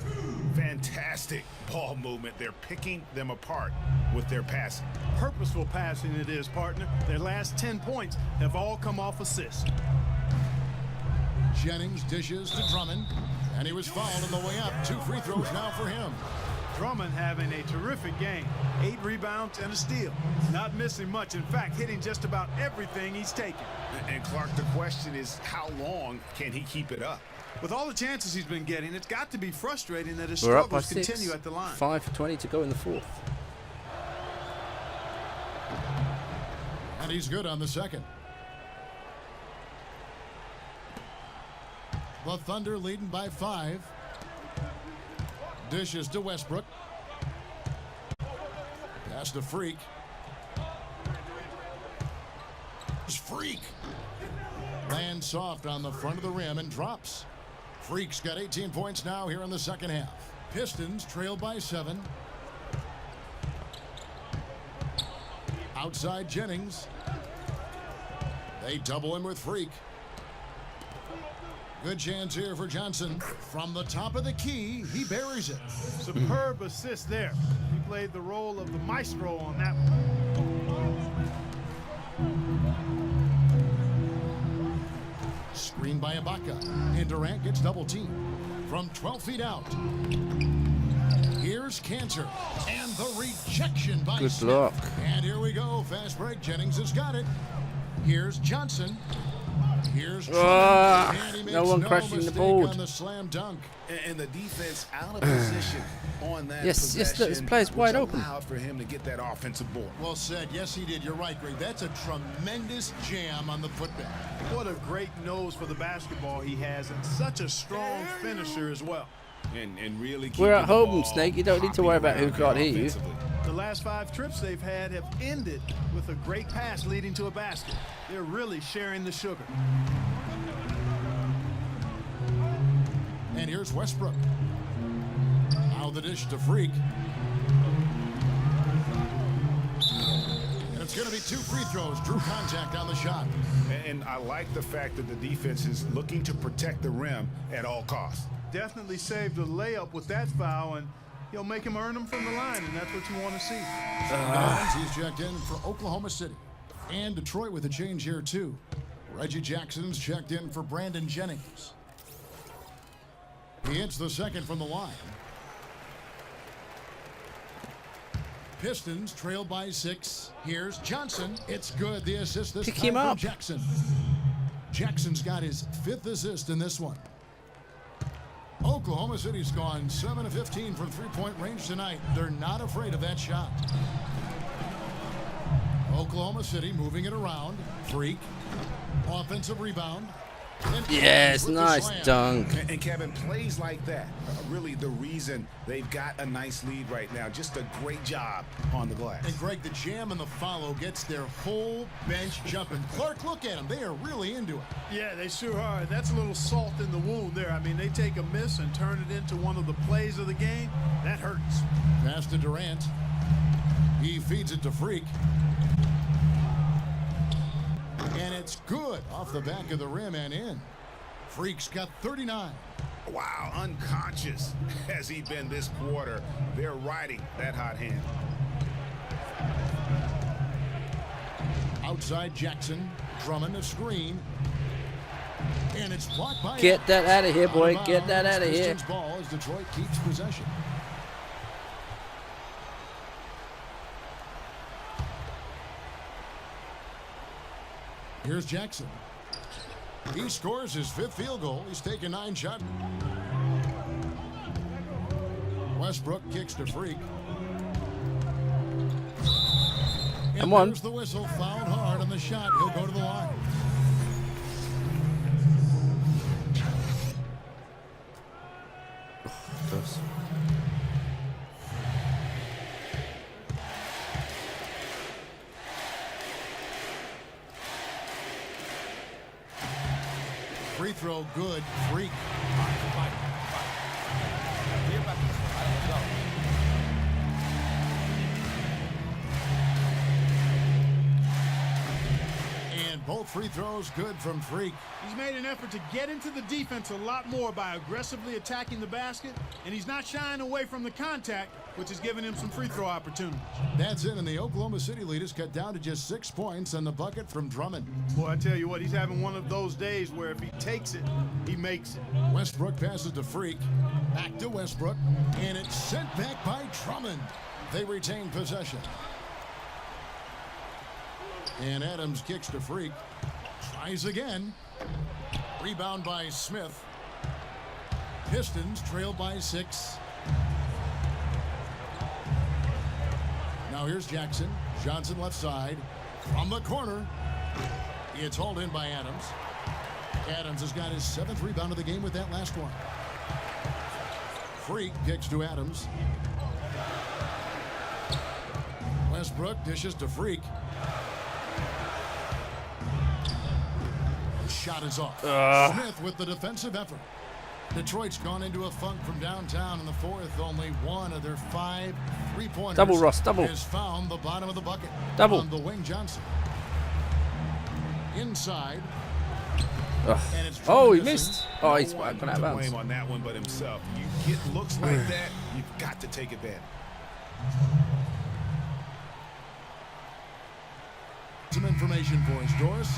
Fantastic ball movement. They're picking them apart with their passing. Purposeful passing it is, partner. Their last 10 points have all come off assists. Jennings dishes to Drummond, and he was fouled on the way up. 2 free throws now for him. Drummond having a terrific game. 8 rebounds and a steal. Not missing much. In fact, hitting just about everything he's taken. And Clark, the question is, how long can he keep it up? With all the chances he's been getting, it's got to be frustrating that his We're up by struggles 6. continue at the line. 5 for 20 to go in the 4th. And he's good on the second. The Thunder leading by 5. Dishes to Westbrook. Pass to Freak. It's Freak. Lands soft on the front of the rim and drops. Freak's got 18 points now here in the second half. Pistons trail by 7. Outside Jennings. They double him with Freak. Good chance here for Johnson. From the top of the key, he buries it. Superb assist there. He played the role of the maestro on that one. Screen by Ibaka. And Durant gets double teamed. From 12 feet out. Here's Cantor. And the rejection by Good Smith. block. And here we go. Fast break. Jennings has got it. Here's Johnson. Here's no one crushing the board. On the slam dunk. And the defense out of position on that yes, look, this player's wide open. Allowed for him to get that offensive board. Well said. Yes, he did. You're right, Greg. That's a tremendous jam on the putback. What a great nose for the basketball he has, and such a strong finisher as well. And really we're at home, Snake. You don't need to worry about who can't hear you. The last 5 trips they've had have ended with a great pass leading to a basket. They're really sharing the sugar. And here's Westbrook. Now the dish to Freak. And it's going to be 2 free throws. Drew contact on the shot. And I like the fact that the defense is looking to protect the rim at all costs. Definitely saved a layup with that foul, and he'll make him earn them from the line, and that's what you want to see. He's checked in for Oklahoma City. And Detroit with a change here, too. Reggie Jackson's checked in for Brandon Jennings. He hits the second from the line. Pistons trail by 6. Here's Johnson. It's good. The assist this time from Jackson. Jackson's got his 5th assist in this one. Oklahoma City's gone 7 of 15 from 3-point range tonight. They're not afraid of that shot. Oklahoma City moving it around. Freak. Offensive rebound. Yes, nice dunk. And Kevin, plays like that are really the reason they've got a nice lead right now. Just a great job on the glass. And Greg, the jam and the follow gets their whole bench jumping. Clark, look at them. They are really into it. Yeah, they sure are. That's a little salt in the wound there. I mean, they take a miss and turn it into one of the plays of the game. That hurts. Pass to Durant. He feeds it to Freak. And it's good off the back of the rim and in. Freak's got 39. Wow, unconscious has he been this quarter. They're riding that hot hand. Outside Jackson. Drummond a screen. And it's blocked by... Get that out of here, boy. Get that out of here. Pistons ball as Detroit keeps possession. Here's Jackson. He scores his 5th field goal. He's taken 9 shots. Westbrook kicks to Freak. And there's the whistle. Fouled hard on the shot. He'll go to the line. free throw good. Freak. And both free throws good from Freak. He's made an effort to get into the defense a lot more by aggressively attacking the basket, and he's not shying away from the contact, which is giving him some free throw opportunities. That's it, and the Oklahoma City lead is cut down to just 6 points and the bucket from Drummond. Boy, I tell you what, he's having one of those days where if he takes it, he makes it. Westbrook passes to Freak. Back to Westbrook, and it's sent back by Drummond. They retain possession. And Adams kicks to Freak. Tries again. Rebound by Smith. Pistons trail by 6. Now here's Jackson. Johnson left side. From the corner. It's hauled in by Adams. Adams has got his 7th rebound of the game with that last one. Freak kicks to Adams. Westbrook dishes to Freak. Shot is off. Smith with the defensive effort. Detroit's gone into a funk from downtown in the 4th. Only one of their 5 3-pointers Double, Ross, double. has found the bottom of the bucket. Double. On the wing, Johnson. Inside. And it's Oh, he missing. missed. Oh, he's No gone one out of to bounds. blame on that one but himself. You get looks like that, you've got to take advantage. Some information for us, Doris.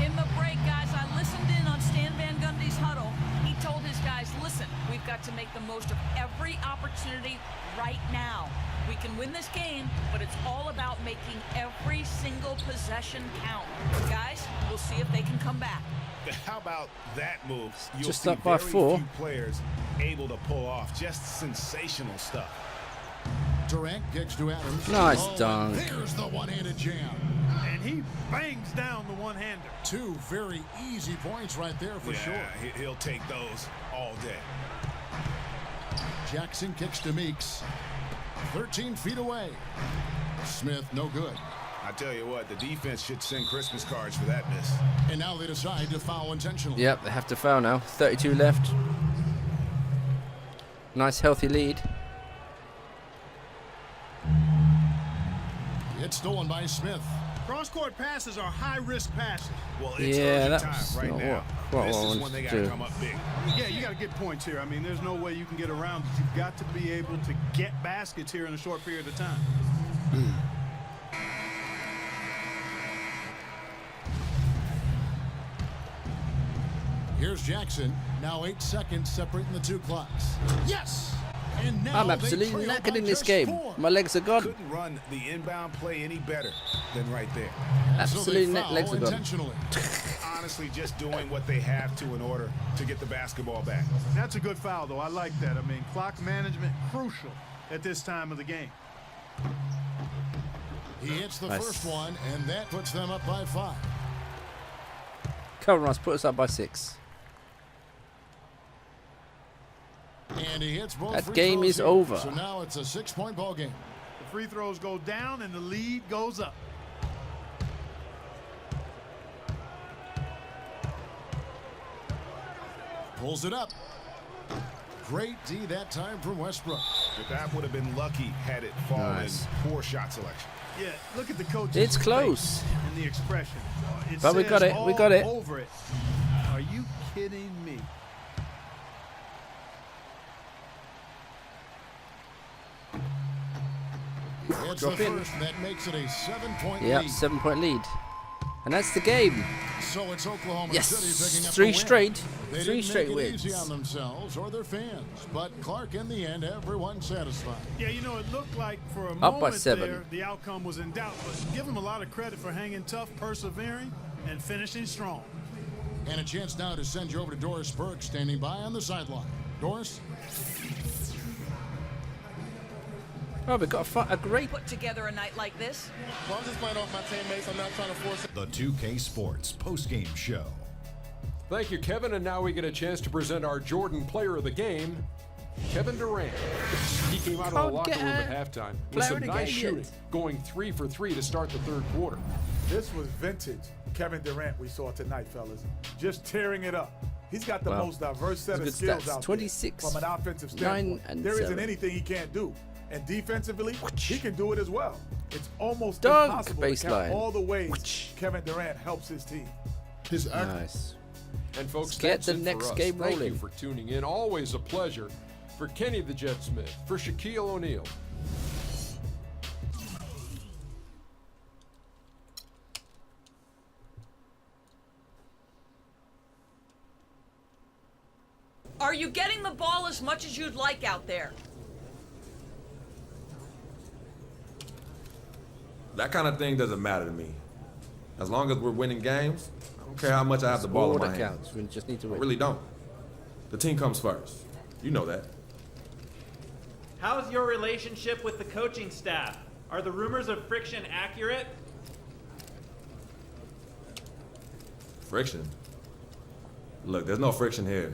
In the break, guys, I listened in on Stan Van Gundy's huddle. He told his guys, listen, we've got to make the most of every opportunity right now. We can win this game, but it's all about making every single possession count. Guys, we'll see if they can come back. How about that move? You'll Just see up by very 4. few players able to pull off just sensational stuff. Durant kicks to Adams. Nice and dunk. There's the one-handed jam. And he bangs down the one-hander. 2 very easy points right there for sure. He'll take those all day. Jackson kicks to Meeks. 13 feet away. Smith, no good. I tell you what, the defense should send Christmas cards for that miss. And now they decide to foul intentionally. Yep, they have to foul now. 32 left. Nice healthy lead. It's stolen by Smith. Cross-court passes are high-risk passes. Well, it's Yeah, urgent that's time right not now. what This I is wanted when they to got to do. come up big. Yeah, you got to get points here. I mean, there's no way you can get around it. You've got to be able to get baskets here in a short period of time. Here's Jackson. Now 8 seconds separating the 2 clocks. Yes! And now I'm absolutely they trail knackered by in this just game. 4. My legs are gone. Couldn't run the inbound play any better than right there. Absolutely so they legs foul are gone. intentionally. Honestly, just doing what they have to in order to get the basketball back. That's a good foul, though. I like that. I mean, clock management crucial at this time of the game. He hits the Nice. first one, and that puts them up by 5. Come on, Ross, put us up by 6. And he hits both That free game throws is here. over. So now it's a 6-point ball game. The free throws go down and the lead goes up. Pulls it up. Great D that time from Westbrook. But that would have been lucky had it fallen. Nice. Poor shot selection. Yeah, look at the coach's It's face close. and the expression. It But we says got it, we got all it. Over it. Are you kidding me? It's Drop the in. first that makes it a 7-point Yep, lead. 7-point lead. And that's the game. So it's Oklahoma Yes, City picking up 3 the win. straight. They 3 didn't straight make it easy wins. on themselves or their fans, but Clark in the end, everyone satisfied. Yeah, you know, it looked like for a Up by moment 7. there, the outcome was in doubt, but give them a lot of credit for hanging tough, persevering, and finishing strong. And a chance now to send you over to Doris Burke, standing by on the sideline. Doris? Oh, we've got a great... Put together a night like this. Well, I'm just playing off my teammates. I'm not trying to force it. The 2K Sports postgame show. Thank you, Kevin. And now we get a chance to present our Jordan Player of the Game, Kevin Durant. He came out of the Can't locker get room a at halftime with player some of the nice game shooting, yet. going 3 for 3 to start the 3rd quarter. This was vintage Kevin Durant we saw tonight, fellas. Just tearing it up. He's got the most diverse set of skills out 26, there from an offensive standpoint. 9 and there 7. isn't anything he can't do. And defensively, he can do it as well. It's almost Dunk impossible baseline. to count all the ways Kevin Durant helps his team. Nice. And folks, Let's get that's the it next for us. game rolling. Thank you for tuning in. Always a pleasure. For Kenny the Jet Smith, for Shaquille O'Neal. Are you getting the ball as much as you'd like out there? That kind of thing doesn't matter to me. As long as we're winning games, I don't care how much I have the ball in my hands. We just need to I win. really don't. The team comes first. You know that. How's your relationship with the coaching staff? Are the rumors of friction accurate? Friction? Look, there's no friction here.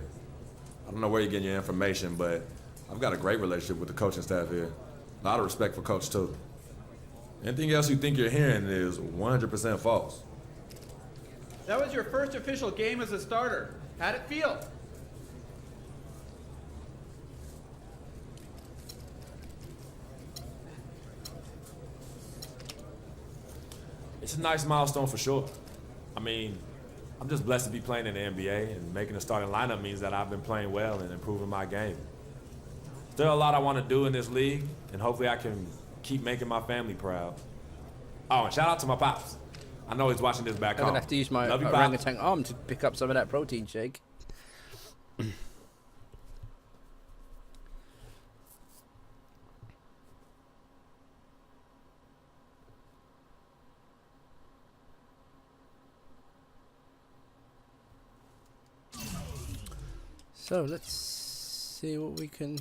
I don't know where you're getting your information, but I've got a great relationship with the coaching staff here. A lot of respect for Coach, too. Anything else you think you're hearing is 100% false. That was your first official game as a starter. How'd it feel? It's a nice milestone for sure. I mean, I'm just blessed to be playing in the NBA, and making the starting lineup means that I've been playing well and improving my game. Still a lot I want to do in this league, and hopefully I can keep making my family proud. Oh, and shout out to my pops. I know he's watching this back I'm home. gonna have to use my Love you, Pops. orangutan arm to pick up some of that protein shake. So let's see what we can.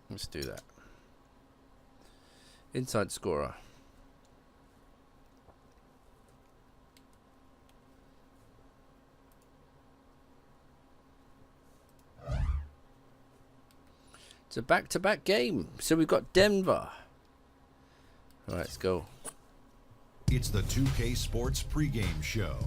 Let's do that. Inside scorer. It's a back-to-back game. So we've got Denver. All right, let's go. It's the 2K Sports pregame show.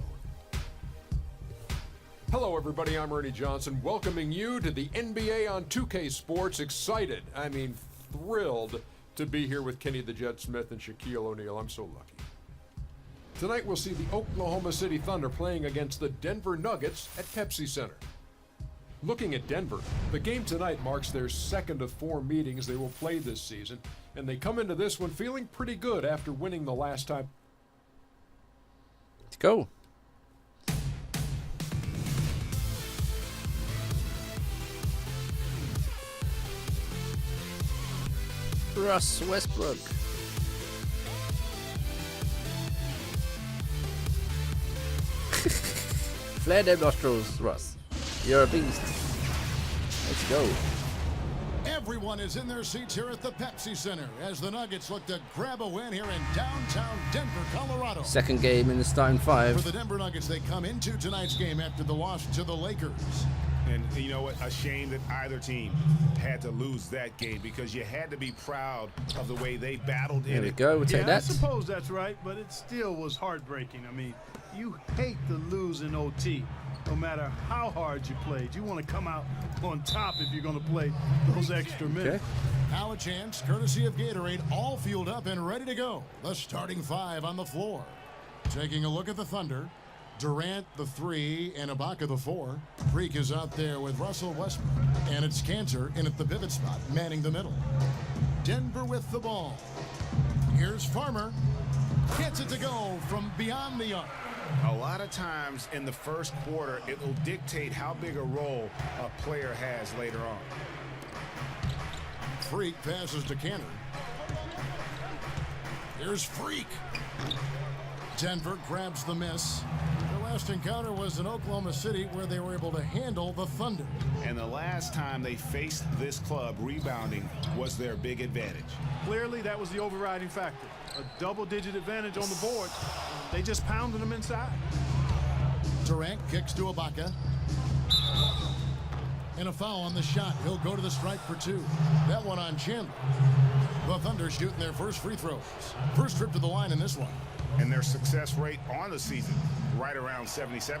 Hello, everybody. I'm Ernie Johnson, welcoming you to the NBA on 2K Sports. Excited, I mean thrilled, to be here with Kenny the Jet Smith and Shaquille O'Neal. I'm so lucky. Tonight we'll see the Oklahoma City Thunder playing against the Denver Nuggets at Pepsi Center. Looking at Denver, the game tonight marks their second of 4 meetings they will play this season, and they come into this one feeling pretty good after winning the last time. Let's go. Russ Westbrook. Flare them nostrils, Russ. You're a beast. Let's go. Everyone is in their seats here at the Pepsi Center as the Nuggets look to grab a win here in downtown Denver, Colorado. Second game in the starting five. For the Denver Nuggets, they come into tonight's game after the loss to the Lakers. And you know what? A shame that either team had to lose that game, because you had to be proud of the way they battled in it. There we go. We'll take that. I suppose that's right, but it still was heartbreaking. I mean, you hate to lose in OT. No matter how hard you played, you want to come out on top if you're going to play those extra minutes. Now a chance, courtesy of Gatorade, all fueled up and ready to go. The starting 5 on the floor. Taking a look at the Thunder. Durant, the 3, and Ibaka, the 4. Freak is out there with Russell Westbrook. And it's Cantor in at the pivot spot, manning the middle. Denver with the ball. Here's Farmer. Gets it to go from beyond the arc. A lot of times in the first quarter, it will dictate how big a role a player has later on. Freak passes to Cantor. Here's Freak. Denver grabs the miss. Their last encounter was in Oklahoma City, where they were able to handle the Thunder. And the last time they faced this club, rebounding was their big advantage. Clearly, that was the overriding factor. A double-digit advantage on the board. They just pounded them inside. Durant kicks to Ibaka. And a foul on the shot. He'll go to the strike for 2. That one on Chandler. The Thunder shooting their first free throws. First trip to the line in this one. and their success rate on the season right around 77%.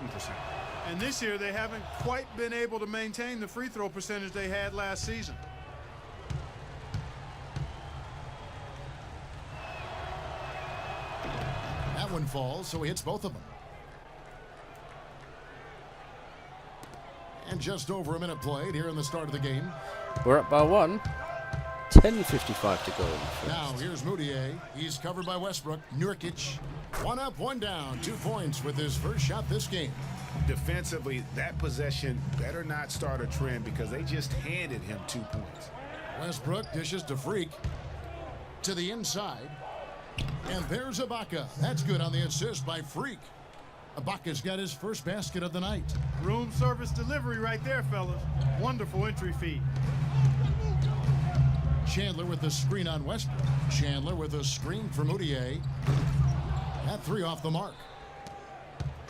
And this year they haven't quite been able to maintain the free throw percentage they had last season. That one falls, so he hits both of them. And just over a minute played here in the start of the game. We're up by 1. 10:55 to go. Now here's Moutier. He's covered by Westbrook. Nurkic. 1 up, 1 down. 2 points with his first shot this game. Defensively, that possession better not start a trend because they just handed him 2 points. Westbrook dishes to Freak. To the inside. And there's Ibaka. That's good on the assist by Freak. Ibaka's got his first basket of the night. Room service delivery right there, fellas. Wonderful entry feed. Chandler with the screen on Westbrook. Chandler with a screen for Moutier. That 3 off the mark.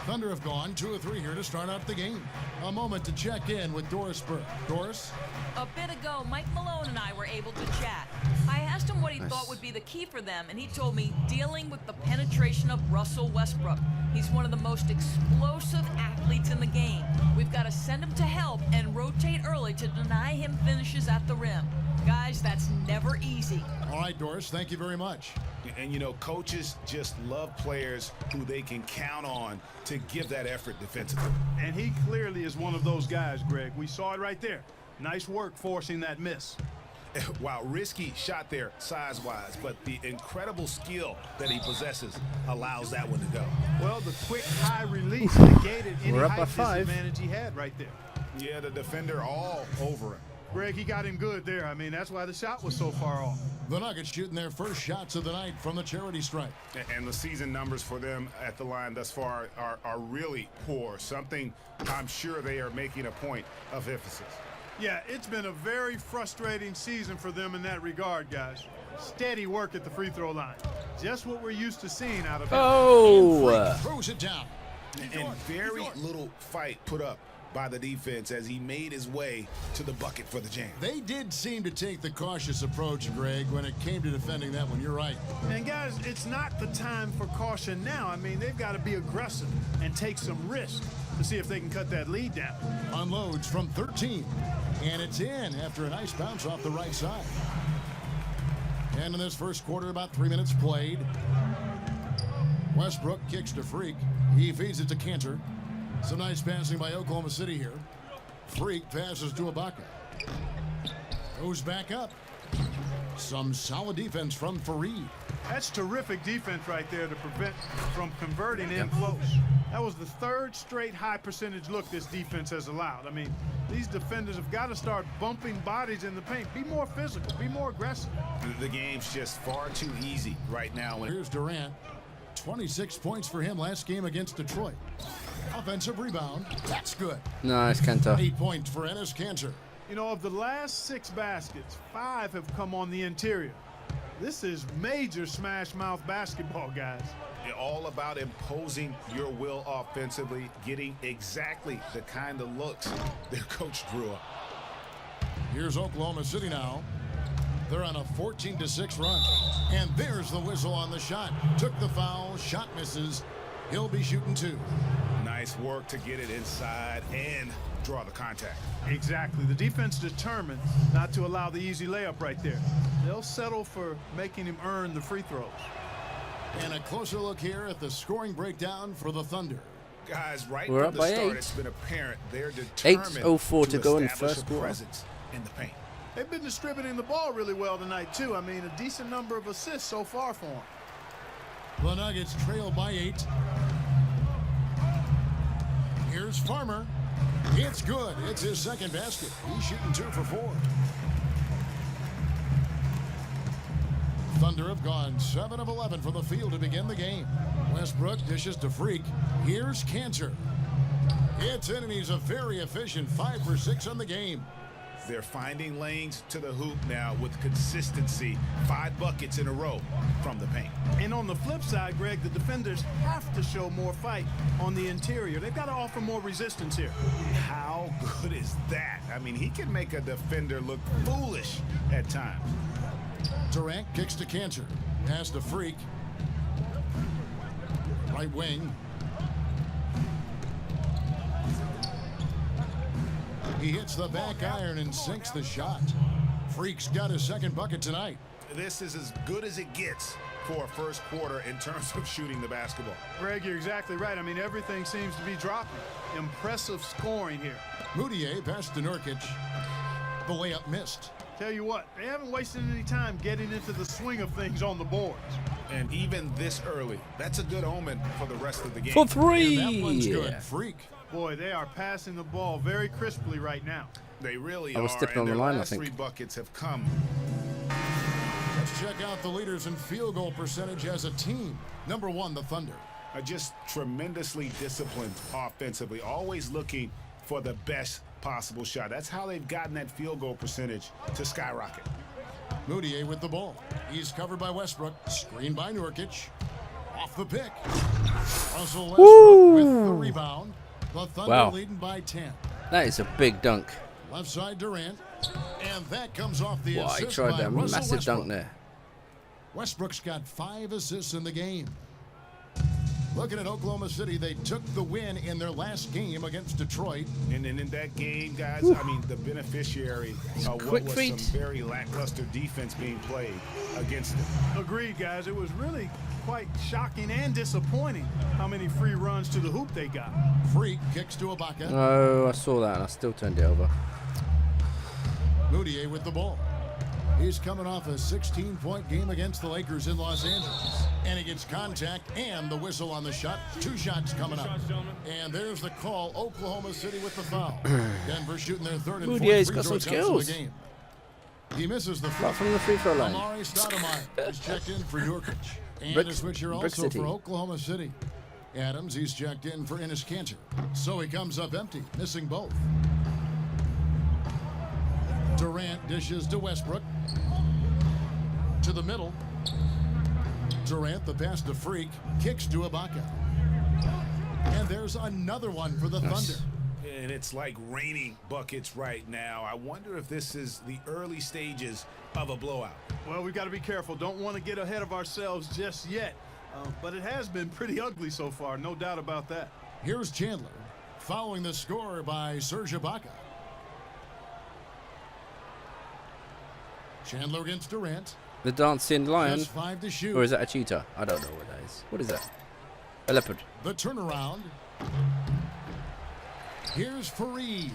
Thunder have gone 2 of 3 here to start out the game. A moment to check in with Doris Burke. Doris? A bit ago, Mike Malone and I were able to chat. I asked him what he thought would be the key for them, and he told me dealing with the penetration of Russell Westbrook. He's one of the most explosive athletes in the game. We've got to send him to help and rotate early to deny him finishes at the rim. Guys, that's never easy. All right, Doris, thank you very much. And, you know, coaches just love players who they can count on to give that effort defensively. And he clearly is one of those guys, Greg. We saw it right there. Nice work forcing that miss. Wow, risky shot there size-wise, but the incredible skill that he possesses allows that one to go. Well, the quick high release negated any height disadvantage he had right there. Yeah, the defender all over him. Greg, he got him good there. I mean, that's why the shot was so far off. The Nuggets shooting their first shots of the night from the charity stripe. And the season numbers for them at the line thus far are really poor. Something I'm sure they are making a point of emphasis. Yeah, it's been a very frustrating season for them in that regard, guys. Steady work at the free throw line. Just what we're used to seeing out of him. Oh! Throws it down. And very little fight put up by the defense as he made his way to the bucket for the jam. They did seem to take the cautious approach, Greg, when it came to defending that one. You're right. And guys, it's not the time for caution now. I mean, they've got to be aggressive and take some risk to see if they can cut that lead down. Unloads from 13. And it's in after a nice bounce off the right side. And in this first quarter, about 3 minutes played. Westbrook kicks to Freak. He feeds it to Cantor. Some nice passing by Oklahoma City here. Freak passes to Ibaka. Goes back up. Some solid defense from Fareed. That's terrific defense right there to prevent from converting in close. That was the 3rd straight high percentage look this defense has allowed. I mean, these defenders have got to start bumping bodies in the paint. Be more physical. Be more aggressive. The game's just far too easy right now. Here's Durant. 26 points for him last game against Detroit. Offensive rebound. That's good. Nice, Cantor. 8 points for Enes Kanter. You know, of the last 6 baskets, 5 have come on the interior. This is major smash mouth basketball, guys. All about imposing your will offensively, getting exactly the kind of looks their coach drew up. Here's Oklahoma City now. They're on a 14-6 run. And there's the whistle on the shot. Took the foul, shot misses. He'll be shooting 2. Nice work to get it inside and draw the contact. Exactly. The defense determined not to allow the easy layup right there. They'll settle for making him earn the free throws. And a closer look here at the scoring breakdown for the Thunder. Guys, right We're from up the by start, 8. it's been apparent they're determined 8:04 to go in the establish first a quarter. presence in the paint. They've been distributing the ball really well tonight, too. I mean, a decent number of assists so far for them. The Nuggets trail by 8. Here's Farmer. It's good. It's his second basket. He's shooting 2 for 4. Thunder have gone 7 of 11 from the field to begin the game. Westbrook dishes to Freak. Here's Cantor. It's in, and he's a very efficient 5 for 6 on the game. They're finding lanes to the hoop now with consistency. 5 buckets in a row from the paint. And on the flip side, Greg, the defenders have to show more fight on the interior. They've got to offer more resistance here. How good is that? I mean, he can make a defender look foolish at times. Durant kicks to Cantor. Pass to Freak. Right wing. He hits the back iron and sinks the shot. Freak's got his second bucket tonight. This is as good as it gets for a first quarter in terms of shooting the basketball. Greg, you're exactly right. I mean, everything seems to be dropping. Impressive scoring here. Moutier passed to Nurkic. The layup missed. Tell you what, they haven't wasted any time getting into the swing of things on the boards. And even this early, that's a good omen for the rest of the game. For three. And that one's good. Freak. Boy, they are passing the ball very crisply right now. They really I was are. stepping on And the their line, I last think. 3 buckets have come. Let's check out the leaders in field goal percentage as a team. Number 1, the Thunder. Just tremendously disciplined offensively, always looking for the best possible shot. That's how they've gotten that field goal percentage to skyrocket. Moutier with the ball. He's covered by Westbrook. Screened by Nurkic. Off the pick. Russell Westbrook with the rebound. The Thunder leading by 10. That is a big dunk. Left side Durant. And that comes off the Wow, he assist tried by that Russell massive Westbrook. dunk there. Westbrook's got 5 assists in the game. Looking at Oklahoma City, they took the win in their last game against Detroit. And in that game, guys, I mean, the beneficiary of what was feet. some very lackluster defense being played against them. Agreed, guys. It was really quite shocking and disappointing how many free runs to the hoop they got. Freak kicks to Ibaka. Oh, I saw that and I still turned it over. Moutier with the ball. He's coming off a 16-point game against the Lakers in Los Angeles. And he gets contact and the whistle on the shot. 2 shots coming up. And there's the call. Oklahoma City with the foul. Denver shooting their 3rd and 4th Moutier's free got throw some attempts of the skills. game. He misses the Apart from the free throw line. Amari Stoudemire is checked in for Nurkic. And Brick- a switcher Brick also City. for Oklahoma City. Adams, he's checked in for Enes Kanter. So he comes up empty, missing both. Durant dishes to Westbrook. To the middle. Durant, the pass to Freak, kicks to Ibaka. And there's another one for the Thunder. And it's like raining buckets right now. I wonder if this is the early stages of a blowout. Well, we've got to be careful. Don't want to get ahead of ourselves just yet. But it has been pretty ugly so far, no doubt about that. Here's Chandler, following the score by Serge Ibaka. Chandler against Durant. The dancing lion. Just 5 to shoot. Or is that a cheetah? I don't know what that is. What is that? A leopard. The turnaround. Here's Fareed.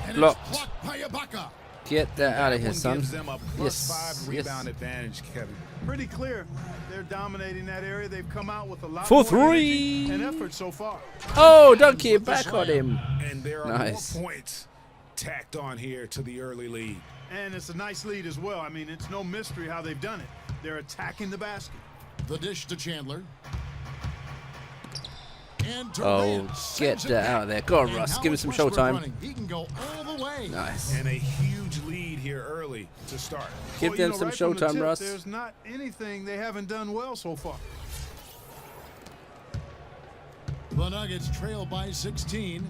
And Blocked. it's blocked by Ibaka. Get that out of here, One son. gives them a +5 rebound advantage, Kevin. Pretty clear. They're dominating that area. They've come out with a lot For more three. energy and effort so far. Oh, donkey back on him. And there are Nice. more points tacked on here to the early lead. And it's a nice lead as well. I mean, it's no mystery how they've done it. They're attacking the basket. The dish to Chandler. And Oh, Durant get sends it that back. out of there. Go on, And Russ. now Give him it's some Westbrook showtime. running. He can go all the way. Nice. And a huge lead here early to start. Give them some right from the showtime, tip, Russ. There's not anything they haven't done well so far. The Nuggets trail by 16.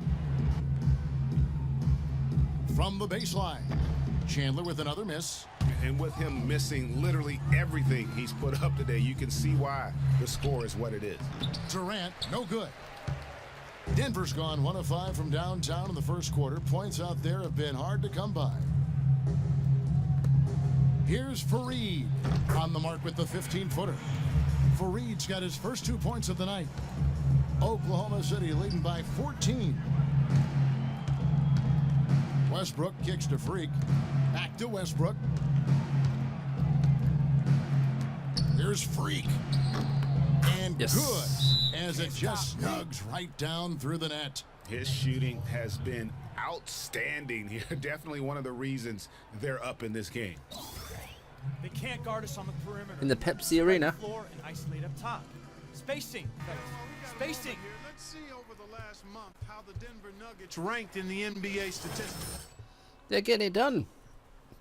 From the baseline. Chandler with another miss. And with him missing literally everything he's put up today, you can see why the score is what it is. Durant, no good. Denver's gone 1 of 5 from downtown in the first quarter. Points out there have been hard to come by. Here's Fareed on the mark with the 15-footer. Fareed's got his first 2 points of the night. Oklahoma City leading by 14. Westbrook kicks to Freak. Back to Westbrook. Here's Freak. And Yes. good, as it just snugs right down through the net. His shooting has been outstanding here. Definitely one of the reasons they're up in this game. They can't guard us on the perimeter. In the Pepsi Arena. Floor and isolate up top. Spacing. Spacing. Let's see over the last month how the Denver Nuggets ranked in the NBA statistics. They're getting it done.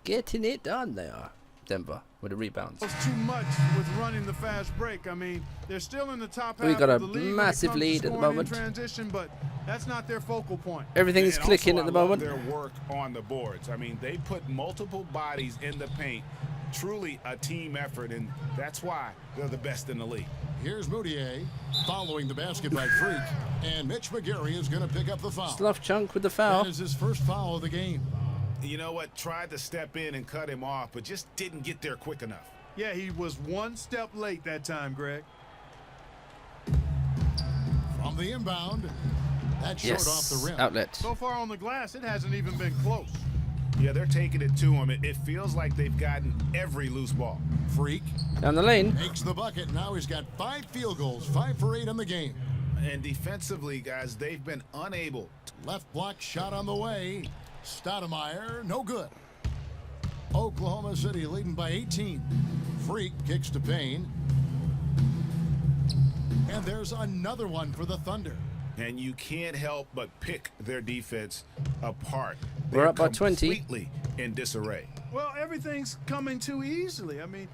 Getting it done, they are. Denver with the rebounds. It's too much with running the fast break. I mean, they're still in the top half We got a of the league when it massive comes to lead at the scoring in moment. transition, but that's not their focal point. Everything is And clicking also, at the I love moment. their work on the boards. I mean, they put multiple bodies in the paint. Truly a team effort, and that's why they're the best in the league. Here's Moutier following the basket by Freak. And Mitch McGarry is going to pick up the foul. Slough Chunk with the foul. That is his first foul of the game. You know what? Tried to step in and cut him off, but just didn't get there quick enough. Yeah, he was one step late that time, Greg. From the inbound, that's short off the rim. Outlet. So far on the glass, it hasn't even been close. Yeah, they're taking it to him. It feels like they've gotten every loose ball. Freak down the lane. Makes the bucket. Now he's got 5 field goals, 5 for 8 in the game. And defensively, guys, they've been unable. Left block shot on the way. Stoudemire, no good. Oklahoma City leading by 18. Freak kicks to Payne. And there's another one for the Thunder. And you can't help but pick their defense apart. We're up by 20. Completely in disarray. Well, everything's coming too easily. I mean,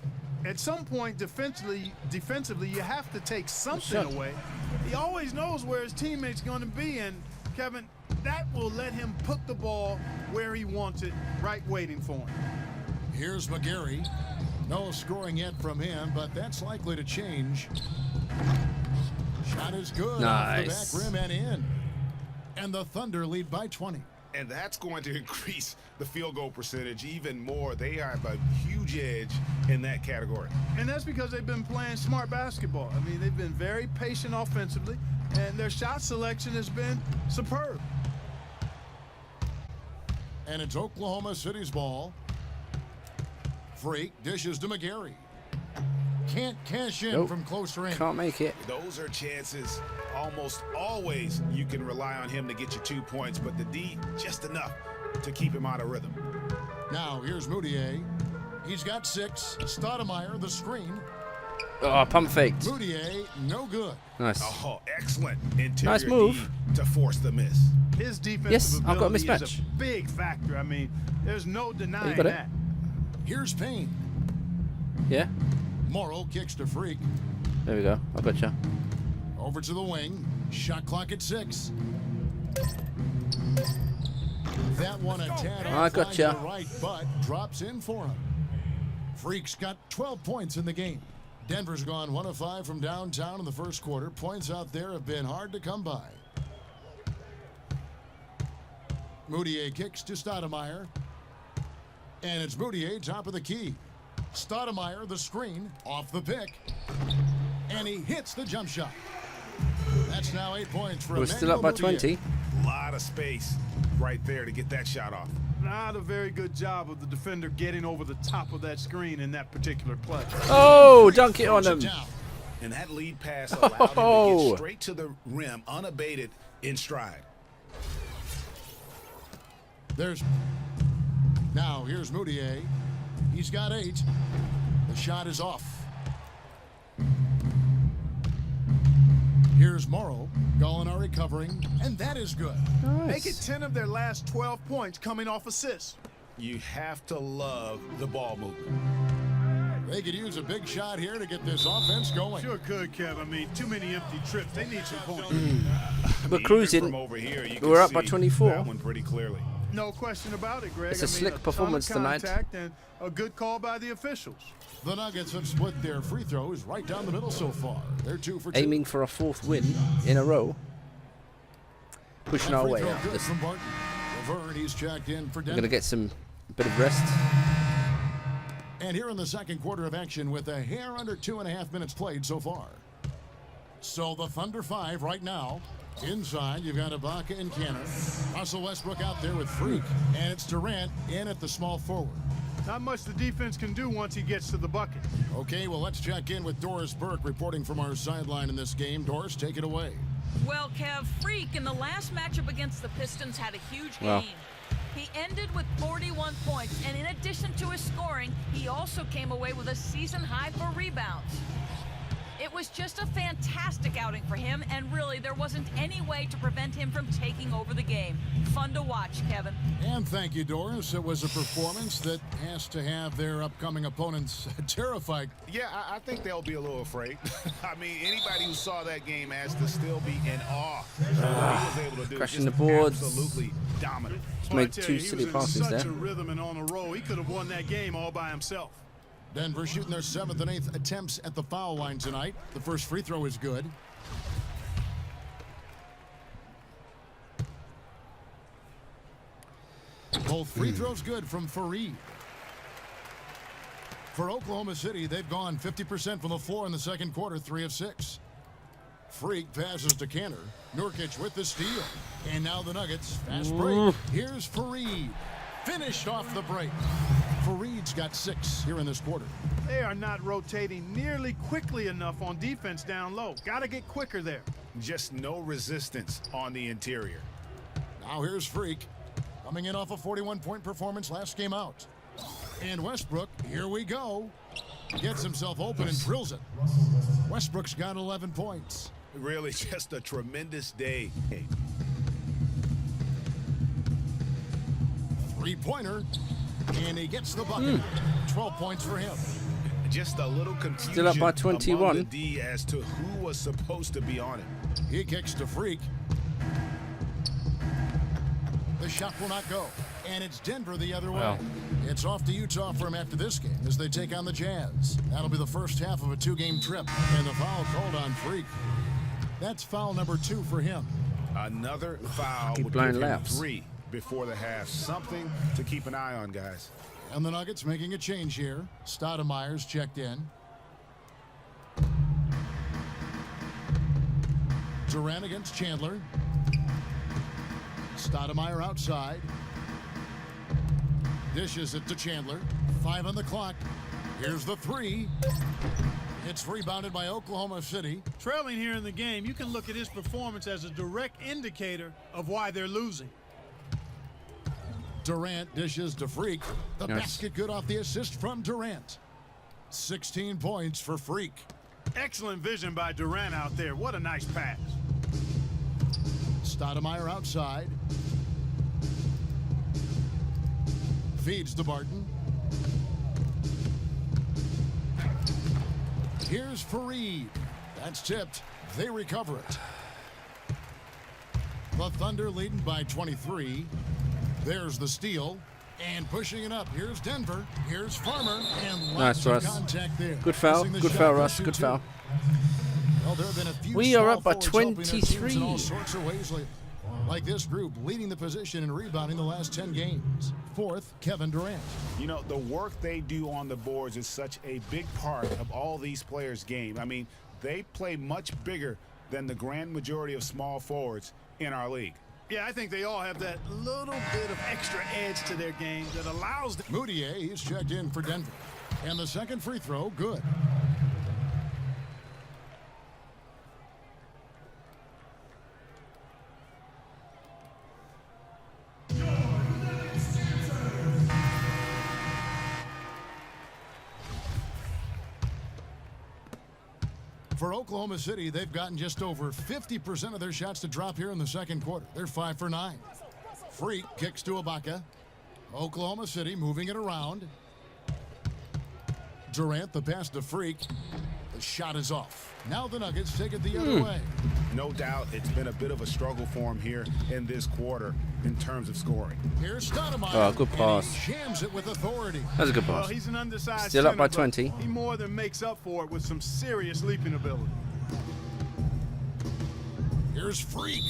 at some point, defensively, you have to take something away. He always knows where his teammate's going to be, and Kevin, that will let him put the ball where he wants it, right waiting for him. Here's McGarry. No scoring yet from him, but that's likely to change. Shot is good. Nice. Off the back rim and in. And the Thunder lead by 20. And that's going to increase the field goal percentage even more. They have a huge edge in that category. And that's because they've been playing smart basketball. I mean, they've been very patient offensively, and their shot selection has been superb. And it's Oklahoma City's ball. Freak dishes to McGarry. Can't cash in from close range. Can't make it. Those are chances. Almost always you can rely on him to get you 2 points, but the D just enough to keep him out of rhythm. Now here's Moutier. He's got 6. Stoudemire, the screen. Oh, pump faked. Moutier, no good. Nice. Oh, excellent interior Nice move. D to force the miss. His defensive I've got a ability is mismatch. a big factor. I mean, there's no denying got it. that. Here's Payne. Yeah. Morrow kicks to Freak. There we go. I gotcha. Over to the wing. Shot clock at 6. That one a tad I gotcha. to the right, but drops in for him. Freak's got 12 points in the game. Denver's gone 1 of 5 from downtown in the first quarter. Points out there have been hard to come by. Moutier kicks to Stoudemire. And it's Moutier, top of the key. Stoudemire, the screen, off the pick. And he hits the jump shot. That's now 8 points for We're still up by 20. A lot of space right there to get that shot off. Not a very good job of the defender getting over the top of that screen in that particular play. Oh, dunk it on him. And that lead pass allowed him to get straight to the rim, unabated, in stride. Now here's Moutier. He's got 8. The shot is off. Here's Morrow. Gallinari covering, and that is good. Nice. Make it 10 of their last 12 points coming off assists. You have to love the ball movement. They could use a big shot here to get this offense going. Sure could, Kev. I mean, too many empty trips. They need some points. We're cruising. From over here, you can We're up by see 24. that one pretty clearly. No question about it, Greg. It's a slick performance tonight. And a good call by the officials. The Nuggets have split their free throws right down the middle so far. They're 2 for 2. Aiming for a 4th win in a row. Pushing our way out. Good from Barton. Laverne, he's checked in for We're Denver. going to get some bit of rest. And here in the second quarter of action with a hair under 2.5 minutes played so far. So the Thunder 5 right now. Inside, you've got Ibaka and Cannon. Russell Westbrook out there with Freak. And it's Durant in at the small forward. Not much the defense can do once he gets to the bucket. Okay, well, let's check in with Doris Burke reporting from our sideline in this game. Doris, take it away. Well, Kev, Freak in the last matchup against the Pistons had a huge game. Wow. He ended with 41 points, and in addition to his scoring, he also came away with a season high for rebounds. It was just a fantastic outing for him, and really, there wasn't any way to prevent him from taking over the game. Fun to watch, Kevin. And thank you, Doris. It was a performance that has to have their upcoming opponents terrified. Yeah, I think they'll be a little afraid. I mean, anybody who saw that game has to still be in awe of what he was able to do. Crashing Just the boards. Absolutely dominant. Made 2 silly passes there. Such a rhythm and on a roll. He could have won that game all by himself. Denver shooting their 7th and 8th attempts at the foul line tonight. The first free throw is good. Both free throws good from Fareed. For Oklahoma City, they've gone 50% from the floor in the second quarter, 3 of 6. Freak passes to Cantor. Nurkic with the steal. And now the Nuggets. Fast break. Here's Fareed. Finished off the break. Fareed's got 6 here in this quarter. They are not rotating nearly quickly enough on defense down low. Got to get quicker there. Just no resistance on the interior. Now here's Freak. Coming in off a 41-point performance last game out. And Westbrook, here we go. Gets himself open and drills it. Westbrook's got 11 points. Really just a tremendous day. Three-pointer. And he gets the bucket. 12 points for him. Just a little confusion Still up by 21. among the D as to who was supposed to be on it. He kicks to Freak. The shot will not go. And it's Denver the other way. It's off to Utah for him after this game as they take on the Jazz. That'll be the first half of a 2-game trip. And the foul called on Freak. That's foul number 2 for him. Another foul would give him 3 before the half. Something to keep an eye on, guys. And the Nuggets making a change here. Stoudemire's checked in. Durant against Chandler. Stoudemire outside. Dishes it to Chandler. 5 on the clock. Here's the 3. It's rebounded by Oklahoma City. Trailing here in the game, you can look at his performance as a direct indicator of why they're losing. Durant dishes to Freak. The basket good off the assist from Durant. 16 points for Freak. Excellent vision by Durant out there. What a nice pass. Stoudemire outside. Feeds to Barton. Here's Fareed. That's tipped. They recover it. The Thunder leading by 23. There's the steal. And pushing it up. Here's Denver. Here's Farmer. And nice, Russ. Contact there. Good foul. Good foul, Russ. Good foul. Well, there have been a few we are up by forwards helping their teams 23. in all sorts of ways lately. Like this group leading the position in rebounding the last 10 games. 4th, Kevin Durant. You know, the work they do on the boards is such a big part of all these players' game. I mean, they play much bigger than the grand majority of small forwards in our league. Yeah, I think they all have that little bit of extra edge to their game that allows them. Moutier, he's checked in for Denver. And the second free throw, good. For Oklahoma City, they've gotten just over 50% of their shots to drop here in the second quarter. They're 5 for 9. Freak kicks to Ibaka. Oklahoma City moving it around. Durant, the pass to Freak. The shot is off. Now the Nuggets take it the other way. No doubt it's been a bit of a struggle for him here in this quarter in terms of scoring. Here's Stoudemire. Oh, good pass. He jams it with authority. That's a good pass. Well, he's an undersized Still up by center, 20. He more than makes up for it with some serious leaping ability. Here's Freak.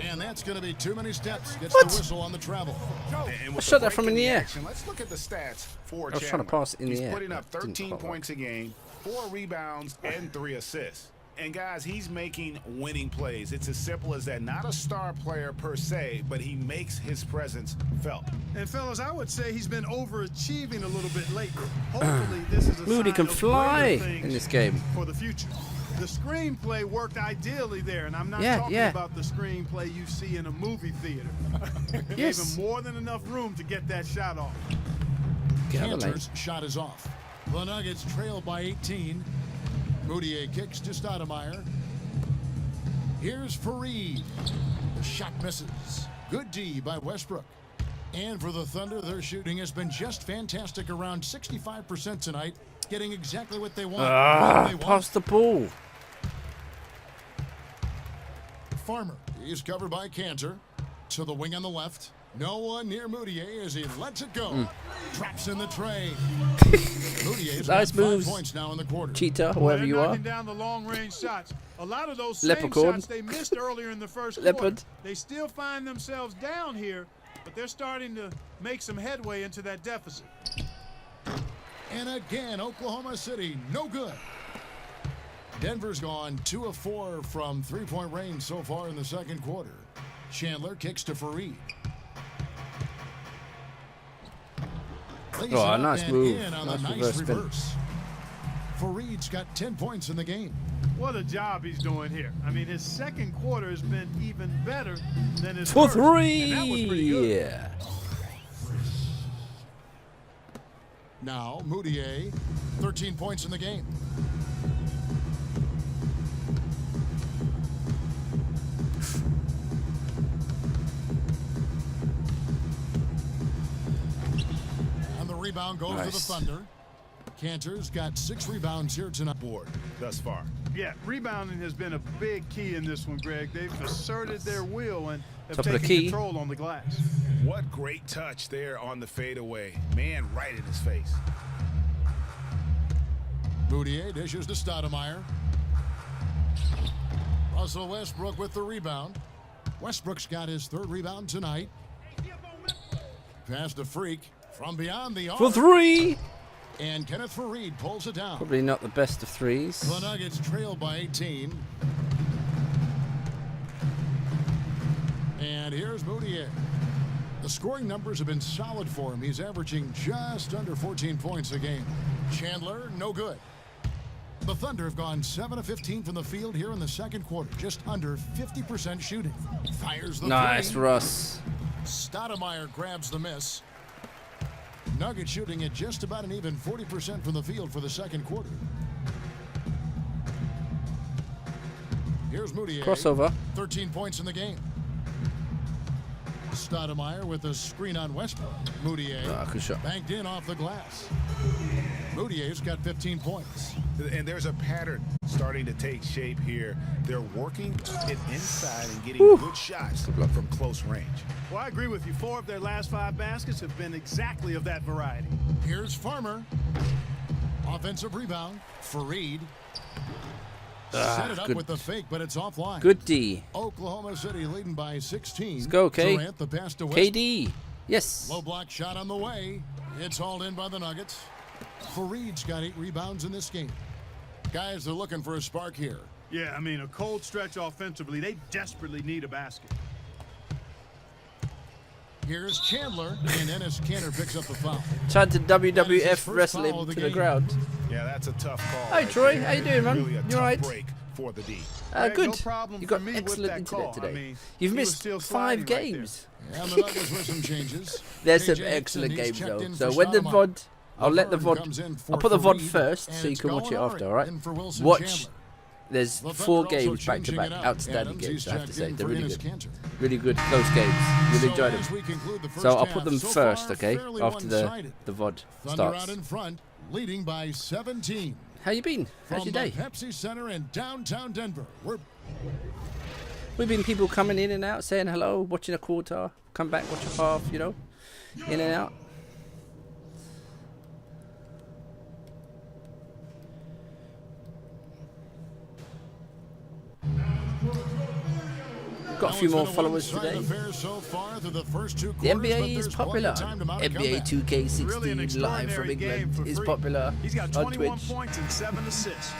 And that's going to be too many steps. Gets What? the whistle on the travel. And I with shot the that from break in the air. action, let's look at the stats for I was trying to Chandler. pass in the He's air. putting up That didn't 13 quite work. points a game, 4 rebounds, and 3 assists. And guys, he's making winning plays. It's as simple as that. Not a star player per se, but he makes his presence felt. And fellas, I would say he's been overachieving a little bit lately. Hopefully, this is a Moody sign can of fly greater things in this game. for the future. The screenplay worked ideally there, and I'm not Yeah, talking yeah. about the screenplay you see in a movie theater. Gave Yes. him more than enough room to get that shot off. Get out of the lane. Cantor's shot is off. The Nuggets trail by 18. Moutier kicks to Stoudemire. Here's Fareed. The shot misses. Good D by Westbrook. And for the Thunder, their shooting has been just fantastic, around 65% tonight, getting exactly what they want. Pass the ball. Farmer, he's covered by Cantor. To the wing on the left. No one near Moutier as he lets it go. Traps in the tray. Moutier's got Nice 5 moves. points now in the quarter. Cheetah, whoever you are. Knocking down the long-range shots. A lot of those same Leprechaun. shots they missed earlier in the first Leopard. quarter. They still find themselves down here, but they're starting to make some headway into that deficit. And again, Oklahoma City, no good. Denver's gone 2 of 4 from three-point range so far in the second quarter. Chandler kicks to Fareed. Oh, nice move. Nice reverse spin. Fareed's got 10 points in the game. What a job he's doing here. I mean, his second quarter has been even better than his For first. three. And that was pretty good. Yeah. Now, Moutier, 13 points in the game. And the rebound goes to the Thunder. Cantor's got 6 rebounds here tonight. Board thus far. Yeah, rebounding has been a big key in this one, Greg. They've asserted their will and have Top of the taken key. control on the glass. What great touch there on the fadeaway. Man, right in his face. Moutier dishes to Stoudemire. Russell Westbrook with the rebound. Westbrook's got his 3rd rebound tonight. Pass to Freak from beyond the arc. For 3. And Kenneth Fareed pulls it down. Probably not the best of threes. The Nuggets trail by 18. And here's Moutier. The scoring numbers have been solid for him. He's averaging just under 14 points a game. Chandler, no good. The Thunder have gone 7 of 15 from the field here in the second quarter. Just under 50% shooting. Fires the Nice, three. Russ. Stoudemire grabs the miss. Nuggets shooting at just about an even 40% from the field for the second quarter. Here's Moutier. Crossover. 13 points in the game. Stoudemire with a screen on Westbrook. Moutier Good shot. banked in off the glass. Moutier's got 15 points. And there's a pattern starting to take shape here. They're working it inside and getting good shots from close range. Well, I agree with you. 4 of their last 5 baskets have been exactly of that variety. Here's Farmer. Offensive rebound. Fareed. Set it up good. with the fake, but it's offline. Good D. Oklahoma City leading by 16. Let's go, K. Durant, the pass to KD. Yes. Low block shot on the way. It's hauled in by the Nuggets. Fareed's got 8 rebounds in this game. Guys are looking for a spark here. Yeah, I mean, a cold stretch offensively. They desperately need a basket. Here's Chandler, and Enes Kanter picks up the foul. Tried to WWF first wrestle foul him of to the the game. ground. Yeah, that's a tough call. Hey, Troy. How you doing, man? Really a You tough alright? break for the D. Greg, Good. no problem You for got me with excellent that internet call. today. I mean, You've he was missed still 5 sliding right there. games. And the Nuggets with some changes. There's some KJ excellent Hickson, he's games checked though. in So for when the Stoudemire. VOD, I'll let the Laverne comes VOD. in for I'll put the VOD Fareed, first and so you it's can watch it Gallinari after. All right. in for Wilson Watch. Chandler. There's The 4 Thunder also games back to changing back. it up. Outstanding Adams, games, he's I have to checked say. in They're for really Enes good. Kanter. Really good, close games. Really enjoyed as them. we conclude the first So I'll half, put them so first, far, okay? fairly After the one-sided. VOD Thunder out starts. in front, leading by 17. How you been? How's From your day? the Pepsi Center in downtown Denver. We've been people coming in and out, saying hello, watching a quarter, come back, watch a half, you know, in and out. Got a few more followers today. The NBA is popular. NBA 2K16 live from England is popular He's got on 21 Twitch. points and 7 assists.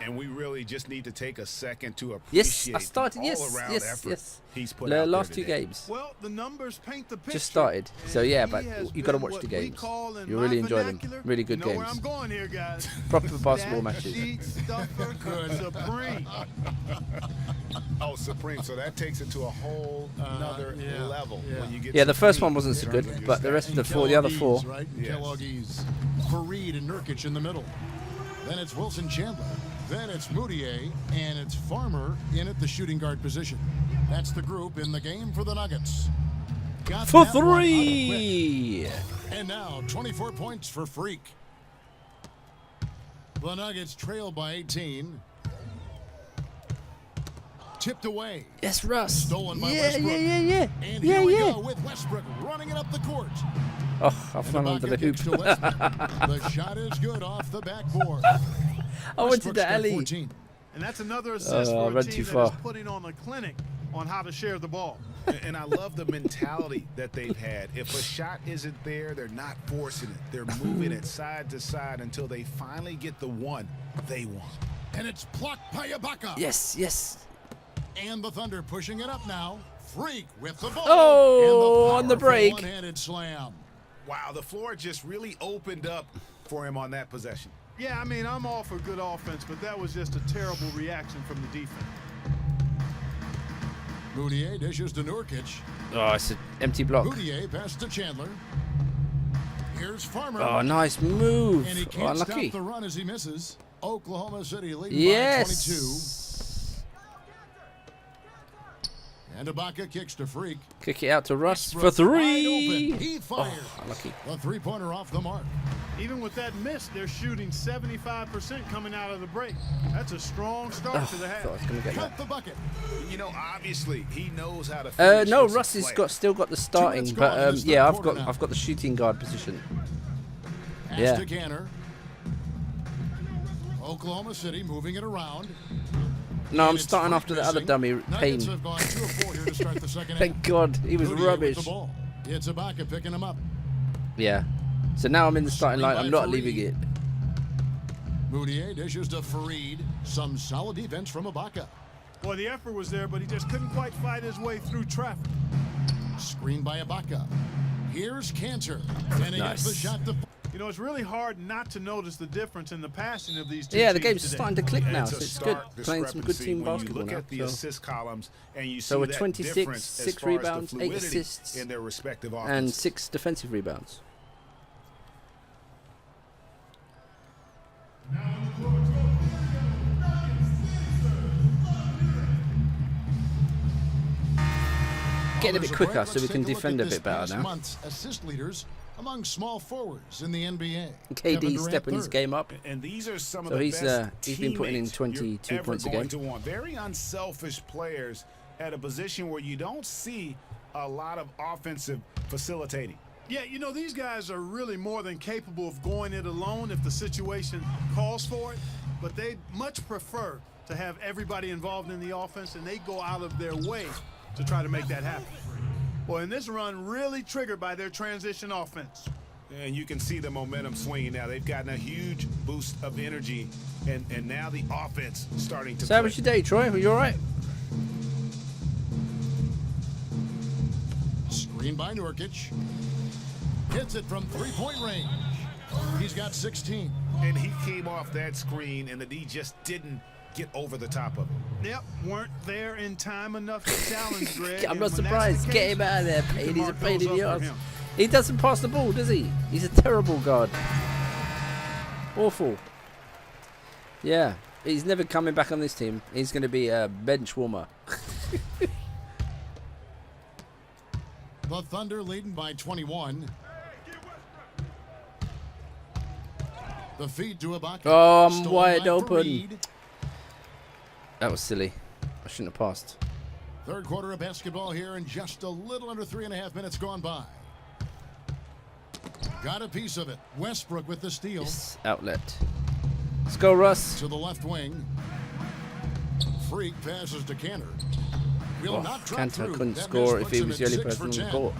And we really just need to take a second to Yes, appreciate I started. the Yes, all-around yes, effort yes. he's put The out last there 2 today. games Well, the numbers paint the picture. just started. So yeah, but He has you got to been watch the what we games. call in You my really enjoy them. vernacular, Really good you know games. where I'm going here, guys. Proper basketball That matches. sheet stuffer supreme. Oh, Supreme. So that takes it to a whole another level when you get. Yeah, the first Supreme one wasn't so good, under your but the rest of the stack. the other 4. Right? Yes. Kellogg's, Fareed and Nurkic in the middle. Then it's Wilson Chandler. Then it's Moutier, and it's Farmer in at the shooting guard position. That's the group in the game for the Nuggets. Got For that one out 3! quick. And now 24 points for Freak. The Nuggets trail by 18. Tipped away. Yes, Russ. Stolen by Yeah, Westbrook. yeah. And here we go with Westbrook running it up the court. Oh, I've run under the hoop. The shot is good off the backboard. I went to the alley. 14. And that's another assist for a ran team too that far. is putting on a clinic on how to share the ball. And I love the mentality that they've had. If a shot isn't there, they're not forcing it. They're moving it side to side until they finally get the one they want. And it's blocked by Ibaka. Yes, yes. And the Thunder pushing it up now. Freak with the ball. Oh, and on the break. One-handed slam. Wow, the floor just really opened up for him on that possession. Yeah, I mean, I'm all for good offense, but that was just a terrible reaction from the defense. Moutier dishes to Nurkic. Oh, it's an empty block. Moutier passes to Chandler. Here's Farmer. Oh, nice move. And he Oh, can't unlucky. stop the run as he misses. Oklahoma City leading Yes. by 22. And Ibaka kicks to Freak. Kick it out to Russ for Wide three. open. He fires. Oh, unlucky. The three-pointer off the mark. Even with that miss, they're shooting 75% coming out of the break. That's a strong start to the half. Thought I was gonna get Cut that. the bucket. You know, obviously, he knows how to finish. No, this Russ has play. still got the starting, minutes gone in but this yeah, third quarter now. I've got the shooting guard position. Pass Yeah. to Canner. Oklahoma City moving it around. No, I'm And it's starting Freak after the other missing. dummy, Nuggets Payne. have gone 2 of 4 here to start the second half. Thank God, he was Moutier rubbish. with the ball. It's Ibaka picking him up. Yeah. So now I'm in the starting line. I'm not leaving it. Moutier dishes to Fareed. Some solid defense from Ibaka. Boy, the effort was there, but he just couldn't quite fight his way through traffic. Screen by Ibaka. Here's Cantor. And he gets the shot to... You know, it's really hard not to notice the difference in the passing of these two Yeah, the teams game's today. starting to click now, It's so a it's good. stark Playing some good team discrepancy when basketball you look now. at the So. assist columns and you see So we're that 26, difference 6 as far as the rebounds, 8 fluidity assists, in their respective and offenses. 6 defensive rebounds. Getting a bit quicker so we can defend a bit better now. Month's assist leaders among small forwards in the NBA. KD stepping his game up. And these are some So of the he's best been putting in teammates 22 you're points a ever going game. to want. Very unselfish players at a position where you don't see a lot of offensive facilitating. Yeah, you know, these guys are really more than capable of going it alone if the situation calls for it, but they much prefer to have everybody involved in the offense, and they go out of their way to try to make that happen. Well, and this run really triggered by their transition offense. And you can see the momentum swinging now. They've gotten a huge boost of energy, and now the offense starting to So how was your day, Troy? Were you all right? Screen by Nurkic. Hits it from three-point range. He's got 16. And he came off that screen, and the D just didn't get over the top of it. Yep, weren't there in time enough to challenge Greg. I'm and not when that's surprised. the Get case, him out of there, you can Payne. He's a mark pain those in the up for arse. him. He doesn't pass the ball, does he? He's a terrible guard. Awful. Yeah, he's never coming back on this team. He's going to be a bench warmer. The Thunder leading by 21. The feed to Ibaka. Oh, I'm Stolen wide by open. Fareed. That was silly. I shouldn't have passed. Third quarter of basketball here, and just a little under 3.5 minutes gone by. Got a piece of it. Westbrook with the steal. Yes, outlet. Let's go, Russ. To the left wing. Freak passes to Cantor. Will Oh, not drop Cantor through. couldn't That score miss if he puts was the him only at 6 person on for the 10. court.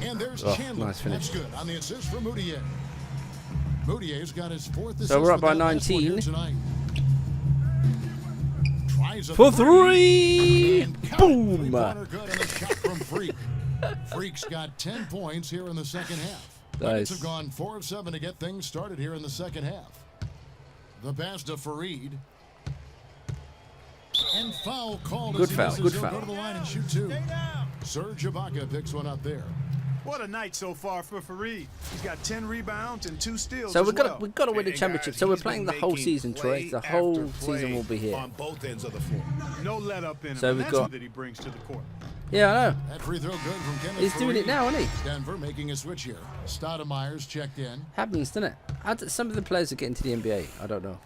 And there's Oh, Chandler. nice finish. That's good on the assist for Moutier. Moutier's got his 4th assist. So we're up by with that last one here 19. tonight. Tries a For three! And count. Boom! Three-pointer good on the shot from Freak. Freak's got 10 points here in the second half. Nuggets Nice. have gone 4 of 7 to get things started here in the second half. The pass to Fareed. And foul called. Good as he foul, misses. good He'll foul. Go to the line and shoot 2. Serge Ibaka picks one up there. What a night so far for Fareed. He's got 10 rebounds and 2 steals. So as we've got well. we've got to win the And championship. guys, So we're he's playing been the whole making season, Troy. play The after whole play season will be here. on both ends of the floor. No let up in him. So and we've that's got- what he brings to the court. Yeah, I know. That free throw good from Kenneth He's doing it Fareed. now, isn't he? Denver making a switch here. Stoudemire's checked in. Happens, doesn't it? Some of the players are getting to the NBA. I don't know.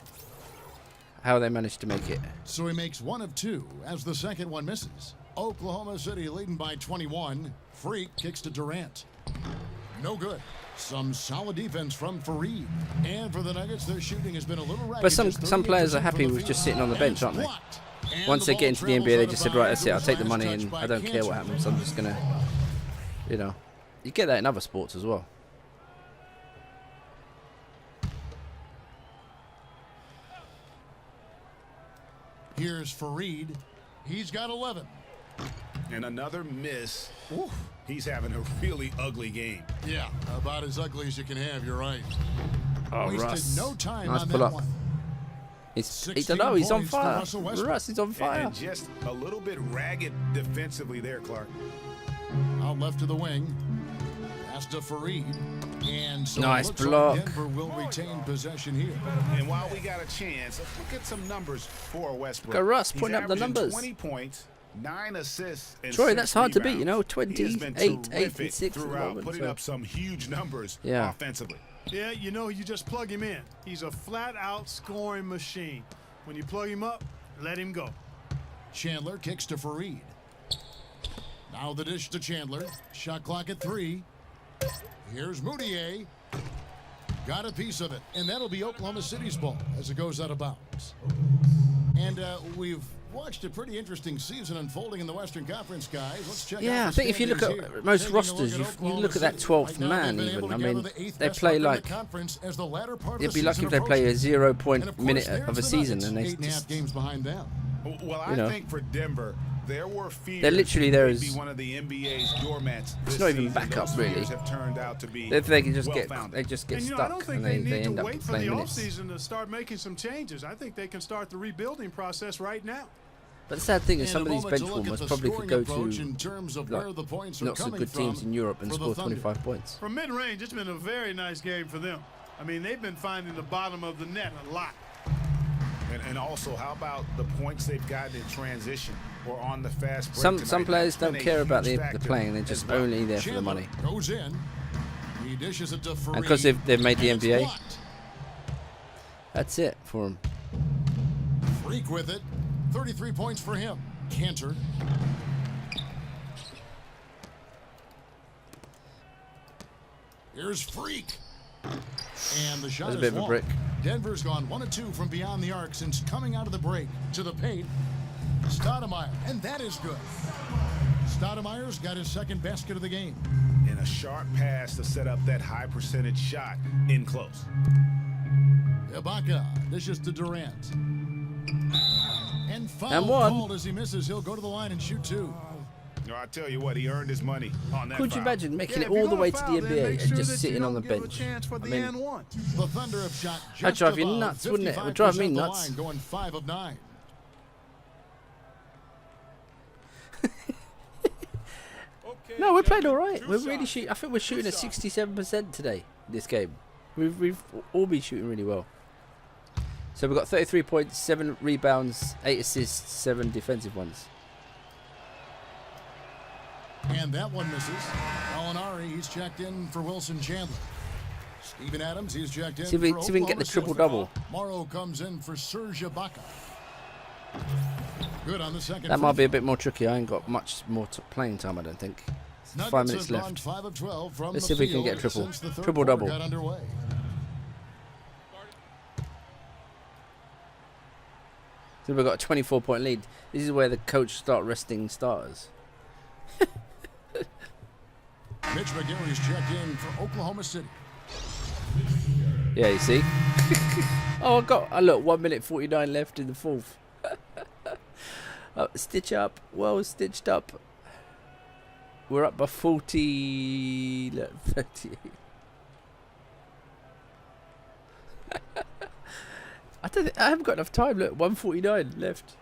how they managed to make it. So he makes 1 of 2 as the second one misses. Oklahoma City leading by 21. Freak kicks to Durant. No good. Some solid defense from Fareed. And for the Nuggets, their shooting has been a little ragged. But some players are happy with just sitting on the bench, aren't they? Once they get into the NBA, they just said, right, that's it, I'll take the money and I don't care what happens. I'm just going to, you know. You get that in other sports as well. Here's Fareed. He's got 11. And another miss. Oof. He's having a really ugly game. Yeah, about as ugly as you can have, you're right. Oh, Wasted Russ. no time Nice on pull that up. one. He don't know, he's on fire. Russ is on fire. And just a little bit ragged defensively there, Clark. Out left to the wing. Pass to Fareed. And so Nice it looks block. like Denver will retain possession here. And while we got a chance, let's look at some numbers for Westbrook. Look at Russ He's putting up the averaging numbers. 20 points, 9 assists, and Troy, 6 that's hard to beat, rebounds. you know, He has 28, been 8 and terrific 6 at the throughout, moment, putting so. up some huge numbers Yeah. offensively. Yeah, you know, you just plug him in. He's a flat-out scoring machine. When you plug him up, let him go. Chandler kicks to Fareed. Now the dish to Chandler. Shot clock at 3. Here's Moutier. Got a piece of it. And that'll be Oklahoma City's ball as it goes out of bounds. And we've watched a pretty interesting season unfolding in the Western Conference, guys. Let's check out Yeah, the I think if you look standings at here. most Taking a rosters, look at you look at that Oklahoma 12th City. Right now, man they've been even. able I to gather mean, the eighth they best play record in the like... conference as the latter part of You'd the be lucky season if they play a approaches. 0-point And of course, minute there's of a the season Nuggets, and they 8.5 just... games behind them. Well, You know. I think for Denver, there were fears They're literally there they'd as- be one of the NBA's doormats. It's this not even season. backup, Those really. fears have turned out to be If they can just well-founded. they just get And, you know, I don't stuck think and they they need end to up wait for playing the minutes. offseason to start making some changes. I think they can start the rebuilding process right now. But the sad thing is In some a of these moment bench to look at warmers the probably could scoring go approach to in terms of like, where the points are lots of coming good teams from in Europe and for the score Thunder. 25 points. From mid-range, it's been a very nice game for them. I mean, they've been finding the bottom of the net a lot. And also, how about the points they've gotten in transition or on the fast break Some tonight? players That's been don't a care about huge the factor playing, they're as just well. only there for the Chandler money. goes in. He dishes it to Fareed. And because they've made the And it's NBA, blocked. that's it for them. Freak with it. 33 points for him. Cantor. Here's Freak. And the shot That's a is bit of a long. brick. Denver's gone 1 of 2 from beyond the arc since coming out of the break to the paint. Stoudemire, and that is good. Stoudemire's got his second basket of the game. And a sharp pass to set up that high percentage shot in close. Ibaka dishes to Durant. And foul And one. called as he misses. He'll go to the line and shoot 2. No, I tell you what, he earned his money on that Could you foul. imagine making Yeah, it if you're all the gonna way to foul, the then NBA make and sure just that sitting you on the don't give a bench? chance for I the mean, and one. The Thunder have shot just That'd drive you above nuts, wouldn't it? It would drive me 55% the nuts. line, going 5 of 9. No, we're playing all right. We're really shooting. I think we're shooting at 67% today. This game, we've all been shooting really well. So we've got 33 points, 7 rebounds, 8 assists, 7 defensive ones. And that one misses. Molinari, he's checked in for Wilson Chandler. Steven Adams, he's checked in See if we for can get the Oklahoma City. triple-double. Morrow comes in for Serge Ibaka. Good on the second. That free might be a throw. bit more tricky. I ain't got much more playing time, I don't think. Nuggets 5 minutes have gone left. 5 of 12 from Let's the see if we can field get a triple. since the third Triple-double. quarter got underway. So we've got a 24-point lead. This is where the coach start resting starters. Mitch McGarry's checked in for Oklahoma City. Yeah, you see. Oh, look, 1 minute 49 left in the fourth. Oh, stitch up. Well stitched up. We're up by 40. Look, 38. I haven't got enough time. Look, 149 left.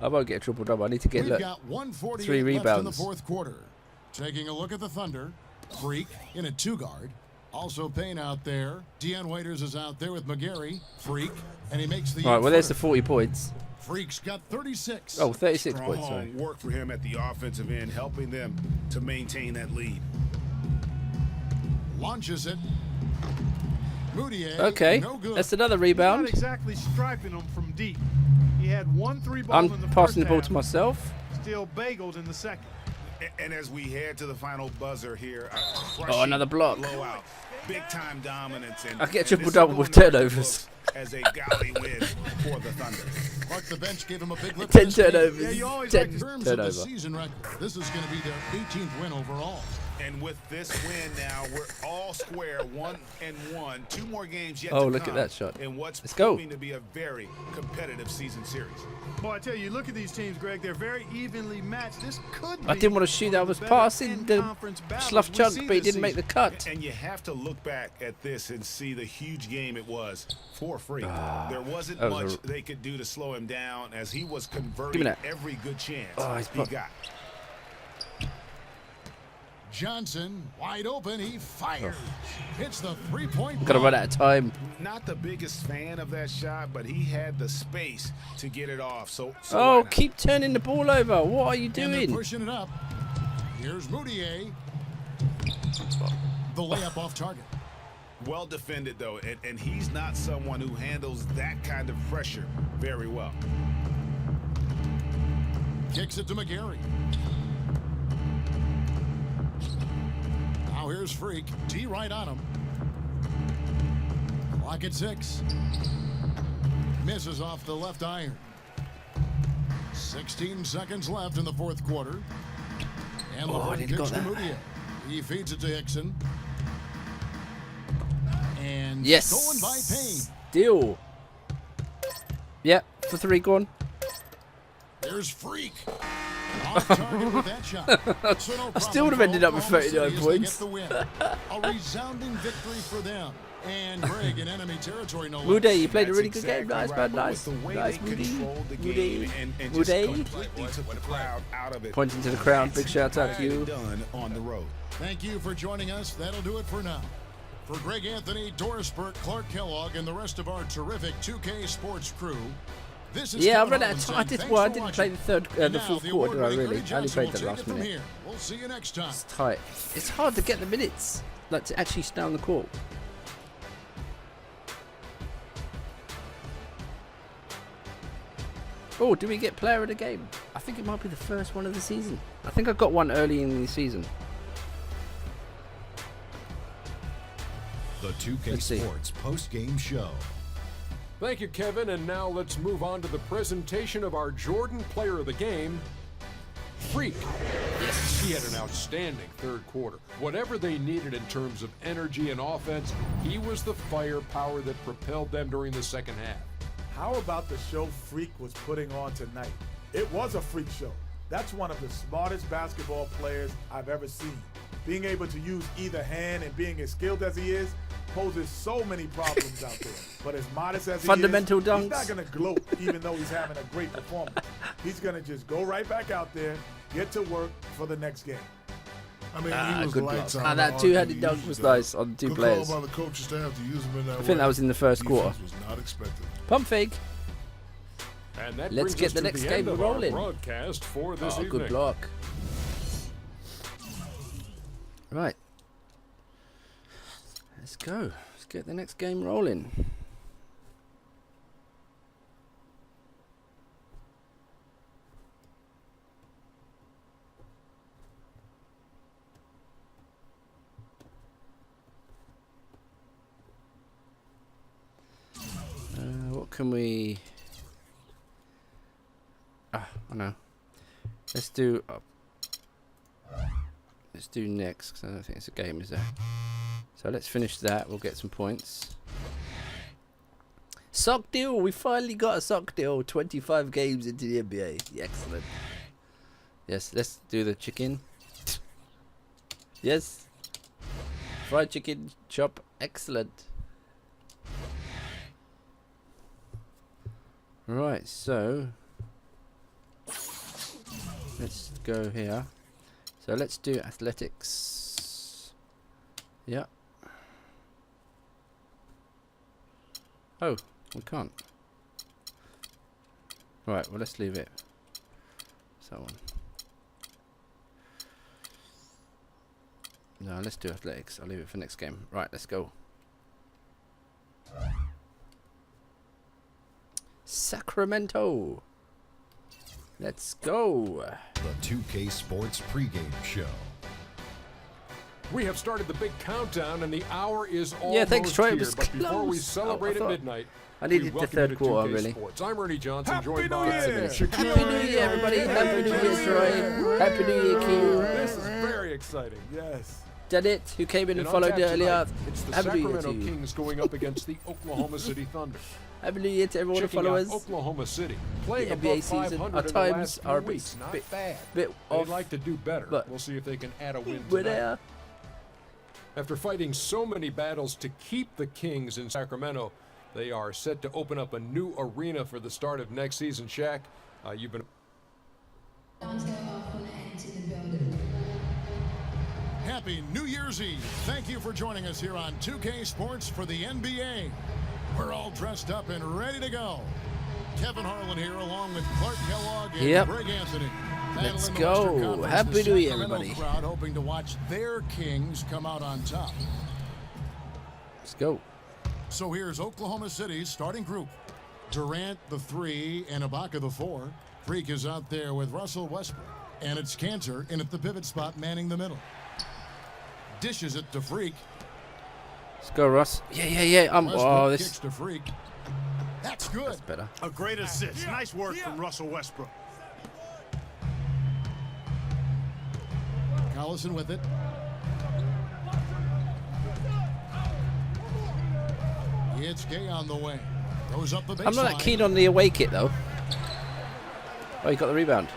I won't get a triple double. I need to get We've got 148 3 left in the rebounds. fourth quarter. Taking a look at the Thunder. Freak in a 2-guard. Also Payne out there. Deion Waiters is out there with McGarry. Freak. And he makes the Right, well, there's the eight-footer. 40 points. Freak's got 36. Oh, 36 Strong points, sorry. work for him at the offensive end, helping them to maintain that lead. Launches it. Moutier, Okay, no good. that's another Not rebound. exactly striping them from deep. He had 1 3-ball in the I'm first passing the ball half, to myself. still bageled in the second. And as we head to the final buzzer here, Oh, another block. blowout, big time dominance, and I get a and triple this double will with go in the turnovers. books as a galley win for the Thunder. Clark, the bench gave him a big lift. 10 this game. turnovers. Yeah, you always 10 like In terms of the turnover. season record, this is going to be their 18th win overall. And with this win now, we're all square, 1-1. 2 more games yet Oh, to look at come that shot. in what's Let's go. proving to be a very competitive season series. Boy, I tell you, look at these teams, Greg. They're very evenly matched. This could be I didn't want to shoot. I was passing the slough chunk, but he didn't make the cut. And you have to look back at this and see the huge game it was for Freak. There wasn't that was much they could do to slow him down as he was Give me converting that. every good chance Oh, he's he put- got. Johnson, wide open, he fires. Hits the three-point Gotta run out of time. Not the biggest fan of that shot, but he had the space to get it off. So Oh, why not? keep turning the ball over. What are you And they're doing? pushing it up. Here's Moutier. The layup off target. Well defended, though, and he's not someone who handles that kind of pressure very well. Kicks it to McGarry. Now here's Freak. T right on him. Clock at 6. Misses off the left iron. 16 seconds left in the fourth quarter. And Oh, I LeBron didn't kicks got to that. Moutier. He feeds it to Hickson. And Yes. stolen by Payne. Steal. Yep, for 3 gone. There's Freak. Off target with that shot. So no I still would have ended up with problem for 39 Oklahoma points. City as they get the win. A resounding victory for them. And Greg in enemy territory, no less. Moody, you played a really That's good game. exactly Nice, right, man. but Nice. with the way Nice, they Moody. controlled the Moody. game and just Moody. completely took the crowd out of it. Pointing to the crowd. Big shout out to you. Done on the road. Thank you for joining us. That'll do it for now. For Greg Anthony, Doris Burke, Clark Kellogg, and the rest of our terrific 2K Sports crew, this is Yeah, I Kevin ran out of Owens time. saying I did thanks well. I for didn't watching. play the Now, fourth the quarter. I award-winning really. Greg I only Johnson played will the take last it from minute. here. We'll see you next time. It's tight. It's hard to get the minutes, like to actually stay on the court. Oh, do we get player of the game? I think it might be the first one of the season. I think I got one early in the season. The 2K Let's see. Sports post-game show. Thank you, Kevin. And now let's move on to the presentation of our Jordan Player of the Game, Freak. Yes. He had an outstanding third quarter. Whatever they needed in terms of energy and offense, he was the firepower that propelled them during the second half. How about the show Freak was putting on tonight? It was a freak show. That's one of the smartest basketball players I've ever seen. Being able to use either hand and being as skilled as he is poses so many problems out there. But as modest as Fundamental he is, dunks. he's not going to gloat even though he's having a great performance. He's going to just go right back out there, get to work for the next game. I mean, he was good lights block. out. That all two-handed he dunk used was to- nice on the two Good players. call by the coaching staff to use him in that I way. think that was in the first quarter. Defense was not expected. Pump fake. And that Let's brings get us the to next the game end of our rolling. broadcast for this Oh, evening. good block. Right. Let's go. Let's get the next game rolling. What can we... Ah, I know. Let's do... let's do next, because I don't think it's a game, is there? So let's finish that. We'll get some points. Sock deal. We finally got a sock deal. 25 games into the NBA. Excellent. Yes, let's do the chicken. Yes. Fried chicken chop. Excellent. Right, so let's go here. So let's do athletics. Yeah. Oh, we can't. Right, well let's leave it. So on. No, let's do athletics. I'll leave it for next game. Right, let's go. Sacramento. Let's go. The 2K Sports pregame show. We have started the big countdown, and the hour is almost Yeah, thanks, Troy. It here. was But before we close. celebrate at midnight, I needed the third quarter, really. Sports. I'm Ernie Johnson, Happy joined New by Year! Happy New Year, everybody. Happy New Year, Troy. Happy New Year, Q. This is very exciting. Yes. Did it? Who came in and on followed tap earlier? tonight, it's the Happy New Year to Sacramento you. Kings going up against the Oklahoma City Thunder. Happy New Year to everyone who Checking follow out us. Oklahoma City, playing The above NBA season. 500 Our in the times last are a few weeks. Not bad. bit They'd off, like to do better. but We'll see if they can add a win we're tonight. there. After fighting so many battles to keep the Kings in Sacramento, they are set to open up a new arena for the start of next season. Shaq, you've been... Happy New Year's Eve. Thank you for joining us here on 2K Sports for the NBA. We're all dressed up and ready to go. Kevin Harlan here along with Clark Kellogg and Greg Anthony. Let's Battling the go. Western Conference, Happy the New Year, Sacramento everybody. crowd hoping to watch their Kings come out on top. Let's go. So here's Oklahoma City's starting group. Durant, the 3, and Ibaka, the 4. Freak is out there with Russell Westbrook. And it's Cantor in at the pivot spot, manning the middle. Dishes it to Freak. Let's go, Russ. Yeah. Westbrook kicks to Freak. That's good. That's better. A great assist. Nice work from Russell Westbrook. Collison with it. It's Gay on the way. Goes up the baseline. I'm not that keen on the away kit, though. Oh, he got the rebound.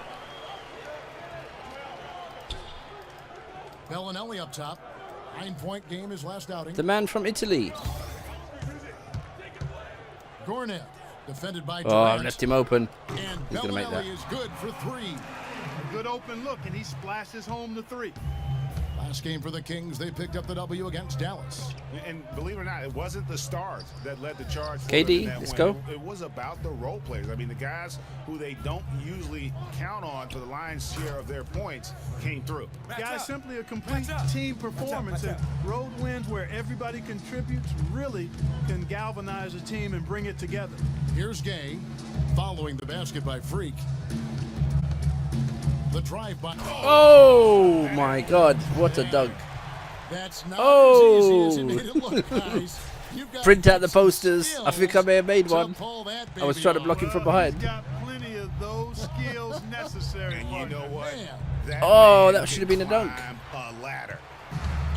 Bellinelli up top. 9-point game his last outing. The man from Italy. Gornet defended by Oh, Durant. left him open. And He's going to make that. Bellinelli is good for 3. A good open look, and he splashes home the 3. Last game for the Kings, they picked up the W against Dallas. And believe it or not, it wasn't the stars that led the charge. For KD, them in that let's win. go. It was about the role players. I mean, the guys who they don't usually count on for the lion's share of their points came through. Guys, simply a complete team performance. And road wins where everybody contributes really can galvanize a team and bring it together. Here's Gay following the basket by Freak. The drive by. Oh, my God. What a dunk. That's not Oh. as easy as it made it look, guys. You've got Print out the posters. skills I think I may have made to one. pull that I was baby trying to off. block him from behind. He's got plenty of those skills necessary. And you know what? That Oh, man that should have been a dunk. can climb a ladder.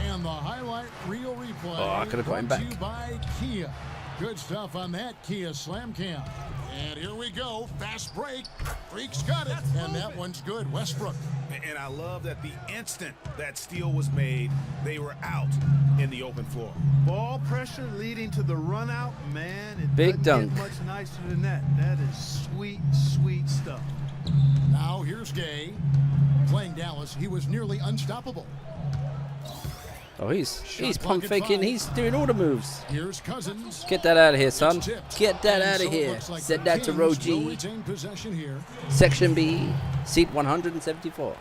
And the highlight reel replay. Oh, I could have got him brought to back. you by Kia. Good stuff on that Kia Slam Cam. And here we go. Fast break. Freak's got it. And that one's good. Westbrook. And I love that the instant that steal was made, they were out in the open floor. Ball pressure leading to the run out, man. It Big doesn't dunk. get much nicer than that. That is sweet, sweet stuff. Now here's Gay. Playing Dallas, he was nearly unstoppable. Oh, he's Shot pump clock at faking. 5. He's doing all the moves. Here's Cousins. Get that out of here, son. It's tipped. Get that And out so of it here. looks like Send the that to Kings row will G. retain possession here. Section B, seat 174.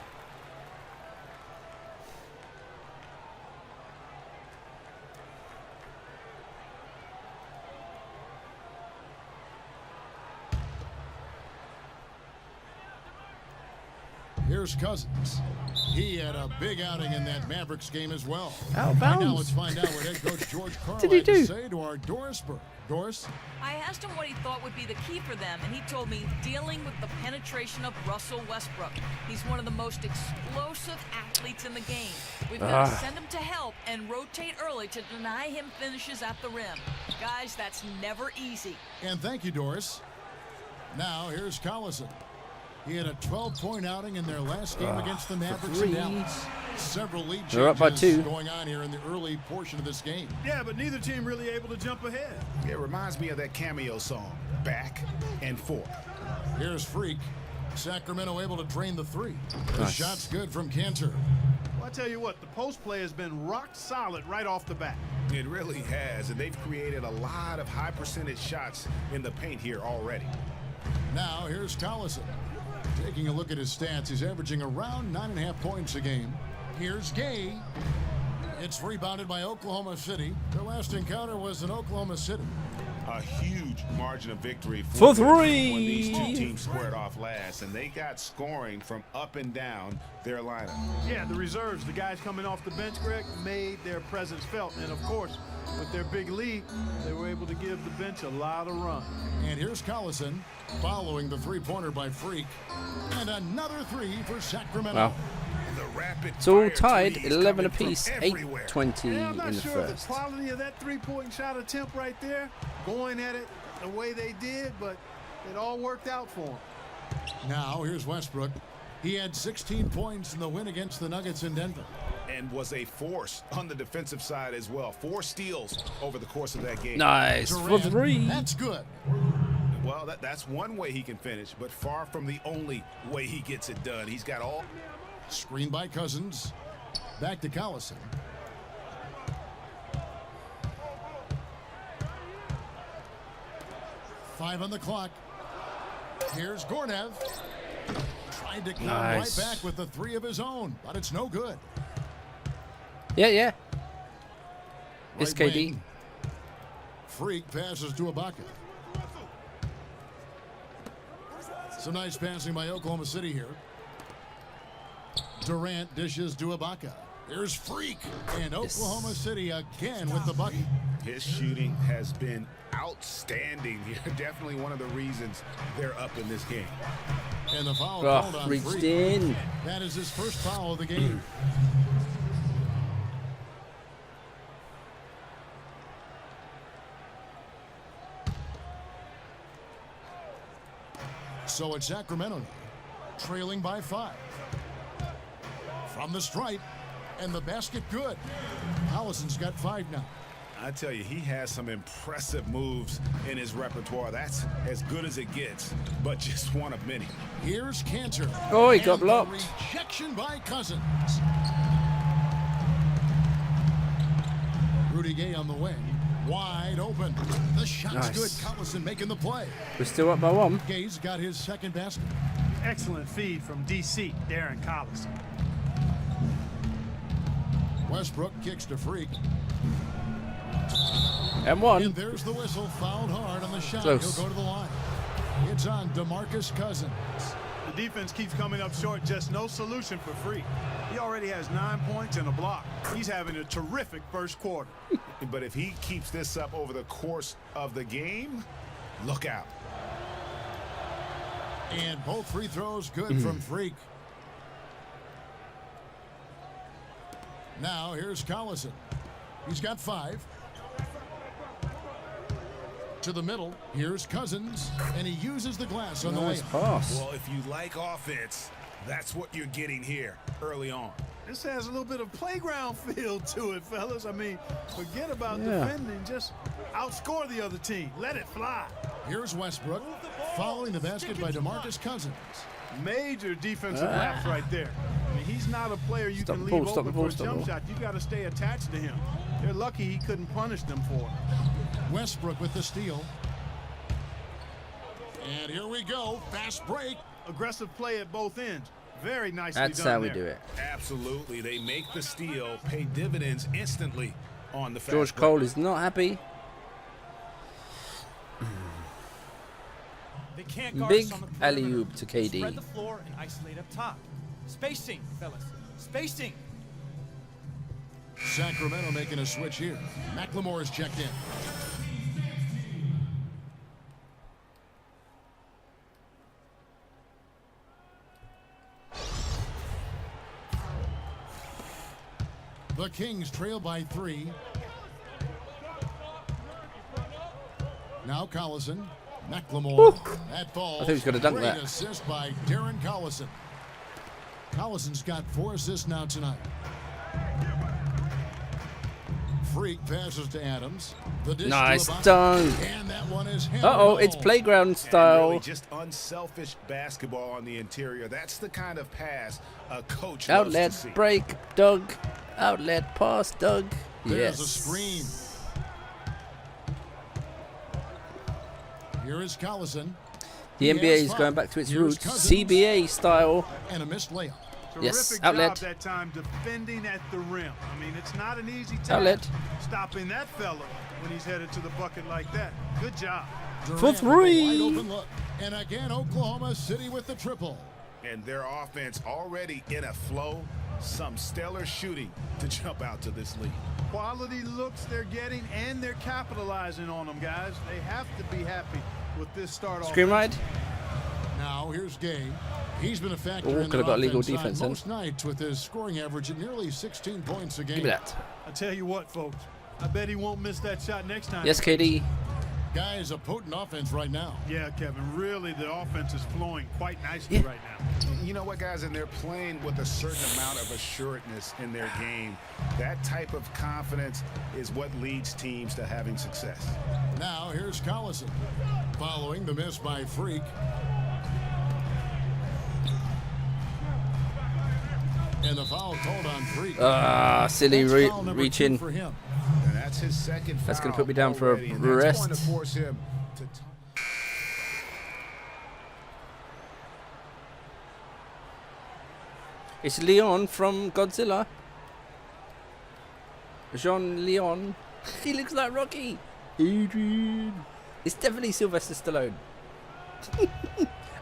Here's Cousins. He had a big outing in that Mavericks game as well. Out of Right now, bounds. let's find out what head coach George Carl Did he had to do? say to our Dorisburg. Doris? I asked him what he thought would be the key for them, and he told me dealing with the penetration of Russell Westbrook. He's one of the most explosive athletes in the game. We've got to send him to help and rotate early to deny him finishes at the rim. Guys, that's never easy. And thank you, Doris. Now, here's Collison. He had a 12-point outing in their last game against the Mavericks in Dallas. Several lead They're up by changes 2. going on here in the early portion of this game. Yeah, but neither team really able to jump ahead. It reminds me of that cameo song, Back and Forth. Here's Freak. Sacramento able to drain the 3. The Nice. shot's good from Cantor. Well, I tell you what, the post play has been rock solid right off the bat. It really has, and they've created a lot of high percentage shots in the paint here already. Now, here's Collison. Taking a look at his stats, he's averaging around 9.5 points a game. Here's Gay. It's rebounded by Oklahoma City. Their last encounter was in Oklahoma City. A huge margin of victory for them three when these two teams squared off last, and they got scoring from up and down their lineup. Yeah, the reserves, the guys coming off the bench, Greg, made their presence felt. And, of course, with their big lead, they were able to give the bench a lot of run. And here's Collison following the three-pointer by Freak. And another three for Sacramento. Wow. It's all tied, 11 apiece, 8:20 yeah, I'm not in the sure first. the quality of that three-point shot attempt right there, going at it the way they did, but it all worked out for them. Now here's Westbrook. He had 16 points in the win against the Nuggets in Denver. And was a force on the defensive side as well. 4 steals over the course of that game. Nice, for three. That's good. Well, that's one way he can finish, but far from the only way he gets it done. He's got all... Screen by Cousins. Back to Collison. Five on the clock. Here's Gornev. Tried to come right back with the three of his own, but it's no good. Yeah. It's Right KD. wing. Freak passes to Ibaka. Some nice passing by Oklahoma City here. Durant dishes to Ibaka. There's Freak. And Oklahoma City again with the bucket. His shooting has been outstanding here. Definitely one of the reasons they're up in this game. And the foul called on reached Freak. in. That is his first foul of the game. So it's Sacramento now, trailing by 5. From the stripe, and the basket good. Hollison's got 5 now. I tell you, he has some impressive moves in his repertoire. That's as good as it gets, but just one of many. Here's Cantor. Oh, he got And the blocked. rejection by Cousins. Rudy Gay on the way. Wide open. The shot's Nice. good. Collison making the play. We're still up by 1. Gay's got his second basket. Excellent feed from DC, Darren Collison. Westbrook kicks to Freak. And 1. And there's the whistle. Fouled hard on the shot. Close. He'll go to the line. It's on DeMarcus Cousins. The defense keeps coming up short. Just no solution for Freak. He already has 9 points and a block. He's having a terrific first quarter. But if he keeps this up over the course of the game, look out. And both free throws good from Freak. Now here's Collison. He's got 5. To the middle. Here's Cousins. And he uses the glass on the way. Pass. Well, if you like offense, that's what you're getting here early on. This has a little bit of playground feel to it, fellas. I mean, forget about defending. Just outscore the other team. Let it fly. Here's Westbrook. Following the basket by DeMarcus Cousins. Major defensive lapse right there. I mean, he's not a player you can leave open for a jump shot. You got to stay attached to him. They're lucky he couldn't punish them for it. Westbrook with the steal. And here we go. Fast break. Aggressive play at both ends. Very nicely That's done how we there. do it. Absolutely. They make the steal, pay dividends instantly on the fast George break. Cole is not happy. They can't guard Big us on the alley-oop to KD. Spread the floor and isolate up top. Spacing, fellas. Spacing. Sacramento making a switch here. McLemore's checked in. The Kings trail by 3. Now Collison. McLemore. That ball. I think he's gonna dunk Great that. assist by Darren Collison. Collison's got 4 assists now tonight. Freak passes to Adams. The dish Nice to Ibaka. dunk. And that one is hammered Uh-oh, it's home. playground And style. really just unselfish basketball on the interior. That's the kind of pass a coach loves to Outlet see. break, Doug. Outlet pass, Doug. There's Yes. a screen. Here is Collison. The He NBA has is 5. going back to its Here's roots, Cousins. CBA style. And a missed layup. Yes, Terrific outlet. job that time defending at the rim. I mean, it's not an easy task Outlet. stopping that fella when he's headed to the bucket like that. Good job. For three. Wide open look. And again, Oklahoma City with the triple. And their offense already in a flow. Some stellar shooting to jump out to this lead. Quality looks they're getting, and they're capitalizing on them, guys. They have to be happy with this start. Screen ride. Now here's Gay. He's been a factor Oh, in could have got legal offense defense on in. most nights with his scoring average at nearly 16 points a game. Give me that. I tell you what, folks. I bet he won't miss that shot next time. Yes, KD. Guys, a potent offense right now. Yeah, Kevin. Really, the offense is flowing quite nicely right now. You know what, guys? And they're playing with a certain amount of assuredness in their game. That type of confidence is what leads teams to having success. Now here's Collison. Following the miss by Freak. And the foul called on Freak. Ah, silly reaching. For him. And that's his second foul. That's going to put me down for already, a and that's rest. going to force him to It's Leon from Godzilla. Jean Leon. He looks like Rocky. Adrian. It's definitely Sylvester Stallone.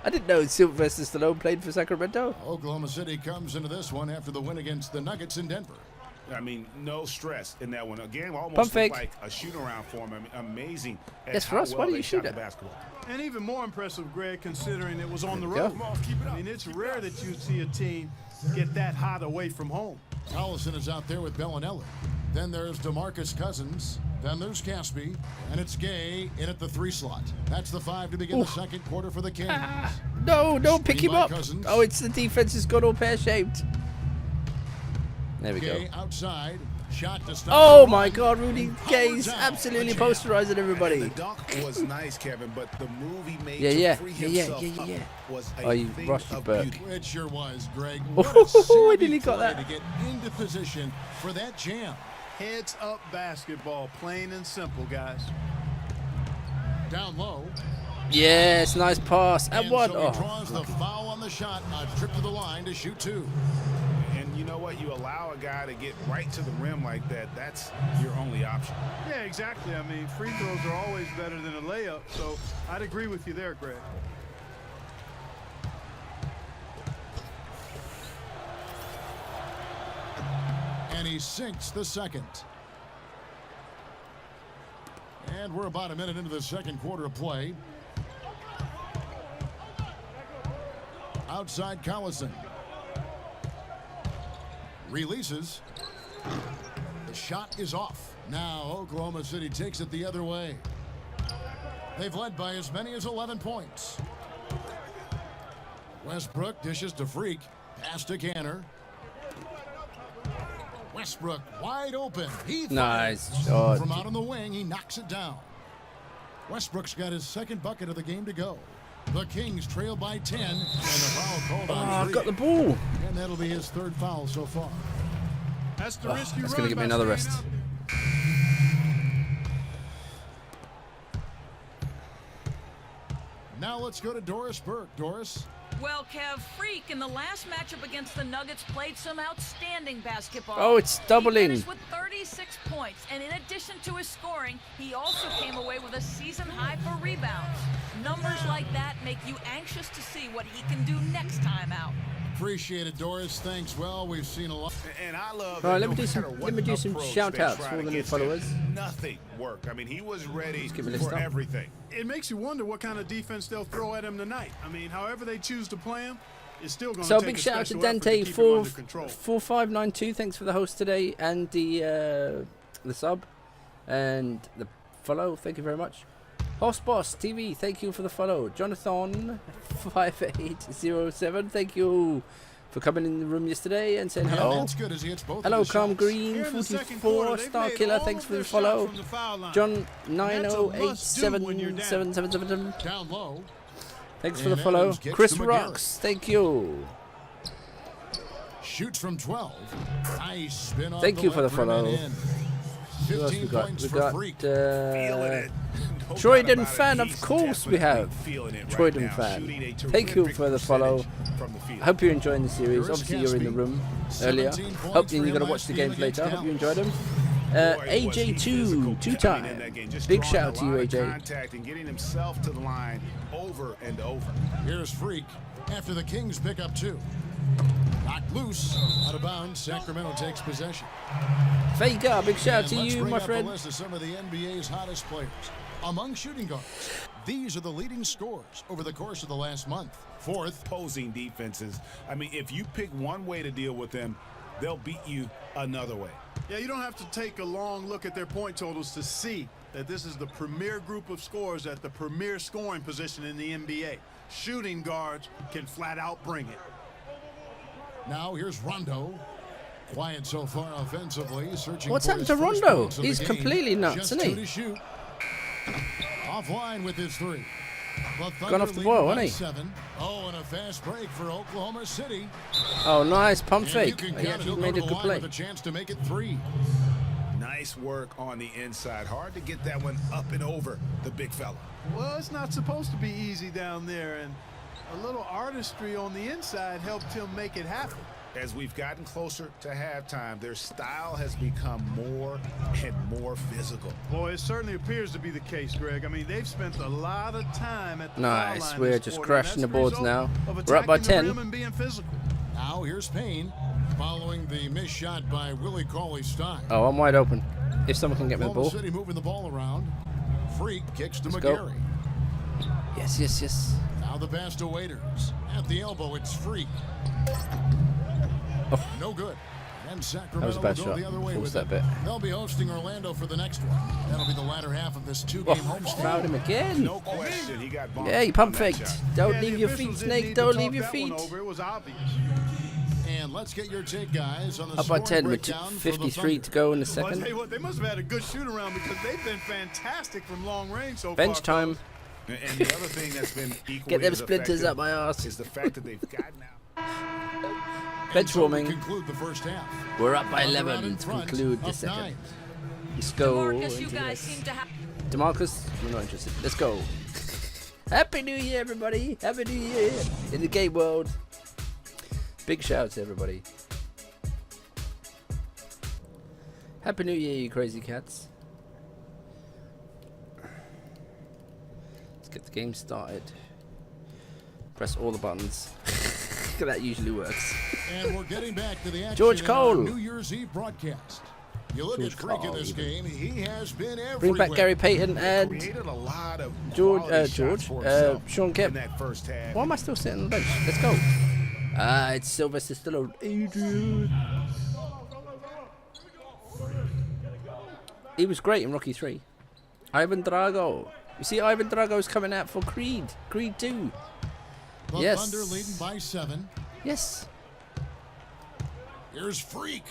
I didn't know Sylvester Stallone played for Sacramento. Oklahoma City comes into this one after the win against the Nuggets in Denver. I mean, no stress in that one. A game almost Pump fake. like a shoot-around for him. I mean, amazing. At Yes, how Ross, why well do they you shot shoot the it? basketball. And even more impressive, Greg, considering it was on the There you road. go. I mean, it's rare that you see a team get that hot away from home. Collison is out there with Bellinelli. Then there's DeMarcus Cousins. Then there's Caspi. And it's Gay in at the 3 slot. That's the 5 to begin the second quarter for the Kings. No, don't pick him Screen by up. Cousins. Oh, it's the defense has got all pear-shaped. There we go. Gay outside. Shot to stop. Oh the my run. God, Rudy Gay's absolutely posterizing everybody. The dunk was nice, Kevin, but the move he made Yeah. to free himself Yeah. up was a Oh, you thing rushed of Burke. beauty. It sure was, Greg. Oh, What a savvy I nearly got play that. to get into position for that jam. Heads up basketball, plain and simple, guys. Down low. Yes, nice pass. And what? So he Oh, draws the foul on the shot. A trip to the line to shoot 2. And you know what? You allow a guy to get right to the rim like that, that's your only option. Yeah, exactly. I mean, free throws are always better than a layup, so I'd agree with you there, Greg. And he sinks the second. And we're about a minute into the second quarter of play. Outside Collison. Releases. The shot is off. Now Oklahoma City takes it the other way. They've led by as many as 11 points. Westbrook dishes to Freak. Pass to Canner. Westbrook wide open. He nice fires. shot. From out on the wing, he knocks it down. Westbrook's got his second bucket of the game to go. The Kings trail by 10, and the foul called on I've Freak. got the ball. And that'll be his 3rd foul so far. That's the risk you That's run going to give me by another staying rest. out. Now let's go to Doris Burke. Doris. Well, Kev, Freak in the last matchup against the Nuggets played some outstanding basketball. Oh, it's doubling. He finished with 36 points, and in addition to his scoring, he also came away with a season high for rebounds. Numbers like that make you anxious to see what he can do next time out. Appreciate it, Doris. Thanks. Well, we've seen a lot. And I love All right, that let me no do some- matter let what me do some approach shout-outs they for tried all the new against him, followers. Nothing worked. I mean, he was ready give me a list for up. everything. It makes you wonder what kind of defense they'll throw at him tonight. I mean, however they choose to play him, it's still going to So take big a shout out to special effort Dante keep him under control. 4592. Thanks for the host today and the sub and the follow. Thank you very much. Host Boss TV, thank you for the follow. Jonathan 5807, thank you for coming in the room yesterday and saying hello. That's good as he hits both Hello, of his Calm shots. Green Here in the second 44 quarter, they've Star made Killer. all Thanks of for the their shots follow. from the foul line. John And that's a must-do when you're down. 9087777. Down low. Thanks for the And follow. Adams gets Chris to McGarrett. Rocks, thank you. Shoots from 12. Nice spin off Thank you for the left rim and follow. in. Who else we 15 got? points We for got Freak. Troyden fan, of course we have. Troyden fan. Thank you for the follow. I hope you're enjoying the series. Obviously you're in the room earlier. Hope you're going to watch the games later. Hope you enjoyed them. AJ2, two-time. Big shout out to you, AJ. Contact and getting himself to the line over and over. Here's Freak after the Kings pick up 2. Knocked loose, out of bounds. Sacramento takes possession. Vega, big shout out to Let's you, bring my up friend. a list of some of the NBA's hottest players. Among shooting guards, these are the leading scorers over the course of the last month. 4th, opposing defenses. I mean, if you pick one way to deal with them, they'll beat you another way. Yeah, you don't have to take a long look at their point totals to see that this is the premier group of scorers at the premier scoring position in the NBA. Shooting guards can flat out bring it. Now here's Rondo. Quiet so far offensively. Searching What's for happened his to first Rondo? points of the He's game. completely nuts, Just isn't he? 2 to shoot. Offline with his 3. Gone off the boil, hasn't he? 7. Oh, and a fast break for Oklahoma City. Oh, nice pump And fake. you can He count it, actually he'll made go a to good the line play. with a chance to make it 3. Nice work on the inside. Hard to get that one up and over the big fella. Well, it's not supposed to be easy down there, and a little artistry on the inside helped him make it happen. As we've gotten closer to halftime, their style has become more and more physical. Boy, it certainly appears to be the case, Greg. I mean, they've spent a lot of time at the foul Nice. line We're this just quarter, crashing the and that's boards the now. result of We're up by attacking the 10. rim and being physical. Now here's Payne, following the missed shot by Willie Cauley-Stein. Oh, I'm wide open. If someone can get me the Oklahoma ball. City moving the ball around. Freak kicks to Let's go. McGarry. Yes, yes, yes. Now the pass to Waiters. At the elbow, it's Freak. Oh. No good. And That Sacramento was a bad will go shot. the other way Forced with that it. bit. They'll be hosting Orlando for the next one. That'll be the latter half of this 2-game homestand. Fouled him again. No question, he got bumped. Yeah, you pump on that faked. shot. Don't Yeah, leave the your officials feet, didn't Snake. need to Don't talk leave your that one feet. over. It was obvious. And let's get your take, guys, on the Up by scoring 10 with breakdown for the 53 Thunder. to go in the Well, I tell second. you what, they must have had a good shoot around because they've been fantastic from long range so Bench far. time. And the other thing that's been equally Get them as splinters effective up my ass. is the fact that they've gotten out. Bench So we warming. conclude the first half. We're up by Thunder out 11 in to front, conclude the up second. 9. Let's go. Marcus, you into guys this. seem to have. DeMarcus, we're not interested. Let's go. Happy New Year, everybody. Happy New Year in the game world. Big shout out to everybody. Happy New Year, you crazy cats. Let's get the game started. Press all the buttons. That usually works. And we're getting back to the action George in our Cole. New Year's Eve broadcast. You look George at Freak in Cole, this even. game, he has been everywhere. Bring back Gary Payton and Created a lot of George, quality shots for himself Sean Kemp. in that first half. Why am I still sitting on the bench? Let's go. It's Sylvester Stallone. Adrian. He was great in Rocky 3. Ivan Drago. You see, Ivan Drago's coming out for Creed. Creed 2. The Yes. Thunder leading by 7. Yes. Here's Freak.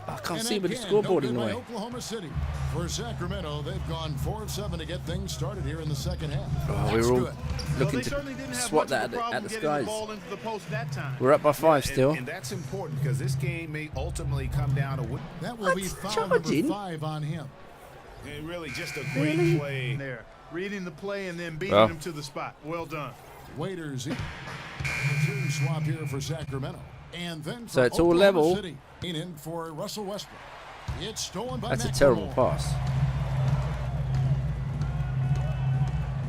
I can't And see with the again, scoreboard no in good the by way. Oklahoma City. For Sacramento, they've gone 4 of 7 to get things started here in the second half. Oh, we That's were all good. looking they certainly to didn't have swat much that of a at problem the getting the skies. ball into the post that time. We're up by 5 still. And that's important because this game may ultimately come down to what. That will be foul number 5 on him. And really just a great play. There, reading the play and then beating Well. him to the spot. Well done. Waiters in. Platoon swap here for Sacramento. And then for So it's all Oklahoma level. City. In for Russell Westbrook. It's stolen by That's a McLemore. terrible pass.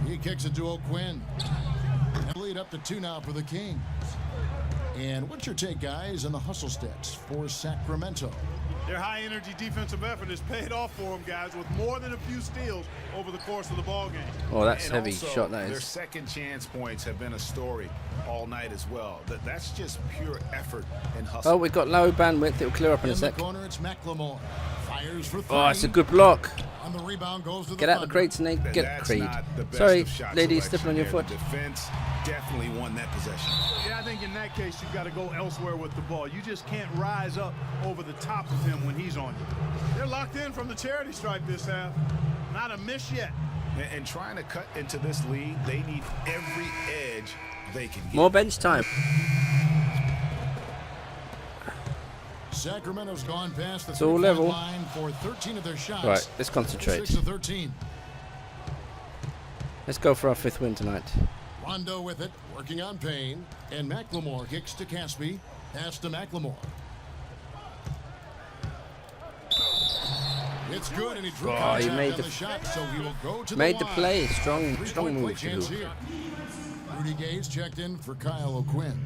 He kicks it to O'Quinn. And lead up to 2 now for the Kings. And what's your take, guys, on the hustle stats for Sacramento? Their high-energy defensive effort has paid off for them, guys, with more than a few steals over the course of the ball game. Oh, that's And heavy also, shot, that Their is. second chance points have been a story all night as well. That's just pure effort and hustle. Oh, we've got low bandwidth. It'll clear up in a In the sec. corner, it's McLemore. Fires for 3. Oh, it's a good block. On the rebound goes to the Get out the Thunder. crate, Snake. Get That's Creed. not the best Sorry, of shot ladies, selection stepping on your there. foot. The defense definitely won that possession. Yeah, I think in that case, you've got to go elsewhere with the ball. You just can't rise up over the top of him when he's on you. They're locked in from the charity stripe this half. Not a miss yet. And trying to cut into this lead, they need every edge they can get. More bench time. Sacramento's gone past the It's all level. line for 13 of their shots. Right, let's concentrate. 6 of 13. Let's go for our 5th win tonight. Rondo with it, working on Payne, and McLemore kicks to Caspi, pass to McLemore. It's good, and he drew contact he made on the shot, so he will go to made the the line. play. Strong move. Play chance here. Rudy Gay's checked in for Kyle O'Quinn.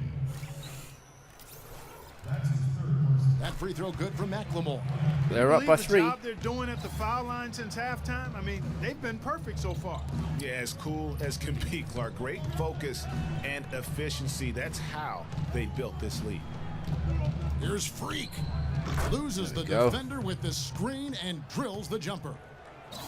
That free throw good for McLemore. They're up by 3. The job they're doing at the foul line since halftime, I mean, they've been perfect so far. Yeah, as cool as can be, Clark. Great focus and efficiency. That's how they built this lead. Here's Freak. Loses the defender with the screen and drills the jumper.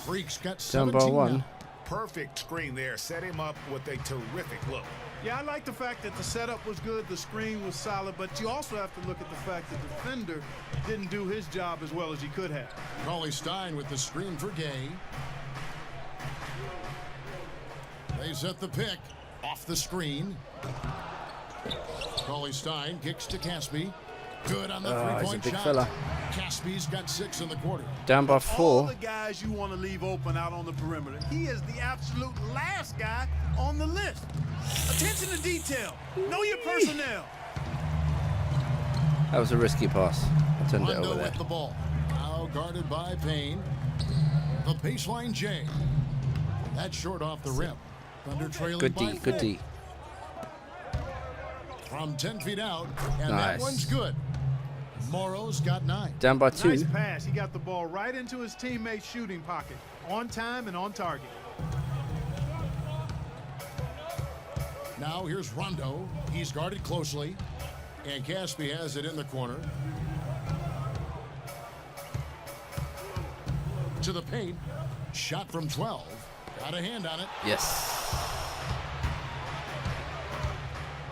Freak's got 17 now. Perfect screen there. Set him up with a terrific look. Yeah, I like the fact that the setup was good, the screen was solid, but you also have to look at the fact that the defender didn't do his job as well as he could have. Cauley Stein with the screen for Gay. They set the pick off the screen. Cauley Stein kicks to Caspi. Good on the three-point shot. Fella. Caspi's got 6 in the quarter. Down by 4. All the guys you want to leave open out on the perimeter. He is the absolute last guy on the list. Attention to detail. Know your personnel. That was a risky pass. I turned it over there. With the ball. Now guarded by Payne. The baseline J. That's short off the rim. Thunder trailing Good by D. Good 4. D. From 10 feet out, and Nice. that one's good. Morrow's got 9. Down by 2. Nice pass. He got the ball right into his teammate's shooting pocket. On time and on target. Now here's Rondo. He's guarded closely. And Caspi has it in the corner. To the paint. Shot from 12. Got a hand on it. Yes.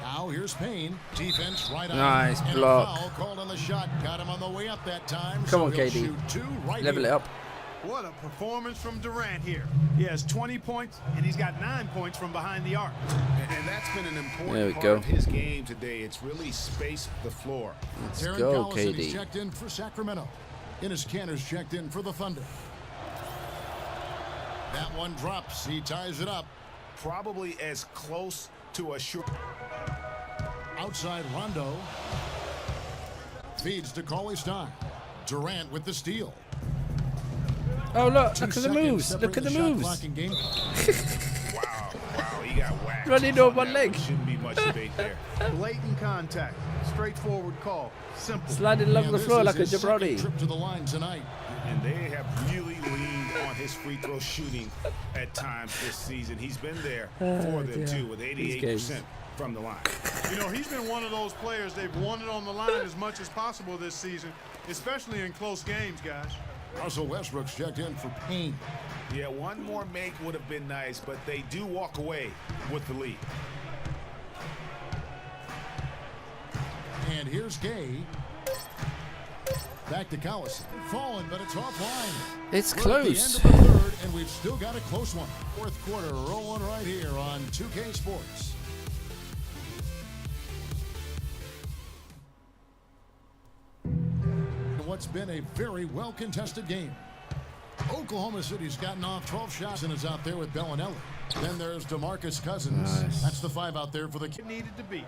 Now here's Payne. Defense right on. Nice and block. A foul called on the shot. Got him on the way up that time. Come so on, he'll KD. shoot 2 right Level here. it up. What a performance from Durant here. He has 20 points, and he's got 9 points from behind the arc. And that's been an There important we part go. of his game today. It's really spaced the floor. Let's Darren go, Collison is KD. checked in for Sacramento. Enes Kanter's checked in for the Thunder. That one drops. He ties it up. Probably as close to a short. Outside Rondo. Feeds to Cauley Stein. Durant with the steal. Oh, look. 2 Look at the seconds moves. separate Look at the shot moves. clock and game. Wow, he got whacked. Running on one leg. Shouldn't be much debate there. Blatant contact. Straightforward call. Simple. Sliding along the this floor is like a his second jabroni. trip to the line tonight. And they have really leaned on his free throw shooting at times this season. He's been there for them, too, with 88% from the line. You know, he's been one of those players they've wanted on the line as much as possible this season, especially in close games, guys. Russell Westbrook's checked in for Payne. Yeah, one more make would have been nice, but they do walk away with the lead. And here's Gay. Back to Collison. Fallen, but it's offline. It's We're close. At the end of the third, and we've still got a close one. Fourth quarter rolling right here on 2K Sports. What's been a very well-contested game. Oklahoma City's gotten off 12 shots and is out there with Bellinelli. Then there's DeMarcus Cousins. Nice. That's the 5 out there for the kid. Needed to be.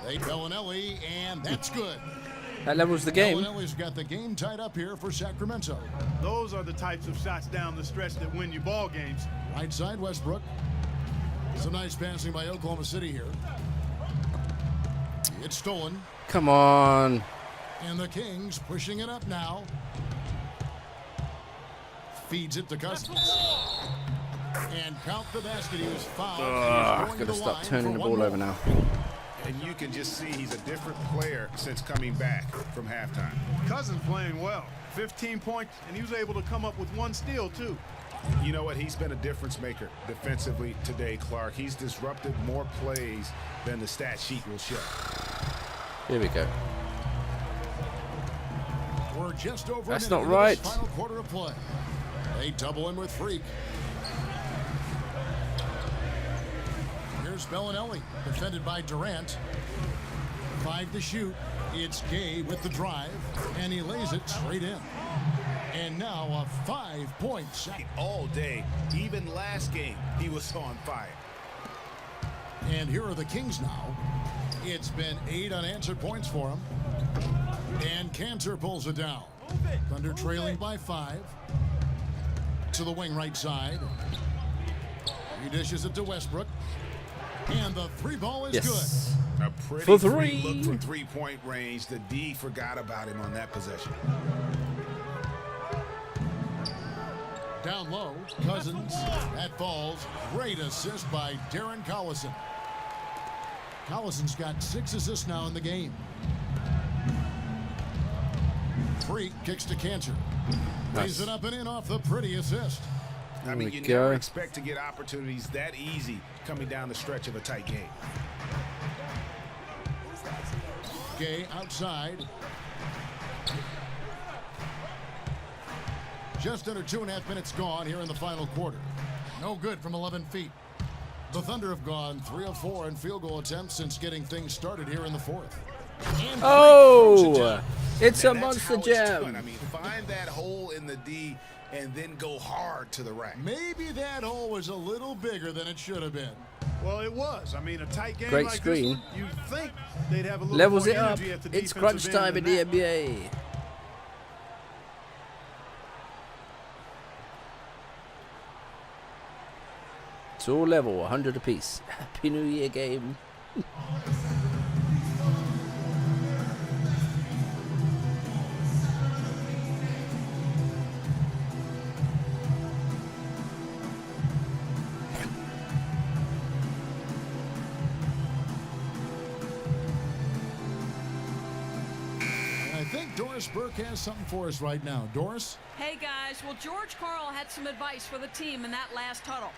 They Bellinelli, and that's good. That levels the game. Bellinelli's got the game tied up here for Sacramento. Those are the types of shots down the stretch that win you ball games. Right side Westbrook. Some nice passing by Oklahoma City here. It's stolen. Come on. And the Kings pushing it up now. Feeds it to Cousins. And count the basket. He was fouled. Gotta stop turning the ball over now. And you can just see he's a different player since coming back from halftime. Cousins playing well. 15 points, and he was able to come up with 1 steal, too. You know what? He's been a difference maker defensively today, Clark. He's disrupted more plays than the stat sheet will show. Here we go. We're just over That's a not minute into right. this final quarter of play. They double him with Freak. Here's Bellinelli, defended by Durant. 5 to shoot. It's Gay with the drive, and he lays it straight in. And now a 5-point shot. All day, even last game, he was on fire. And here are the Kings now. It's been 8 unanswered points for him. And Cantor pulls it down. Thunder trailing by 5. To the wing right side. He dishes it to Westbrook. And the 3-ball is good. A pretty For free 3. look from 3-point range. The D forgot about him on that possession. Down low, Cousins. That falls. Great assist by Darren Collison. Collison's got 6 assists now in the game. Freak kicks to Cantor. Lays it up and in off the pretty assist. I mean, you never expect to get opportunities that easy coming down the stretch of a tight game. Gay outside. Just under 2.5 minutes gone here in the final quarter. No good from 11 feet. The Thunder have gone 3 of 4 in field goal attempts since getting things started here in the 4th. And oh, it's a monster jam. I mean, find that hole in the D and then go hard to the rack. Maybe that hole was a little bigger than it should have been. Well, it was. I mean, a tight game Great like screen. this one, you'd think they'd have a little Levels more it up. energy at the It's defensive crunch end time in than the that. NBA. It's all level, 100 apiece. Happy New Year game. I think Doris Burke has something for us right now. Doris? Hey guys, well George Karl had some advice for the team in that last huddle.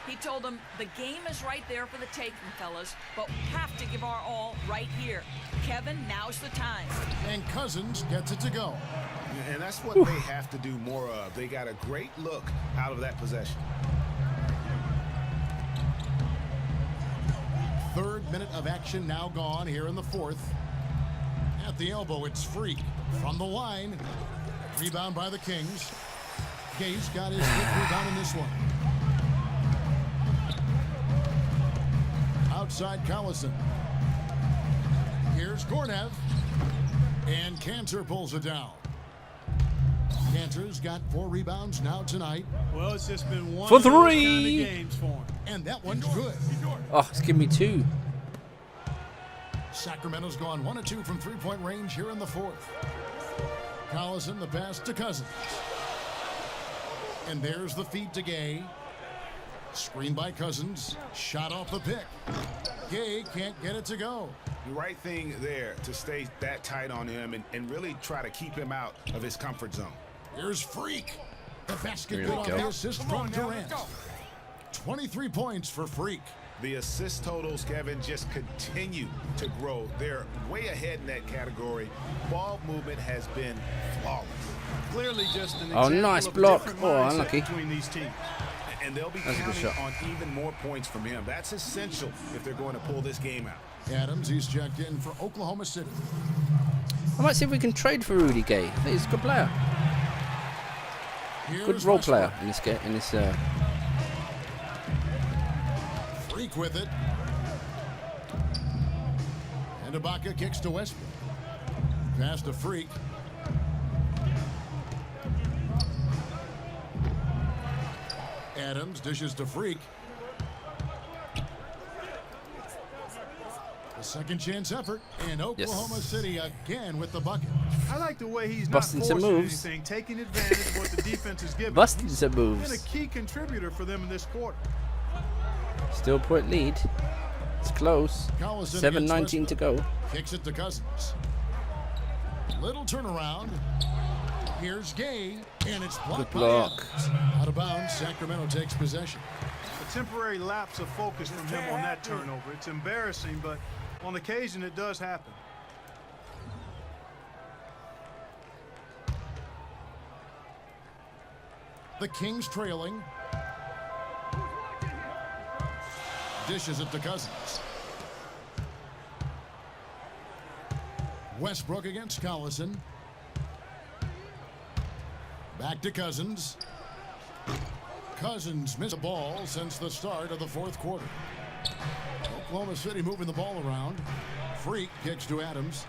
He told them the game is right there for the taking, fellas, but we have to give our all right here. Kevin, now's the time. And Cousins gets it to go. And that's what they have to do more of. They got a great look out of that possession. 3rd minute of action now gone here in the 4th. At the elbow, it's Freak. From the line. Rebound by the Kings. Gay's got his 5th rebound in this one. Outside Collison. Here's Gornev. And Cantor pulls it down. Cantor's got 4 rebounds now tonight. Well, it's just been one For of those 3. kind of games for him. And that one's good. Oh, it's giving me 2. Sacramento's gone 1 of 2 from 3-point range here in the 4th. Collison, the pass to Cousins. And there's the feed to Gay. Screen by Cousins. Shot off the pick. Gay can't get it to go. The right thing there to stay that tight on him and really try to keep him out of his comfort zone. Here's Freak. The basket There good we off go. the assist from Durant. 23 points for Freak. The assist totals, Kevin, just continue to grow. They're way ahead in that category. Ball movement has been flawless. Clearly just an Oh, example nice of a block. different Oh, mindset unlucky. between these teams. And they'll be That's a good counting shot. on even more points from him. That's essential if they're going to pull this game out. Adams, he's checked in for Oklahoma City. I might see if we can trade for Rudy Gay. I think he's a good player. Here's Good role Westbrook. player in this game. Freak with it. And Ibaka kicks to Westbrook. Pass to Freak. Adams dishes to Freak. A second chance effort, and Oklahoma City again with the bucket. I like the way he's Busting not some forcing moves. anything, taking advantage of what the defense is giving. Busting He's some moves. been a key contributor for them in this quarter. Still point lead. It's close. Collison 7:19 to go. Kicks it to Cousins. Little turnaround. Here's Gay, and it's blocked Good by block. Adams. Out of bounds, Sacramento takes possession. A temporary lapse of focus from him on that turnover. It's embarrassing, but on occasion it does happen. The Kings trailing. Dishes it to Cousins. Westbrook against Collison. Back to Cousins. Cousins missed a ball since the start of the fourth quarter. Oklahoma City moving the ball around. Freak kicks to Adams.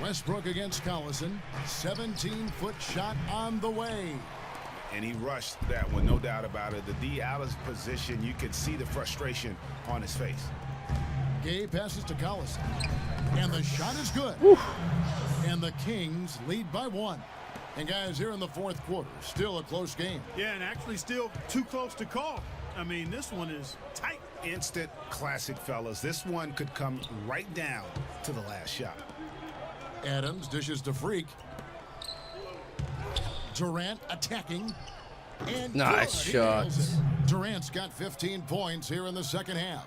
Westbrook against Collison. 17-foot shot on the way. And he rushed that one, no doubt about it. The D out of position, you could see the frustration on his face. Gay passes to Collison. And the shot is good. And the Kings lead by 1. And guys, here in the fourth quarter, still a close game. Yeah, and actually still too close to call. I mean, this one is tight. Instant classic, fellas. This one could come right down to the last shot. Adams dishes to Freak. Durant attacking. And nice shot. Durant's got 15 points here in the second half.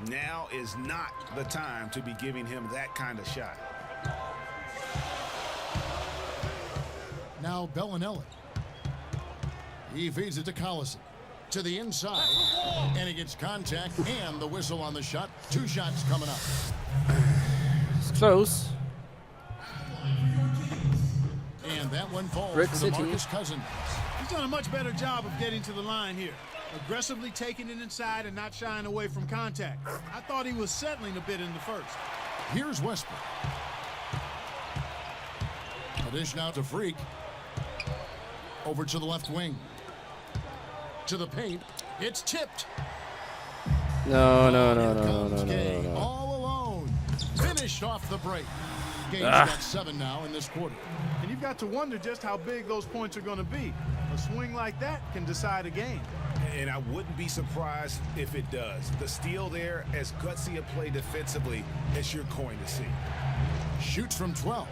Now is not the time to be giving him that kind of shot. Now Bellinelli. He feeds it to Collison. To the inside. And he gets contact and the whistle on the shot. 2 shots coming up. It's close. And that one falls Red for City. DeMarcus Cousins. He's done a much better job of getting to the line here. Aggressively taking it inside and not shying away from contact. I thought he was settling a bit in the first. Here's Westbrook. A dish now to Freak. Over to the left wing. To the paint. It's tipped. No. All alone. Finished off the break. Game's got 7 now in this quarter. And you've got to wonder just how big those points are going to be. A swing like that can decide a game. And I wouldn't be surprised if it does. The steal there, as gutsy a play defensively as you're going to see. Shoots from 12.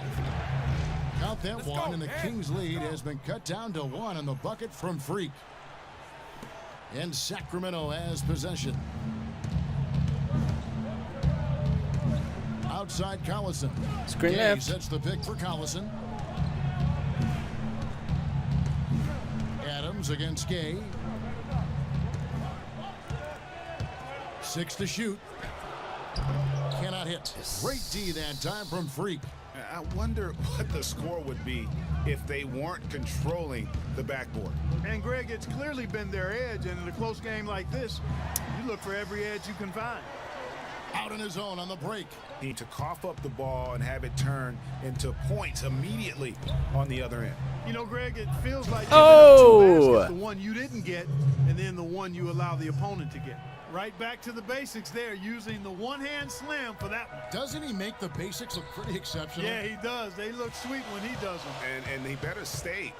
Count that one, and the Kings' lead has been cut down to 1 on the bucket from Freak. And Sacramento has possession. Outside Collison. Screen Gay left. sets the pick for Collison. Adams against Gay. 6 to shoot. Cannot hit. Great D that time from Freak. I wonder what the score would be if they weren't controlling the backboard. And Greg, it's clearly been their edge, and in a close game like this, you look for every edge you can find. Out on his own on the break. Need to cough up the ball and have it turn into points immediately on the other end. You know, Greg, it feels like you have 2 baskets, the one you didn't get, and then the one you allow the opponent to get. Right back to the basics there, using the one-hand slam for that one. Doesn't he make the basics look pretty exceptional? Yeah, he does. They look sweet when he does them. And he better stay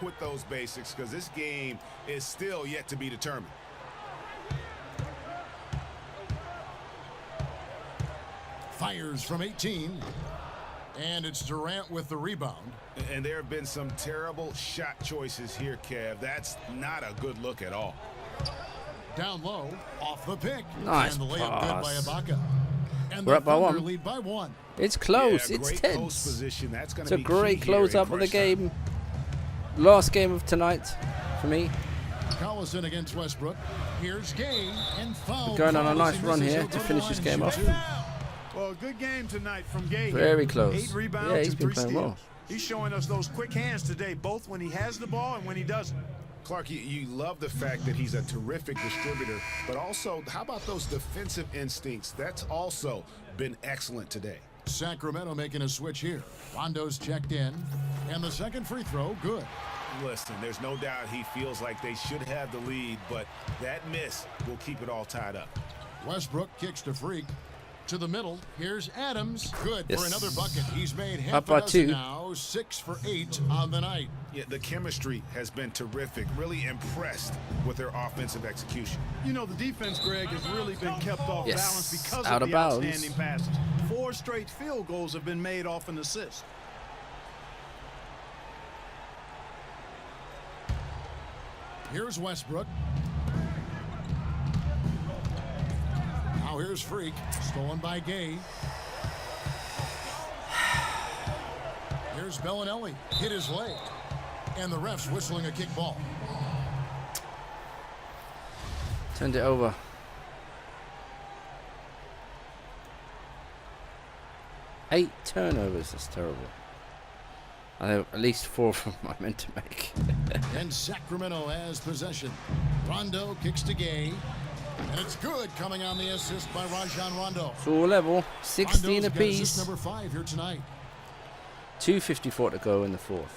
with those basics, because this game is still yet to be determined. Fires from 18. And it's Durant with the rebound. And there have been some terrible shot choices here, Kev. That's not a good look at all. Down low, off the pick. Nice and the layup pass. good by Ibaka. And We're the up by Thunder 1. lead by 1. It's close. Yeah, it's great tense. post position. That's It's gonna a be great key here close in up of the crunch time. game. Last game of tonight for me. Collison against Westbrook. Here's Gay and foul. We're going on a call nice as he run misses. here He'll to go finish the this line game and off. shoot 2. Well, a good game tonight from Gay. Very close. 8 rebounds Yeah, he's and been 3 playing steals. well. He's showing us those quick hands today, both when he has the ball and when he doesn't. Clark, you love the fact that he's a terrific distributor, but also, how about those defensive instincts? That's also been excellent today. Sacramento making a switch here. Rondo's checked in. And the second free throw, good. Listen, there's no doubt he feels like they should have the lead, but that miss will keep it all tied up. Westbrook kicks to Freak. To the middle. Here's Adams. Good Yes. for another bucket. He's made half Up by a dozen 2. now. 6 for 8 on the night. Yeah, the chemistry has been terrific. Really impressed with their offensive execution. You know, the defense, Greg, has really been kept off Yes, balance because out of of the bounds. outstanding passes. 4 straight field goals have been made off an assist. Here's Westbrook. Now here's Freak. Stolen by Gay. Here's Bellinelli. Hit his leg. And the ref's whistling a kick ball. Turned it over. 8 turnovers. That's terrible. I have at least 4 of them I meant to make. And Sacramento has possession. Rondo kicks to Gay. And it's good, coming on the assist by Rajon Rondo. It's all level. 16 Rondo's got apiece. assist number 5 here tonight. 2:54 to go in the 4th.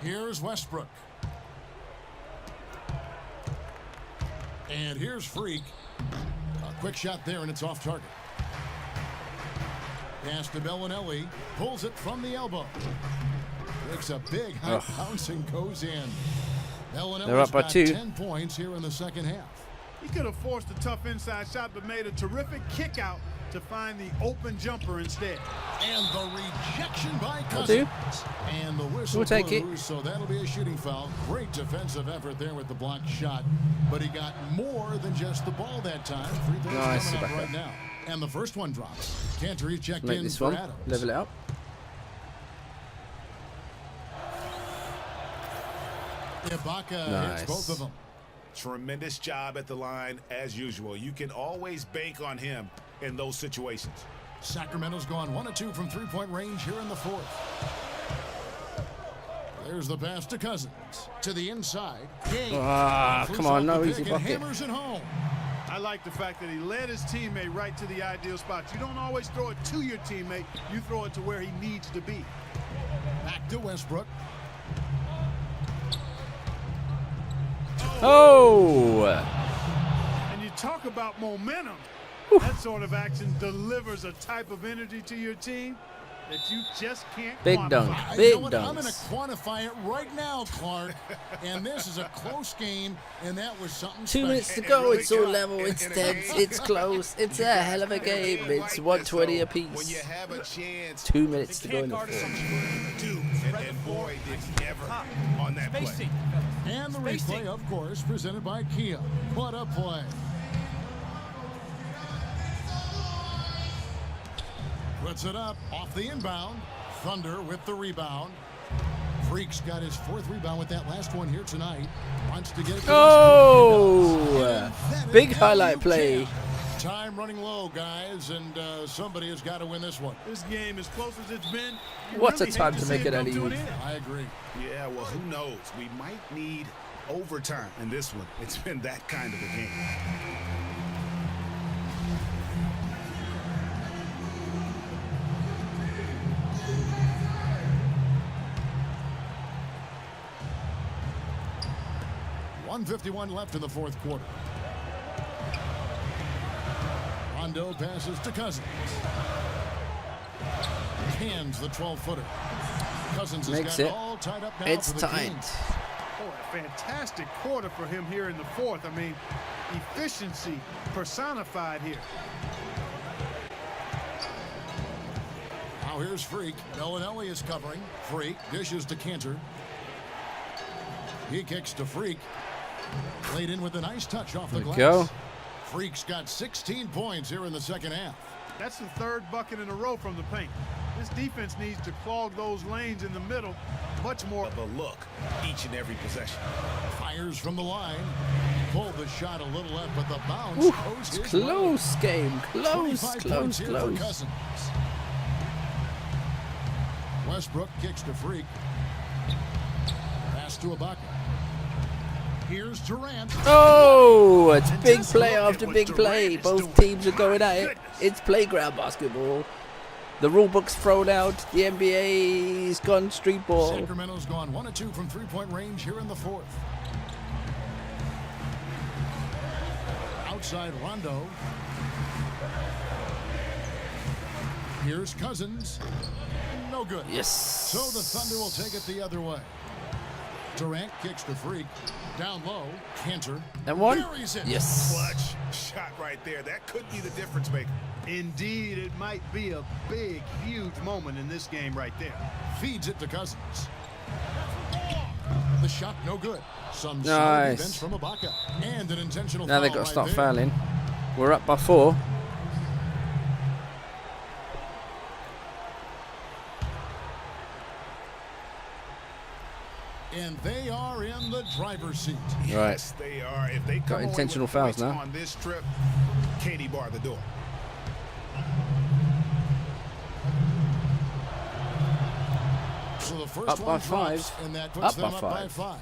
Here's Westbrook. And here's Freak. A quick shot there, and it's off target. Pass to Bellinelli. Pulls it from the elbow. Takes a big high bounce and goes in. They're up by 2. 10 points here in the second half. He could have forced a tough inside shot, but made a terrific kick out to find the open jumper instead. And the rejection by Cousins. And the whistle blows, so that'll be a shooting foul. Great defensive effort there with the blocked shot. But he got more than just the ball that time. Free throws coming up right now. And the first one drops. Cantor checked Make in this for one. Adams. Level it up. Ibaka hits both of them. Tremendous job at the line as usual. You can always bank on him in those situations. Sacramento's gone 1 of 2 from three-point range here in the 4th. There's the pass to Cousins. To the inside. Come on, no easy bucket. Hammers it home. I like the fact that he led his teammate right to the ideal spot. You don't always throw it to your teammate. You throw it to where he needs to be. Back to Westbrook. Oh! And you talk about momentum. That sort of action delivers a type of energy to your team that you just can't Big quantify. dunk. Big dunks. I'm going to quantify it right now, Clark. And this is a close game, and that was something 2 minutes to go. It's all level. It's tense. It's close. It's a hell of a game. It's 120 apiece. When you have a chance. 2 minutes to go in the 4th. And boy, did he ever on that play. And the replay, of course, presented by Kia. What a play. Puts it up off the inbound. Thunder with the rebound. Freak's got his 4th rebound with that last one here tonight. Wants to get it. Oh! Big highlight play. Time running low, guys, and somebody has got to win this one. This game, as close as it's been, What a time to make it alley-oop. I agree. Yeah, well, who knows? We might need overtime in this one. It's been that kind of a game. .151 left in the 4th quarter. Rondo passes to Cousins. Hands the 12-footer. Cousins has Makes got it. all tied up now. It's for the tight. Kings. Oh, a fantastic quarter for him here in the 4th. I mean, efficiency personified here. Now here's Freak. Bellinelli is covering. Freak dishes to Cantor. He kicks to Freak. Laid in with a nice touch off the glass. Go. Freak's got 16 points here in the second half. That's the 3rd bucket in a row from the paint. This defense needs to clog those lanes in the middle much more. Of a look each and every possession. Fires from the line. Pulled the shot a little left, but the bounce Ooh, goes his close way. game. Close, 25 close, points here for close. Cousins. Westbrook kicks to Freak. Pass to Ibaka. Here's Durant. Oh, it's big play after big play. Both teams are going at it. It's playground basketball. The rule book's thrown out. The NBA's gone street ball. Sacramento's gone 1 of 2 from three-point range here in the 4th. Outside Rondo. Here's Cousins. No good. Yes. So the Thunder will take it the other way. Durant kicks to Freak. Down low. Cantor. And one? Buries it. Yes. Clutch shot right there. That could be the difference maker. Indeed, it might be a big, huge moment in this game right there. Feeds it to Cousins. The shot no good. Some Nice. defense from Ibaka. And an intentional Now foul they've got to right start there. fouling. We're up by 4. And they are in the driver's seat. Right. Yes, they are. If they come Got away intentional with fouls points now. on this trip, Katie bar the door. So the first Up by one drops, 5. and that puts them by up by 5. 5.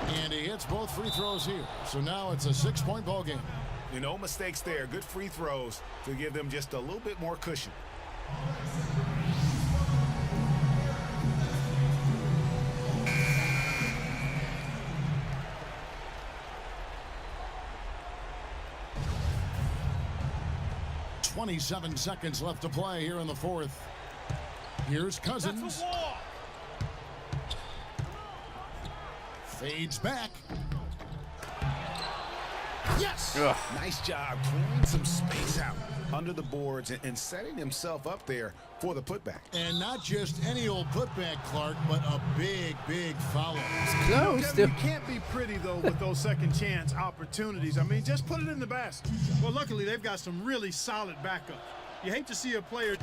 And he hits both free throws here. So now it's a 6-point ball game. No mistakes there. Good free throws to give them just a little bit more cushion. .27 seconds left to play here in the fourth. Here's Cousins. Fades back. Yes! Ugh. Nice job clearing some space out under the boards and setting himself up there for the putback. And not just any old putback, Clark, but a big, big foul. Kevin, you can't be pretty, though, with those second chance opportunities. I mean, just put it in the basket. Well, luckily, they've got some really solid backup. You hate to see a player...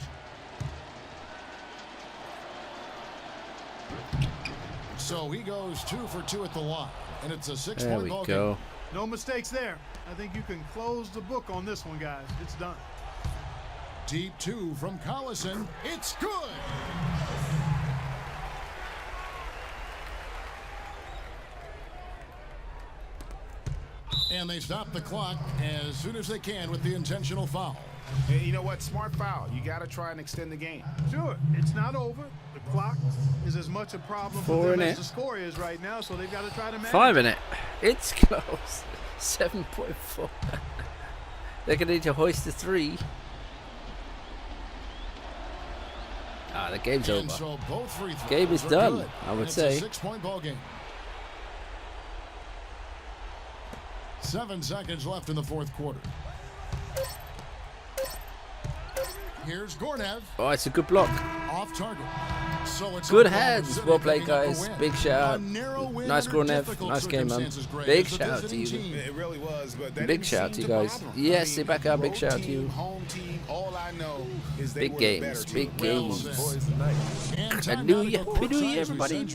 So he goes 2 for 2 at the line, and it's a 6-point ball go. game. No mistakes there. I think you can close the book on this one, guys. It's done. Deep 2 from Collison. It's good. And they stop the clock as soon as they can with the intentional foul. Hey, you know what? Smart foul. You got to try and extend the game. Sure, it's not over. The clock is as much a problem for them as the score is right now, so they've got to try to manage. 5 in it. It's close. 7.4. They're going to need to hoist the 3. Ah, the game's over. So both free throws Game is are done, good. I would It's say. a 6-point ball game. 7 seconds left in the fourth quarter. Here's Gornev. Oh, it's a good block. Off target. So it's Good Oklahoma hands. City Well played, picking up the guys. win. Big shout out. A narrow win Nice under Gornev. difficult Nice game, man. circumstances, Gray, Big as the shout out to visiting you. team. It really was, but that Big didn't shout out to seem you guys. bother 'em. Yes, I mean, they back out. Big road shout out to team, you. home team, all I know is they Big were the games. better Big team. games. And Happy New Year. Happy New Year, everybody.